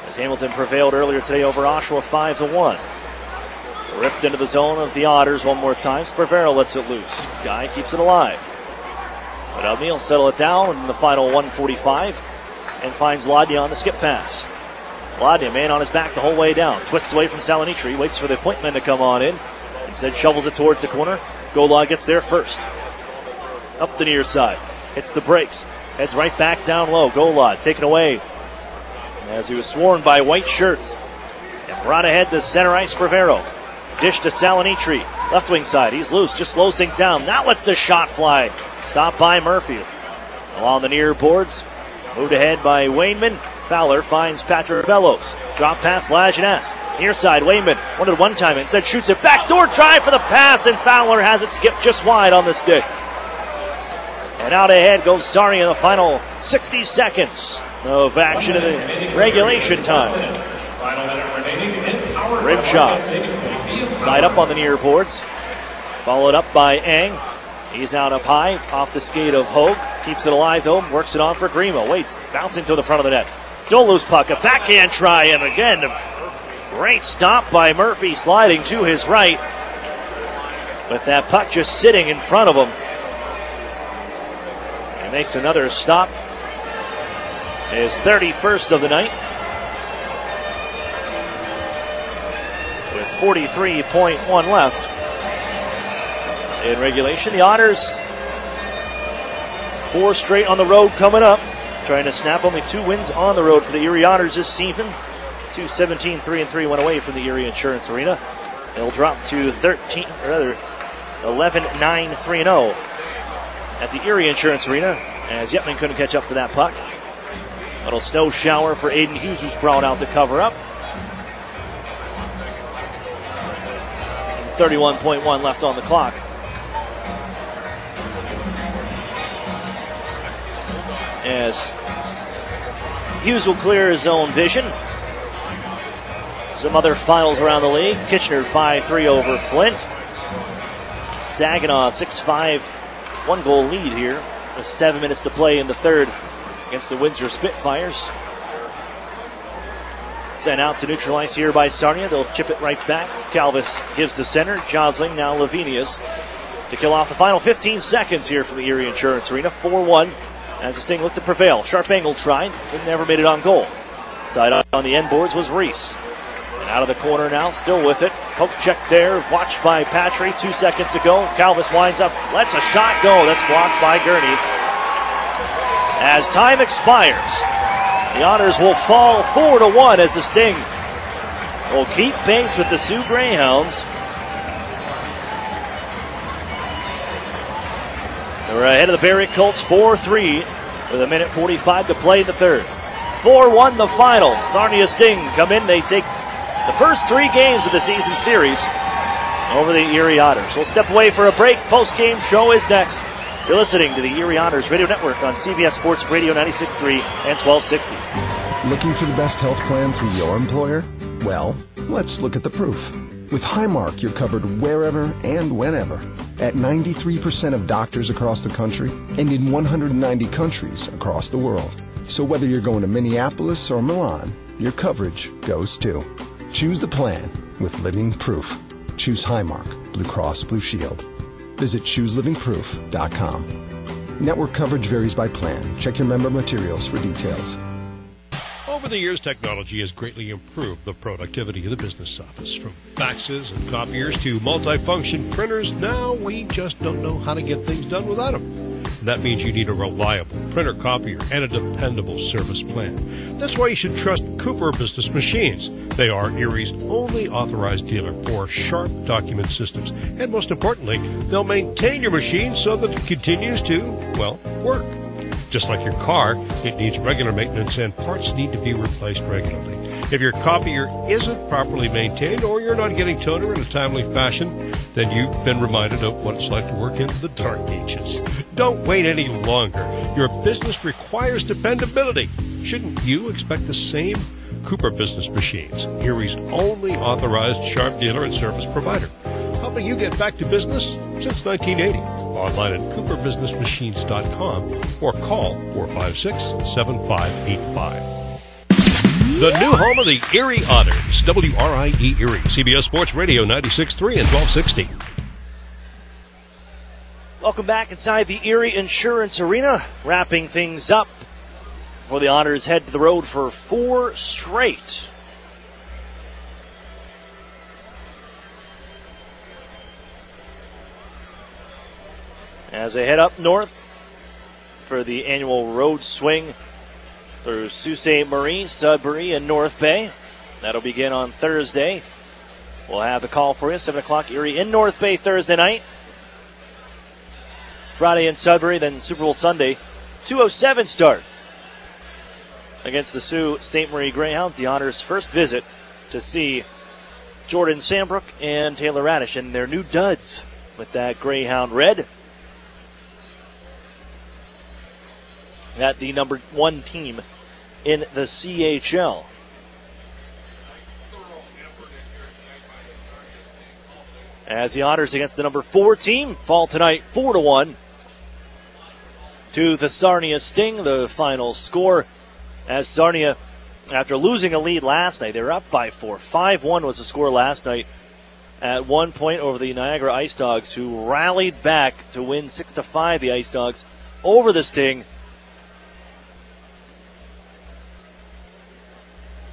As Hamilton prevailed earlier today over Oshawa 5-1. Ripped into the zone of the Otters one more time. Spervero lets it loose. Guy keeps it alive. But Udney will settle it down in the final 1:45 and finds Ladnia on the skip pass. Ladnia, man on his back the whole way down. Twists away from Salonici. Waits for the point man to come on in. Instead shovels it towards the corner. Golod gets there first. Up the near side. Hits the brakes. Heads right back down low. Golod taken away as he was swarmed by white shirts. And brought ahead to center ice Spervero. Dish to Salonici. Left wing side. He's loose. Just slows things down. Now lets the shot fly. Stopped by Murphy. Along the near boards. Moved ahead by Wayneman. Fowler finds Patrick Fellows. Drop pass, Lajeunesse. Near side, Wayman wanted one time, instead shoots it. Backdoor try for the pass, and Fowler has it skipped just wide on the stick. And out ahead goes Sarnia in the final 60 seconds of action in the regulation time. Rim shot. Tied up on the near boards. Followed up by Eng. He's out up high, off the skate of Hogue. Keeps it alive though, works it on for Grima. Waits, bouncing to the front of the net. Still loose puck, a backhand try, and again, great stop by Murphy, sliding to his right. But that puck just sitting in front of him. And makes another stop. His 31st of the night. With 43.1 left in regulation. The Otters, 4 straight on the road coming up. Trying to snap only 2 wins on the road for the Erie Otters this season. 2-17, 3-3 went away from the Erie Insurance Arena. They'll drop to 11-9, 3-0 at the Erie Insurance Arena as Yetman couldn't catch up to that puck. Little snow shower for Aiden Hughes, who's brought out to cover up. 31.1 left on the clock. As Hughes will clear his own vision. Some other finals around the league. Kitchener 5-3 over Flint. Saginaw 6-5, 1-goal lead here with 7 minutes to play in the third against the Windsor Spitfires. Sent out to neutral ice here by Sarnia. They'll chip it right back. Calvis gives the center. Josling, now Lavinius to kill off the final 15 seconds here from the Erie Insurance Arena. 4-1 as the Sting looked to prevail. Sharp angle tried, but never made it on goal. Tied on the end boards was Reese. And out of the corner now, still with it. Poke check there, watched by Patry 2 seconds ago. Calvis winds up, lets a shot go. That's blocked by Gurney. As time expires, the Otters will fall 4-1 as the Sting will keep pace with the Sioux Greyhounds. They're ahead of the Barrie Colts 4-3 with 1:45 to play in the third. 4-1 the final. Sarnia Sting come in. They take the first 3 games of the season series over the Erie Otters. We'll step away for a break. Post-game show is next. You're listening to the Erie Otters Radio Network on CBS Sports Radio 96.3 and 1260. Looking for the best health plan through your employer? Well, let's look at the proof. With Highmark, you're covered wherever and whenever at 93% of doctors across the country and in 190 countries across the world. So whether you're going to Minneapolis or Milan, your coverage goes too. Choose the plan with Living Proof. Choose Highmark, Blue Cross Blue Shield. Visit chooselivingproof.com. Network coverage varies by plan. Check your member materials for details. Over the years, technology has greatly improved the productivity of the business office. From faxes and copiers to multifunction printers, now we just don't know how to get things done without them. That means you need a reliable printer copier and a dependable service plan. That's why you should trust Cooper Business Machines. They are Erie's only authorized dealer for sharp document systems. And most importantly, they'll maintain your machine so that it continues to, well, work. Just like your car, it needs regular maintenance and parts need to be replaced regularly. If your copier isn't properly maintained or you're not getting toner in a timely fashion, then you've been reminded of what it's like to work in the dark ages. Don't wait any longer. Your business requires dependability. Shouldn't you expect the same? Cooper Business Machines, Erie's only authorized sharp dealer and service provider. Helping you get back to business since 1980. Online at cooperbusinessmachines.com or call 456-7585. The new home of the Erie Otters, WRIE Erie, CBS Sports Radio 96.3 and 1260. Welcome back inside the Erie Insurance Arena. Wrapping things up before the Otters head to the road for 4 straight. As they head up north for the annual road swing through Sault Ste. Marie, Sudbury, and North Bay. That'll begin on Thursday. We'll have the call for you, 7 o'clock, Erie in North Bay Thursday night. Friday in Sudbury, then Super Bowl Sunday, 2:07 start. against the Sault Ste. Marie Greyhounds. The Otters' first visit to see Jordan Sambrook and Taylor Radish and their new duds with that Greyhound red. At the number 1 team in the CHL. As the Otters against the number 4 team fall tonight 4-1 to the Sarnia Sting. The final score as Sarnia, after losing a lead last night, they were up by 4. 5-1 was the score last night at one point over the Niagara Ice Dogs, who rallied back to win 6-5, the Ice Dogs, over the Sting.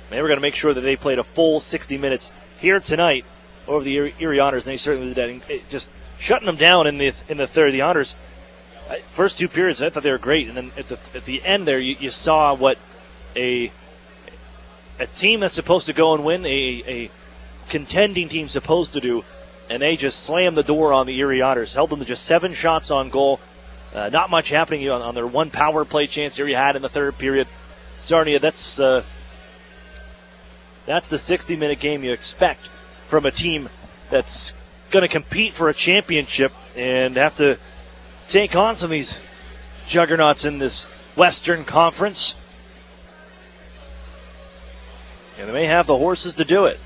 They were going to make sure that they played a full 60 minutes here tonight over the Erie Otters, and they certainly did that. Just shutting them down in the third. The Otters, first 2 periods, I thought they were great, and then at the end there, you saw what a team that's supposed to go and win, a contending team supposed to do, and they just slammed the door on the Erie Otters, held them to just 7 shots on goal. Not much happening on their one power play chance Erie had in the third period. Sarnia, that's the 60-minute game you expect from a team that's going to compete for a championship and have to take on some of these juggernauts in this Western Conference. And they may have the horses to do it.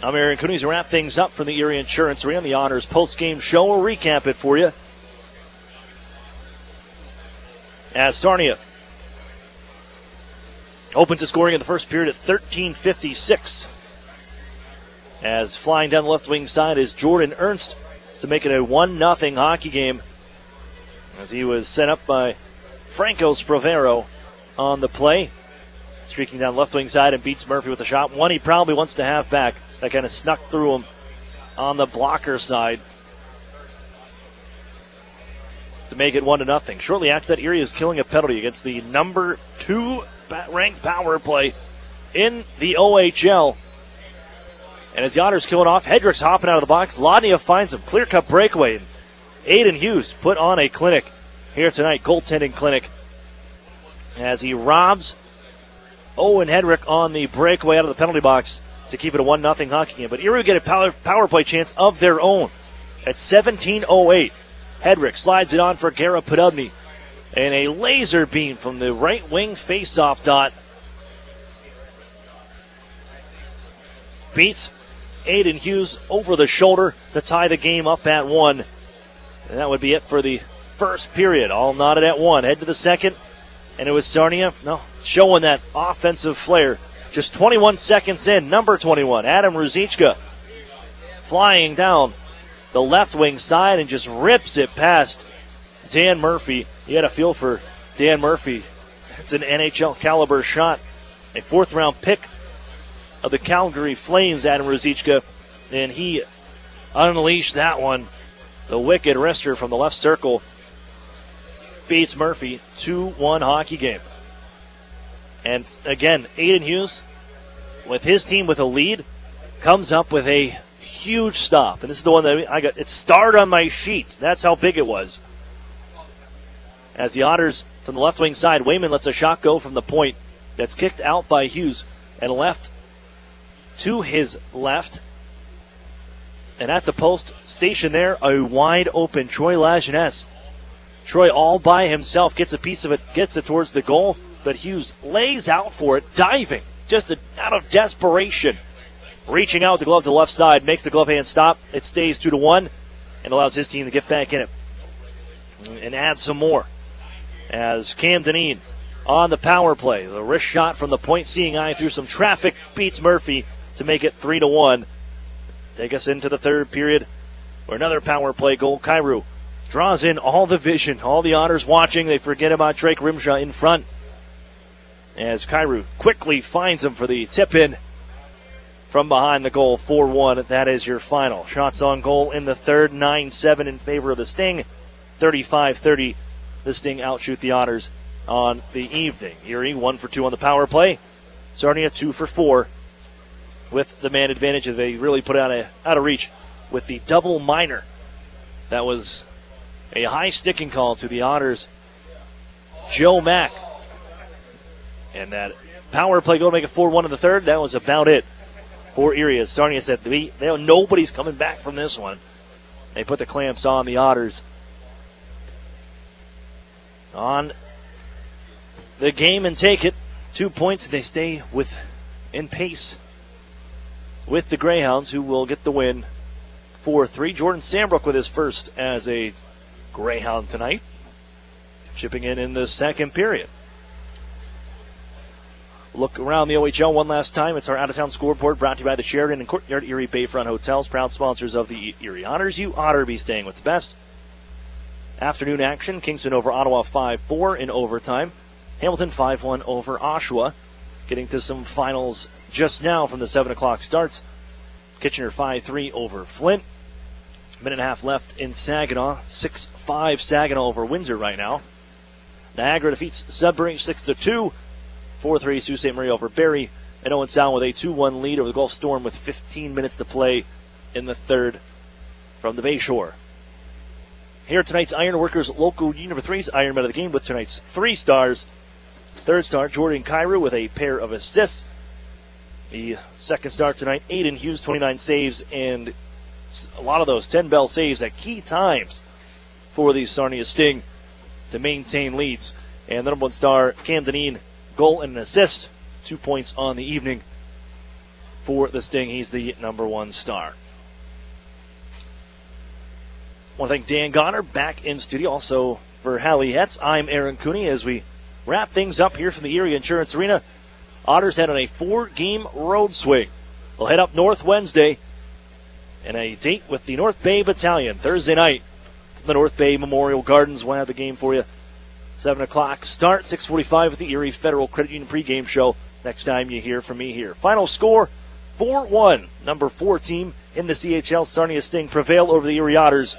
I'm Aaron Cooney to wrap things up from the Erie Insurance Arena. The Honors post-game show. We'll recap it for you. As Sarnia opens the scoring in the first period at 13:56. As flying down the left wing side is Jordan Ernst to make it a 1-0 hockey game, as he was set up by Franco Sprovero on the play. Streaking down left wing side and beats Murphy with a shot. One he probably wants to have back. That kind of snuck through him on the blocker side to make it 1-0. Shortly after that, Erie is killing a penalty against the number 2 ranked power play in the OHL. And as the Otters kill it off, Hedrick's hopping out of the box. Lodnia finds him. Clear-cut breakaway. And Aiden Hughes put on a clinic here tonight, goaltending clinic, as he robs Owen Hedrick on the breakaway out of the penalty box to keep it a 1-0 hockey game. But Erie would get a power play chance of their own at 17:08. Hedrick slides it on for Gara Podubny. And a laser beam from the right wing faceoff dot beats Aiden Hughes over the shoulder to tie the game up at 1. And that would be it for the first period. All knotted at 1. Head to the second. And it was Sarnia, showing that offensive flair. Just 21 seconds in, number 21, Adam Ruzichka, flying down the left wing side and just rips it past Dan Murphy. You had a feel for Dan Murphy. It's an NHL caliber shot. A 4th-round pick of the Calgary Flames, Adam Ruzichka, and he unleashed that one. The wicked wrister from the left circle beats Murphy. 2-1 hockey game. And again, Aiden Hughes, with his team with a lead, comes up with a huge stop. And this is the one that I got. It starred on my sheet. That's how big it was. As the Otters from the left wing side, Wayman lets a shot go from the point. That's kicked out by Hughes and left to his left. And at the post, stationed there, a wide open Troy Lajeunesse. Troy all by himself gets a piece of it, gets it towards the goal, but Hughes lays out for it, diving, just out of desperation. Reaching out with the glove to the left side, makes the glove hand stop. It stays 2-1 and allows his team to get back in it and add some more. As Cam Dineen on the power play, the wrist shot from the point, seeing eye through some traffic, beats Murphy to make it 3-1. Take us into the third period where another power play goal. Kyrou draws in all the vision, all the Otters watching. They forget about Drake Rimshaw in front, as Kyrou quickly finds him for the tip-in from behind the goal. 4-1, that is your final. Shots on goal in the third, 9-7 in favor of the Sting. 35-30, the Sting outshoot the Otters on the evening. Erie 1 for 2 on the power play. Sarnia 2 for 4 with the man advantage. They really put it out of reach with the double minor. That was a high sticking call to the Otters. Joe Mack And that power play goal to make it 4-1 in the third. That was about it for Erie. As Sarnia said, nobody's coming back from this one. They put the clamps on the Otters. On the game and take it. 2 points. They stay in pace with the Greyhounds, who will get the win 4-3. Jordan Sambrook with his first as a Greyhound tonight, chipping in the second period. Look around the OHL one last time. It's our out-of-town scoreboard brought to you by the Sheridan and Courtyard Erie Bayfront Hotels, proud sponsors of the Erie Otters. You Otter be staying with the best. Afternoon action, Kingston over Ottawa 5-4 in overtime. Hamilton 5-1 over Oshawa. Getting to some finals just now from the 7 o'clock starts. Kitchener 5-3 over Flint. Minute and a half left in Saginaw. 6-5 Saginaw over Windsor right now. Niagara defeats Sudbury 6-2. 4-3 Sault Ste. Marie over Barrie. And Owen Sound with a 2-1 lead over the Gulf Storm with 15 minutes to play in the third from the Bayshore. Here tonight's Ironworkers Local Union number 3's Ironman of the game with tonight's 3 stars. Third star, Jordan Cairo with a pair of assists. The second star tonight, Aiden Hughes, 29 saves, and a lot of those 10-bell saves at key times for the Sarnia Sting to maintain leads. And the number 1 star, Cam Deneen, goal and an assist, 2 points on the evening for the Sting. He's the number 1 star. I want to thank Dan Goddard back in studio. Also for Hallie Hetz, I'm Aaron Cooney as we wrap things up here from the Erie Insurance Arena. Otters head on a 4-game road swing. They'll head up north Wednesday and a date with the North Bay Battalion Thursday night. The North Bay Memorial Gardens will have the game for you. 7 o'clock start, 6:45 with the Erie Federal Credit Union pregame show. Next time you hear from me here. Final score, 4-1. Number 4 team in the CHL, Sarnia Sting, prevail over the Erie Otters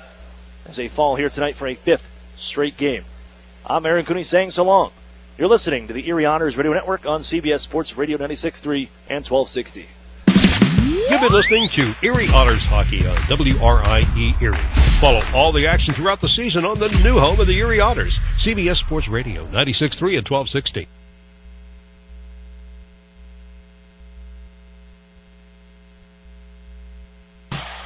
as they fall here tonight for a 5th straight game. I'm Aaron Cooney saying so long. You're listening to the Erie Otters Radio Network on CBS Sports Radio 96.3 and 1260. You've been listening to Erie Otters Hockey on WRIE Erie. Follow all the action throughout the season on the new home of the Erie Otters, CBS Sports Radio 96.3 and 1260.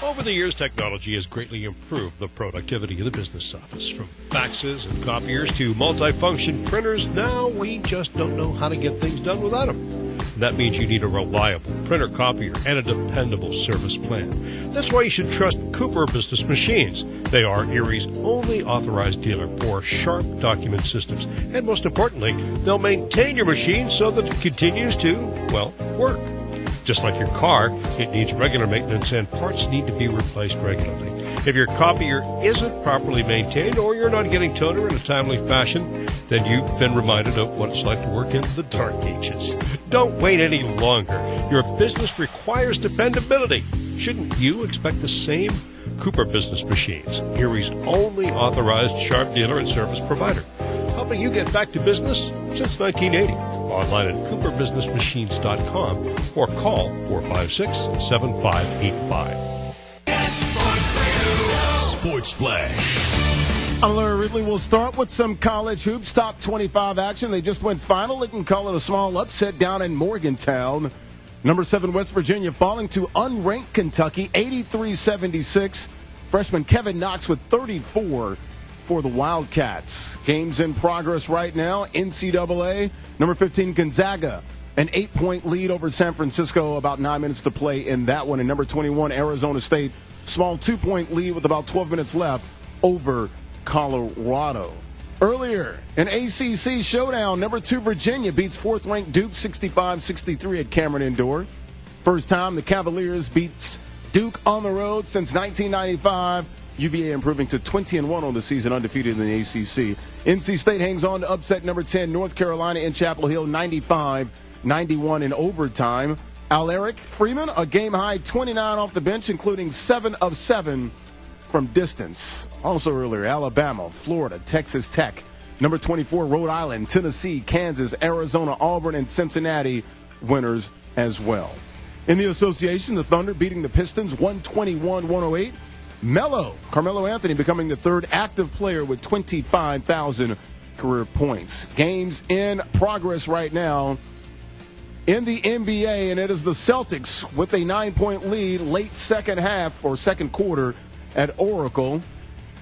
Over the years, technology has greatly improved the productivity of the business office. From faxes and copiers to multifunction printers, now we just don't know how to get things done without them. And that means you need a reliable printer copier and a dependable service plan. That's why you should trust Cooper Business Machines. They are Erie's only authorized dealer for sharp document systems. And most importantly, they'll maintain your machine so that it continues to, well, work. Just like your car, it needs regular maintenance and parts need to be replaced regularly. If your copier isn't properly maintained or you're not getting toner in a timely fashion, then you've been reminded of what it's like to work in the dark ages. Don't wait any longer. Your business requires dependability. Shouldn't you expect the same? Cooper Business Machines, Erie's only authorized sharp dealer and service provider, helping you get back to business since 1980. Online at cooperbusinessmachines.com or call 456-7585. Sports Flash. Laura Ridley will start with some college hoops. Top 25 action. They just went final. They can call it a small upset down in Morgantown. Number 7 West Virginia falling to unranked Kentucky, 83-76. Freshman Kevin Knox with 34 for the Wildcats. Games in progress right now. NCAA, number 15 Gonzaga, an 8-point lead over San Francisco, about 9 minutes to play in that one. And number 21 Arizona State, small 2-point lead with about 12 minutes left over Colorado. Earlier, an ACC showdown. Number 2 Virginia beats 4th-ranked Duke 65-63 at Cameron Indoor. First time the Cavaliers beats Duke on the road since 1995. UVA improving to 20-1 on the season, undefeated in the ACC. NC State hangs on to upset number 10 North Carolina in Chapel Hill, 95-91 in overtime. Alaric Freeman, a game-high 29 off the bench, including 7 of 7 from distance. Also earlier, Alabama, Florida, Texas Tech, number 24 Rhode Island, Tennessee, Kansas, Arizona, Auburn, and Cincinnati winners as well. In the association, the Thunder beating the Pistons 121-108. Carmelo Anthony becoming the 3rd active player with 25,000 career points. Games in progress right now in the NBA, and it is the Celtics with a 9-point lead late second half or second quarter at Oracle.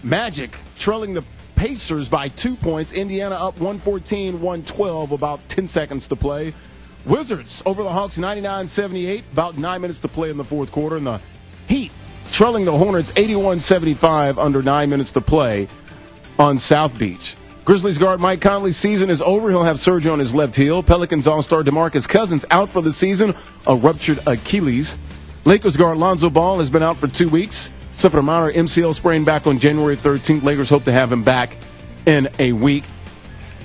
Magic trailing the Pacers by 2 points. Indiana up 114-112, about 10 seconds to play. Wizards over the Hawks 99-78, about 9 minutes to play in the fourth quarter. And the Heat trailing the Hornets 81-75, under 9 minutes to play on South Beach. Grizzlies guard Mike Conley's season is over. He'll have surgery on his left heel. Pelicans all-star DeMarcus Cousins out for the season, a ruptured Achilles. Lakers guard Lonzo Ball has been out for 2 weeks. Suffered a minor MCL sprain back on January 13th. Lakers hope to have him back in a week.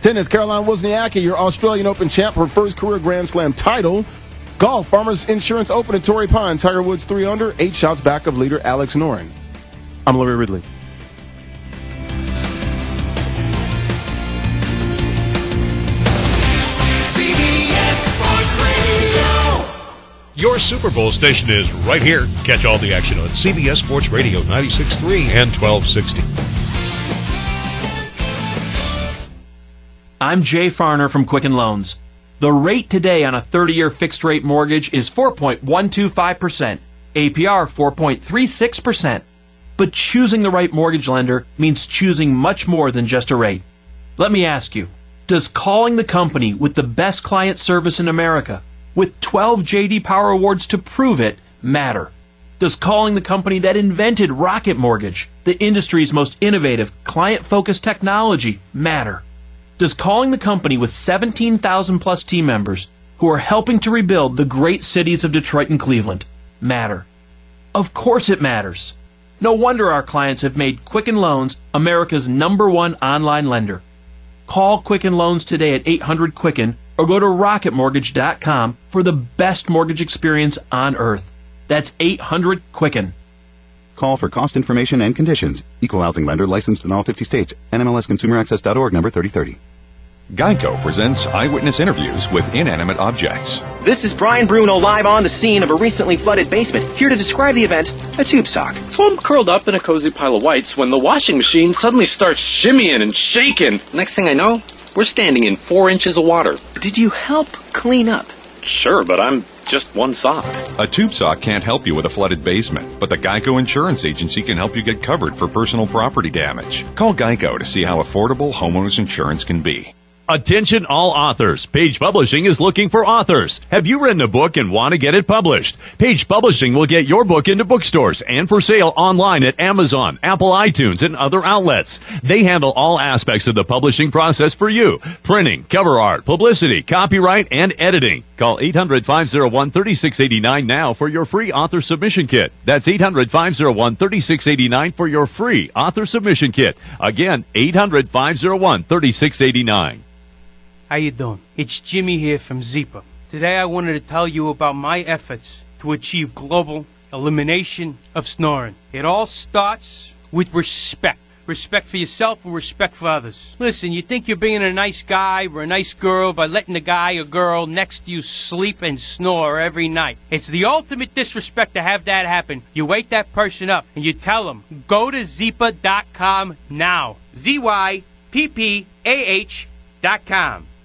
Tennis, Caroline Wozniacki, your Australian Open champ, her first career Grand Slam title. Golf, Farmers Insurance Open at Torrey Pines. Tiger Woods 3 under, 8 shots back of leader Alex Noren. I'm Larry Ridley. Your Super Bowl station is right here. Catch all the action on CBS Sports Radio 96.3 and 1260. I'm Jay Farner from Quicken Loans. The rate today on a 30-year fixed-rate mortgage is 4.125%, APR 4.36%. But choosing the right mortgage lender means choosing much more than just a rate. Let me ask you, does calling the company with the best client service in America, with 12 J.D. Power Awards to prove it, matter? Does calling the company that invented Rocket Mortgage, the industry's most innovative, client-focused technology, matter? Does calling the company with 17,000 plus team members who are helping to rebuild the great cities of Detroit and Cleveland matter? Of course it matters. No wonder our clients have made Quicken Loans America's #1 online lender. Call Quicken Loans today at 800-QUICKEN or go to rocketmortgage.com for the best mortgage experience on earth. That's 800-QUICKEN. Call for cost information and conditions. Equal housing lender licensed in all 50 states. NMLSConsumerAccess.org number 3030. Geico presents eyewitness interviews with inanimate objects. This is Brian Bruno live on the scene of a recently flooded basement, here to describe the event, a tube sock. So I'm curled up in a cozy pile of whites when the washing machine suddenly starts shimmying and shaking. Next thing I know, we're standing in 4 inches of water. Did you help clean up? Sure, but I'm just one sock. A tube sock can't help you with a flooded basement, but the Geico Insurance Agency can help you get covered for personal property damage. Call Geico to see how affordable homeowners insurance can be. Attention all authors. Page Publishing is looking for authors. Have you written a book and want to get it published? Page Publishing will get your book into bookstores and for sale online at Amazon, Apple iTunes, and other outlets. They handle all aspects of the publishing process for you. Printing, cover art, publicity, copyright, and editing. Call 800-501-3689 now for your free author submission kit. That's 800-501-3689 for your free author submission kit. Again, 800-501-3689. How you doing? It's Jimmy here from Zipa. Today I wanted to tell you about my efforts to achieve global elimination of snoring. It all starts with respect. Respect for yourself and respect for others. Listen, you think you're being a nice guy or a nice girl by letting the guy or girl next to you sleep and snore every night. It's the ultimate disrespect to have that happen. You wake that person up and you tell them, go to Zipa.com now. ZYPPAH.com.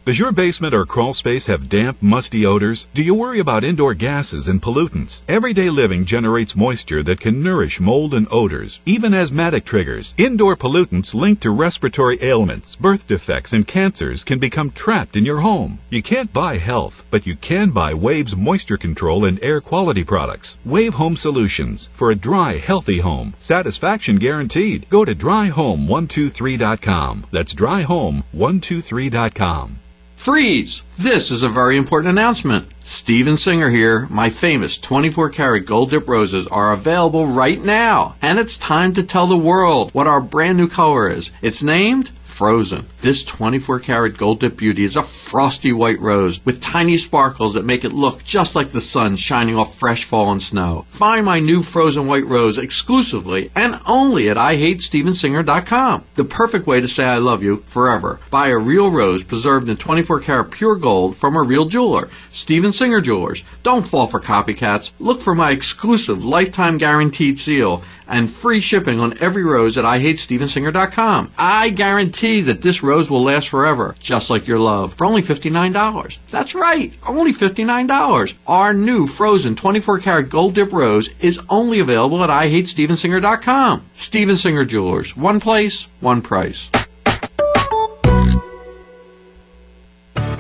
Does your basement or crawl space have damp, musty odors? Do you worry about indoor gases and pollutants? Everyday living generates moisture that can nourish mold and odors, even asthmatic triggers. Indoor pollutants linked to respiratory ailments, birth defects, and cancers can become trapped in your home. You can't buy health, but you can buy Wave's moisture control and air quality products. Wave Home Solutions for a dry, healthy home. Satisfaction guaranteed. Go to dryhome123.com. That's dryhome123.com. Freeze! This is a very important announcement. Steven Singer here. My famous 24-karat gold dip roses are available right now. And it's time to tell the world what our brand new color is. It's named Frozen. This 24-karat gold dip beauty is a frosty white rose with tiny sparkles that make it look just like the sun shining off fresh fallen snow. Find my new frozen white rose exclusively and only at IHateStevenSinger.com. The perfect way to say I love you forever. Buy a real rose preserved in 24-karat pure gold from a real jeweler. Steven Singer Jewelers. Don't fall for copycats. Look for my exclusive lifetime guaranteed seal and free shipping on every rose at IHateStevenSinger.com. I guarantee guarantee that this rose will last forever, just like your love, for only $59. That's right, only $59. Our new frozen 24-karat gold dip rose is only available at IHateStevenSinger.com. Steven Singer Jewelers. One place, one price.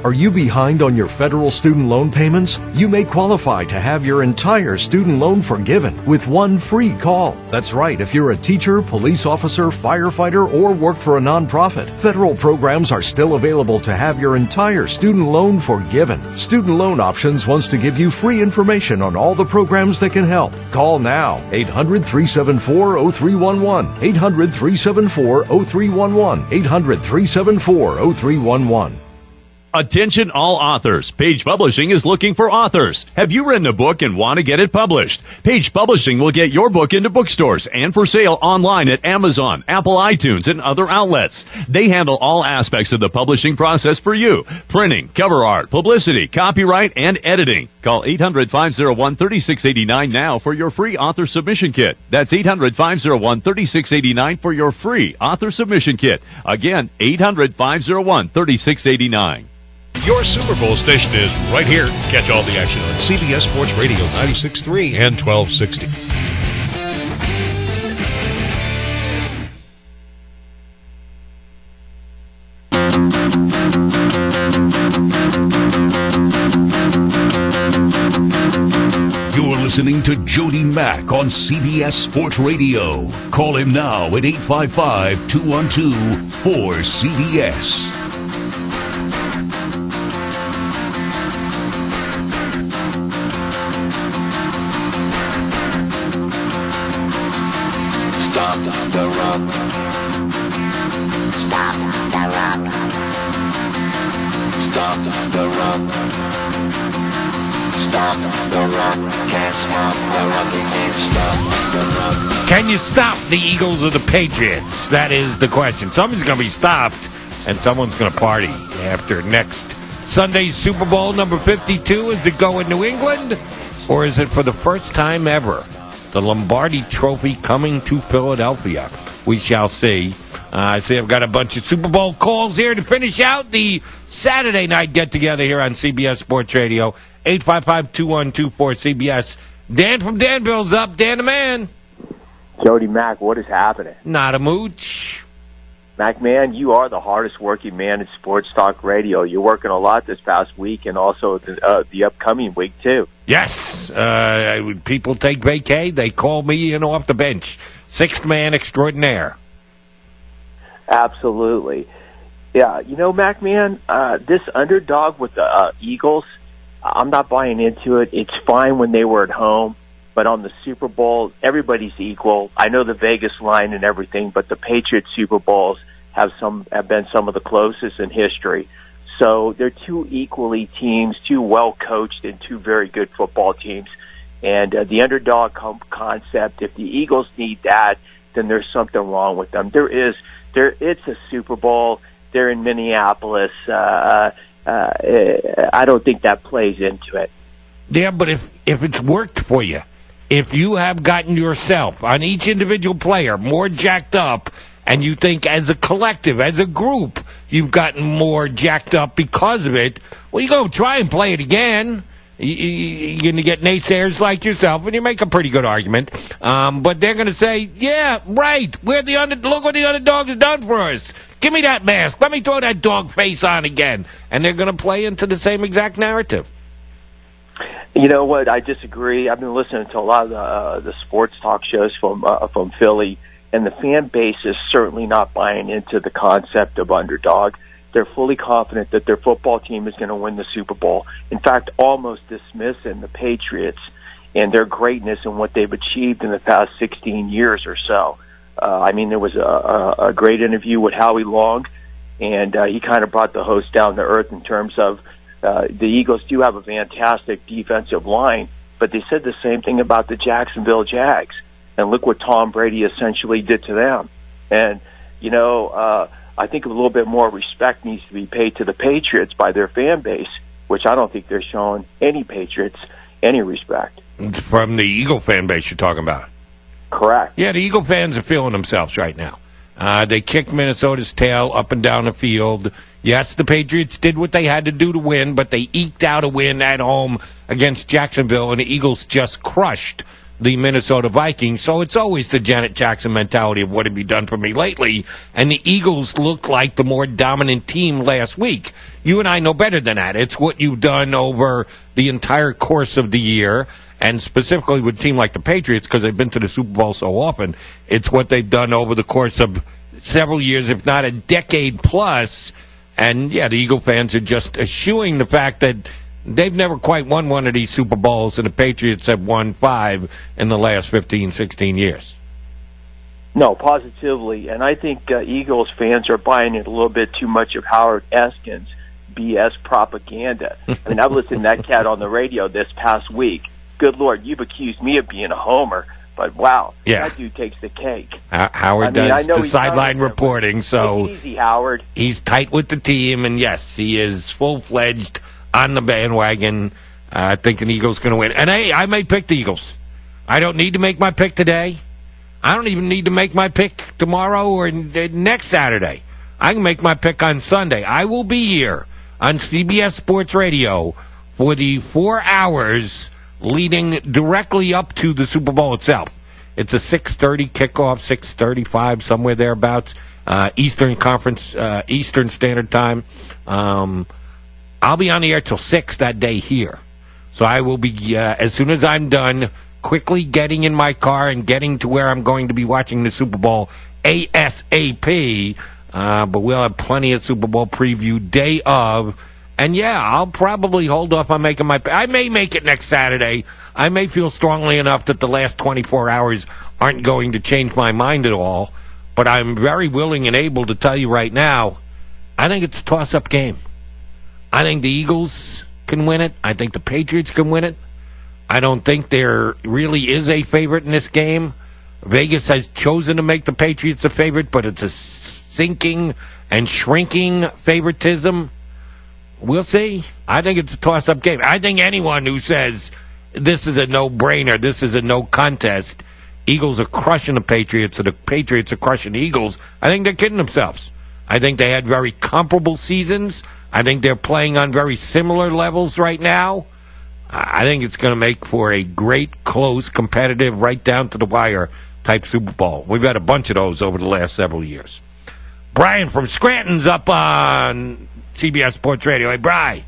Are you behind on your federal student loan payments? You may qualify to have your entire student loan forgiven with one free call. That's right, if you're a teacher, police officer, firefighter, or work for a nonprofit, federal programs are still available to have your entire student loan forgiven. Student Loan Options wants to give you free information on all the programs that can help. Call now, 800-374-0311, 800-374-0311, 800-374-0311. Attention all authors. Page Publishing is looking for authors. Have you written a book and want to get it published? Page Publishing will get your book into bookstores and for sale online at Amazon, Apple iTunes, and other outlets. They handle all aspects of the publishing process for you. Printing, cover art, publicity, copyright, and editing. Call 800-501-3689 now for your free author submission kit. That's 800-501-3689 for your free author submission kit. Again, 800-501-3689. Your Super Bowl station is right here. Catch all the action on CBS Sports Radio 96.3 and 1260. You're listening to Jody Mack on CBS Sports Radio. Call him now at 855-212-4CBS. Stop the rock. Stop the rock. Stop the rock. Stop the rock. Can't stop the rock. You can't stop the rock. Can you stop the Eagles or the Patriots? That is the question. Somebody's going to be stopped, and someone's going to party after next Sunday's Super Bowl number 52. Is it going New England, or is it for the first time ever the Lombardi Trophy coming to Philadelphia? We shall see. I see I've got a bunch of Super Bowl calls here to finish out the Saturday night get-together here on CBS Sports Radio. 855-212-4CBS. Dan from Danville's up. Dan the man. Jody Mack, what is happening? Not a mooch. Mac, man, you are the hardest working man in sports talk radio. You're working a lot this past week and also the upcoming week, too. Yes. People take vacay. They call me in off the bench. Sixth man extraordinaire. Absolutely. Yeah, you know, Mac, man, this underdog with the Eagles, I'm not buying into it. It's fine when they were at home, but on the Super Bowl, everybody's equal. I know the Vegas line and everything, but the Patriots Super Bowls have been some of the closest in history. So they're two equally teams, two well-coached and two very good football teams. And the underdog concept, if the Eagles need that, then there's something wrong with them. It's a Super Bowl. They're in Minneapolis. I don't think that plays into it. Yeah, but if it's worked for you, if you have gotten yourself, on each individual player, more jacked up, and you think as a collective, as a group, you've gotten more jacked up because of it, well, you go try and play it again. You're going to get naysayers like yourself, and you make a pretty good argument. But they're going to say, yeah, right, look what the underdog has done for us. Give me that mask. Let me throw that dog face on again. And they're going to play into the same exact narrative. You know what? I disagree. I've been listening to a lot of the sports talk shows from Philly, and the fan base is certainly not buying into the concept of underdog. They're fully confident that their football team is going to win the Super Bowl. In fact, almost dismissing the Patriots and their greatness and what they've achieved in the past 16 years or so. I mean, there was a great interview with Howie Long, and he kind of brought the host down to earth in terms of the Eagles do have a fantastic defensive line, but they said the same thing about the Jacksonville Jags. And look what Tom Brady essentially did to them. And, you know, I think a little bit more respect needs to be paid to the Patriots by their fan base, which I don't think they're showing any Patriots any respect. From the Eagle fan base you're talking about? Correct. Yeah, the Eagle fans are feeling themselves right now. They kicked Minnesota's tail up and down the field. Yes, the Patriots did what they had to do to win, but they eked out a win at home against Jacksonville, and the Eagles just crushed the Minnesota Vikings. So it's always the Janet Jackson mentality of what have you done for me lately, and the Eagles looked like the more dominant team last week. You and I know better than that. It's what you've done over the entire course of the year, and specifically with a team like the Patriots, because they've been to the Super Bowl so often, it's what they've done over the course of several years, if not a decade plus. And, yeah, the Eagle fans are just eschewing the fact that they've never quite won one of these Super Bowls, and the Patriots have won 5 in the last 15, 16 years. No, positively. And I think Eagles fans are buying it a little bit too much of Howard Eskin's BS propaganda. I mean, I've listened to that cat on the radio this past week. Good Lord, you've accused me of being a homer, but wow, that dude takes the cake. Howard does the sideline reporting, so take it easy, Howard. He's tight with the team, and yes, he is full-fledged on the bandwagon, thinking the Eagles going to win. And hey, I may pick the Eagles. I don't need to make my pick today. I don't even need to make my pick tomorrow or next Saturday. I can make my pick on Sunday. I will be here on CBS Sports Radio for the 4 hours leading directly up to the Super Bowl itself. It's a 6:30 kickoff, 6:35, somewhere thereabouts, Eastern Conference, Eastern Standard Time. I'll be on the air till 6 that day here. So I will be, as soon as I'm done, quickly getting in my car and getting to where I'm going to be watching the Super Bowl ASAP. But we'll have plenty of Super Bowl preview day of. And, yeah, I'll probably hold off on making my... I may make it next Saturday. I may feel strongly enough that the last 24 hours aren't going to change my mind at all. But I'm very willing and able to tell you right now, I think it's a toss-up game. I think the Eagles can win it. I think the Patriots can win it. I don't think there really is a favorite in this game. Vegas has chosen to make the Patriots a favorite, but it's a sinking and shrinking favoritism. We'll see. I think it's a toss-up game. I think anyone who says this is a no-brainer, this is a no contest, Eagles are crushing the Patriots, or the Patriots are crushing the Eagles, I think they're kidding themselves. I think they had very comparable seasons. I think they're playing on very similar levels right now. I think it's going to make for a great, close, competitive, right down to the wire type Super Bowl. We've had a bunch of those over the last several years. Brian from Scranton's up on CBS Sports Radio. Hey, Bri.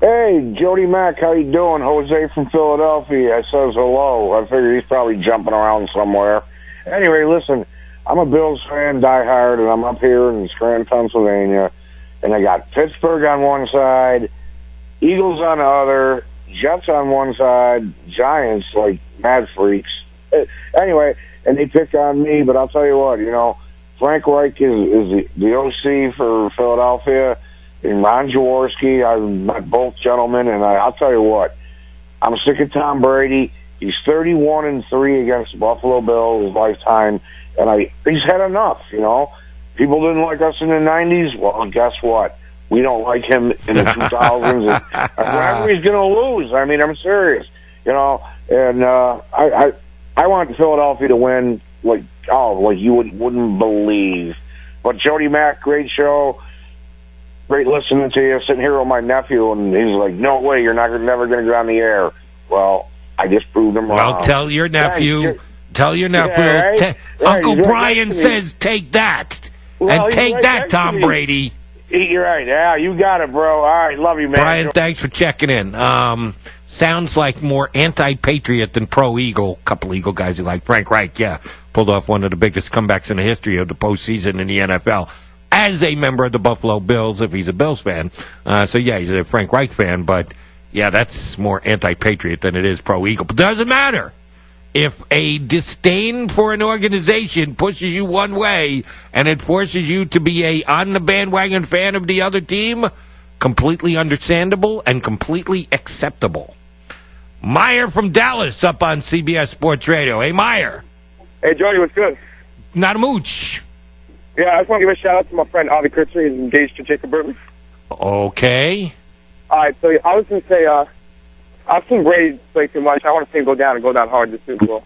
Hey, Jody Mack, how you doing? Jose from Philadelphia. I says hello. I figure he's probably jumping around somewhere. Anyway, listen, I'm a Bills fan, diehard, and I'm up here in Scranton, Pennsylvania, and I got Pittsburgh on one side, Eagles on the other, Jets on one side, Giants like mad freaks. Anyway, and they pick on me, but I'll tell you what, Frank Reich is the OC for Philadelphia, and Ron Jaworski. I met both gentlemen, and I'll tell you what, I'm sick of Tom Brady. He's 31-3 against the Buffalo Bills his lifetime, and he's had enough. People didn't like us in the '90s. Well, guess what? We don't like him in the 2000s. And whenever he's going to lose, I mean, I'm serious. And I want Philadelphia to win like you wouldn't believe. But Jody Mack, great show. Great listening to you. Sitting here with my nephew, and he's like, "No way, you're never going to get on the air." Well, I just proved him wrong. Well, tell your nephew. Yeah, right? Uncle Brian says, "Take that," and take that, Tom Brady. You're right. Yeah, you got it, bro. All right, love you, man. Brian, thanks for checking in. Sounds like more anti-Patriot than pro-Eagle. A couple Eagle guys who like Frank Reich, pulled off one of the biggest comebacks in the history of the postseason in the NFL. As a member of the Buffalo Bills, if he's a Bills fan. So, he's a Frank Reich fan, but, that's more anti-Patriot than it is pro-Eagle. But doesn't matter. If a disdain for an organization pushes you one way and it forces you to be a on-the-bandwagon fan of the other team, completely understandable and completely acceptable. Meyer from Dallas up on CBS Sports Radio. Hey, Meyer. Hey, Jody, what's good? Not a mooch. Yeah, I just want to give a shout-out to my friend Avi Kurtzer. He's engaged to Jacob Burton. Okay. All right, so I was going to say, I've seen Brady play too much. I want to see him go down hard this Super Bowl.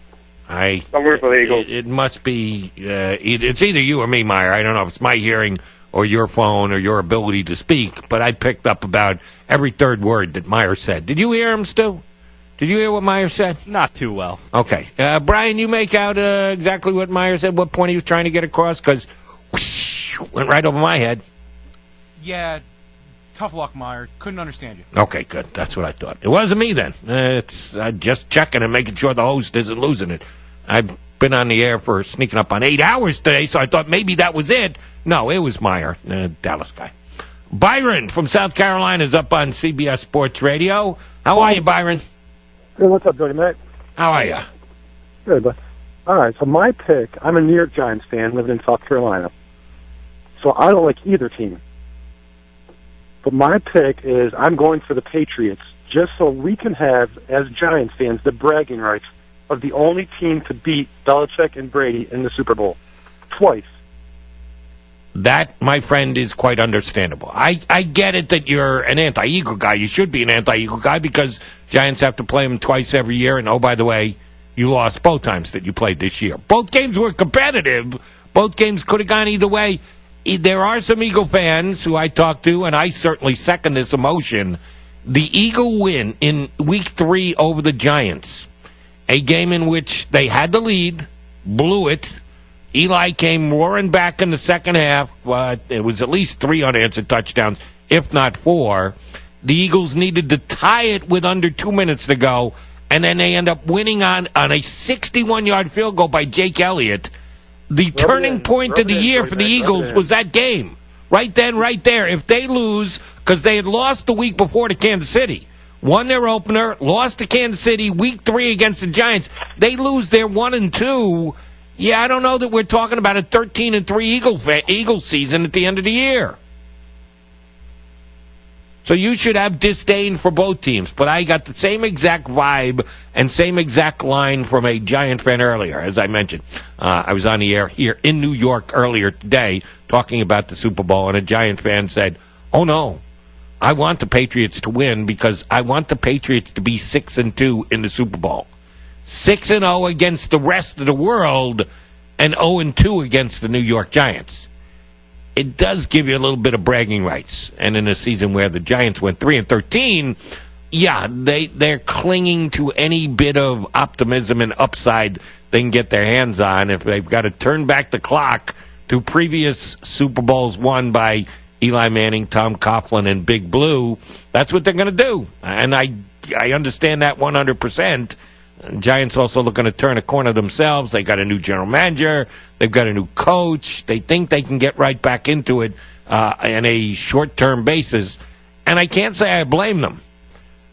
I'm rooting for the Eagles. It must be. It's either you or me, Meyer. I don't know if it's my hearing or your phone or your ability to speak, but I picked up about every third word that Meyer said. Did you hear him, Stu? Did you hear what Meyer said? Not too well. Okay. Brian, you make out exactly what Meyer said, what point he was trying to get across, because went right over my head. Yeah, tough luck, Meyer. Couldn't understand you. Okay, good. That's what I thought. It wasn't me then. It's just checking and making sure the host isn't losing it. I've been on the air for sneaking up on 8 hours today, so I thought maybe that was it. No, it was Meyer, Dallas guy. Byron from South Carolina is up on CBS Sports Radio. How are you, Byron? Good. What's up, Jody Mac? How are you? Good, but all right. So my pick, I'm a New York Giants fan living in South Carolina, so I don't like either team. But my pick is I'm going for the Patriots, just so we can have, as Giants fans, the bragging rights of the only team to beat Belichick and Brady in the Super Bowl twice. That, my friend, is quite understandable. I get it that you're an anti-Eagle guy. You should be an anti-Eagle guy because Giants have to play them twice every year. And, oh, by the way, you lost both times that you played this year. Both games were competitive. Both games could have gone either way. There are some Eagle fans who I talk to, and I certainly second this emotion. The Eagle win in Week 3 over the Giants, a game in which they had the lead, blew it. Eli came roaring back in the second half. It was at least 3 unanswered touchdowns, if not 4. The Eagles needed to tie it with under 2 minutes to go, and then they end up winning on a 61-yard field goal by Jake Elliott. The turning point of the year for the Eagles was that game. Right then, right there. If they lose, because they had lost the week before to Kansas City, won their opener, lost to Kansas City, Week 3 against the Giants, they lose their 1-2. Yeah, I don't know that we're talking about a 13-3 Eagle season at the end of the year. So you should have disdain for both teams. But I got the same exact vibe and same exact line from a Giant fan earlier, as I mentioned. I was on the air here in New York earlier today talking about the Super Bowl, and a Giant fan said, oh, no, I want the Patriots to win because I want the Patriots to be 6-2 in the Super Bowl. 6-0 against the rest of the world and 0-2 against the New York Giants. It does give you a little bit of bragging rights. And in a season where the Giants went 3-13, yeah, they're clinging to any bit of optimism and upside they can get their hands on. If they've got to turn back the clock to previous Super Bowls won by Eli Manning, Tom Coughlin, and Big Blue, that's what they're going to do. And I understand that 100%. Giants also looking to turn a corner themselves. They got a new general manager. They've got a new coach. They think they can get right back into it on a short-term basis. And I can't say I blame them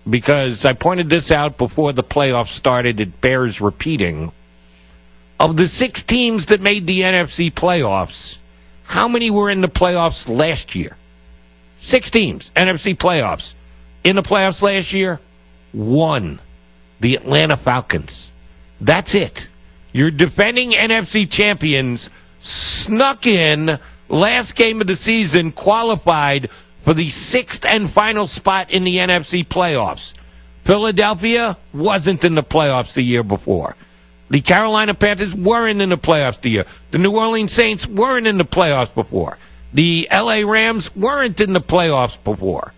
because I pointed this out before the playoffs started. It bears repeating. Of the 6 teams that made the NFC playoffs, how many were in the playoffs last year? 6 teams, NFC playoffs. In the playoffs last year, 1. The Atlanta Falcons. That's it. Your defending NFC champions snuck in last game of the season, qualified for the 6th and final spot in the NFC playoffs. Philadelphia wasn't in the playoffs the year before. The Carolina Panthers weren't in the playoffs the year. The New Orleans Saints weren't in the playoffs before. The LA Rams weren't in the playoffs before.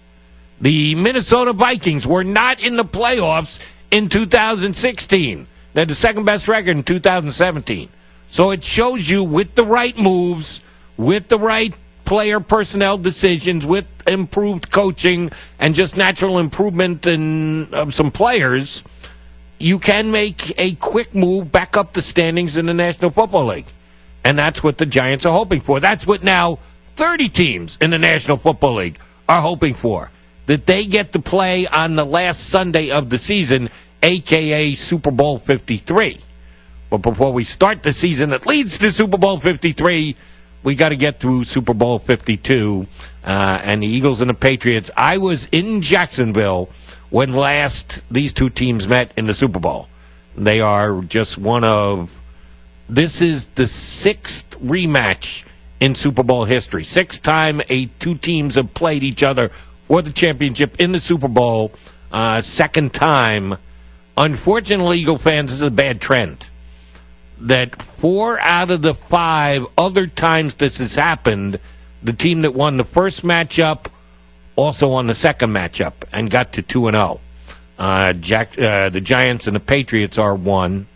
The Minnesota Vikings were not in the playoffs in 2016. They had the second best record in 2017. So it shows you with the right moves, with the right player personnel decisions, with improved coaching and just natural improvement of some players, you can make a quick move back up the standings in the National Football League. And that's what the Giants are hoping for. That's what now 30 teams in the National Football League are hoping for. That they get to play on the last Sunday of the season, a.k.a. Super Bowl 53. But before we start the season that leads to Super Bowl 53, we got to get through Super Bowl 52. And the Eagles and the Patriots. I was in Jacksonville when last these two teams met in the Super Bowl. They are just one of... This is the 6th rematch in Super Bowl history. 6th time two teams have played each other for the championship in the Super Bowl. 2nd time. Unfortunately, Eagle fans, this is a bad trend. that 4 out of the 5 other times this has happened, the team that won the first matchup also won the second matchup and got to 2-0. The Giants and the Patriots are 1.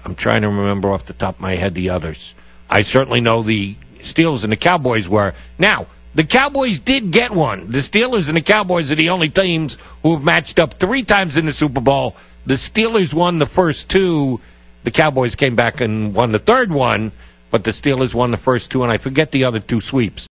I'm trying to remember off the top of my head the others. I certainly know the Steelers and the Cowboys were. Now, the Cowboys did get one. The Steelers and the Cowboys are the only teams who have matched up 3 times in the Super Bowl. The Steelers won the first 2. The Cowboys came back and won the third one, but the Steelers won the first 2, and I forget the other 2 sweeps.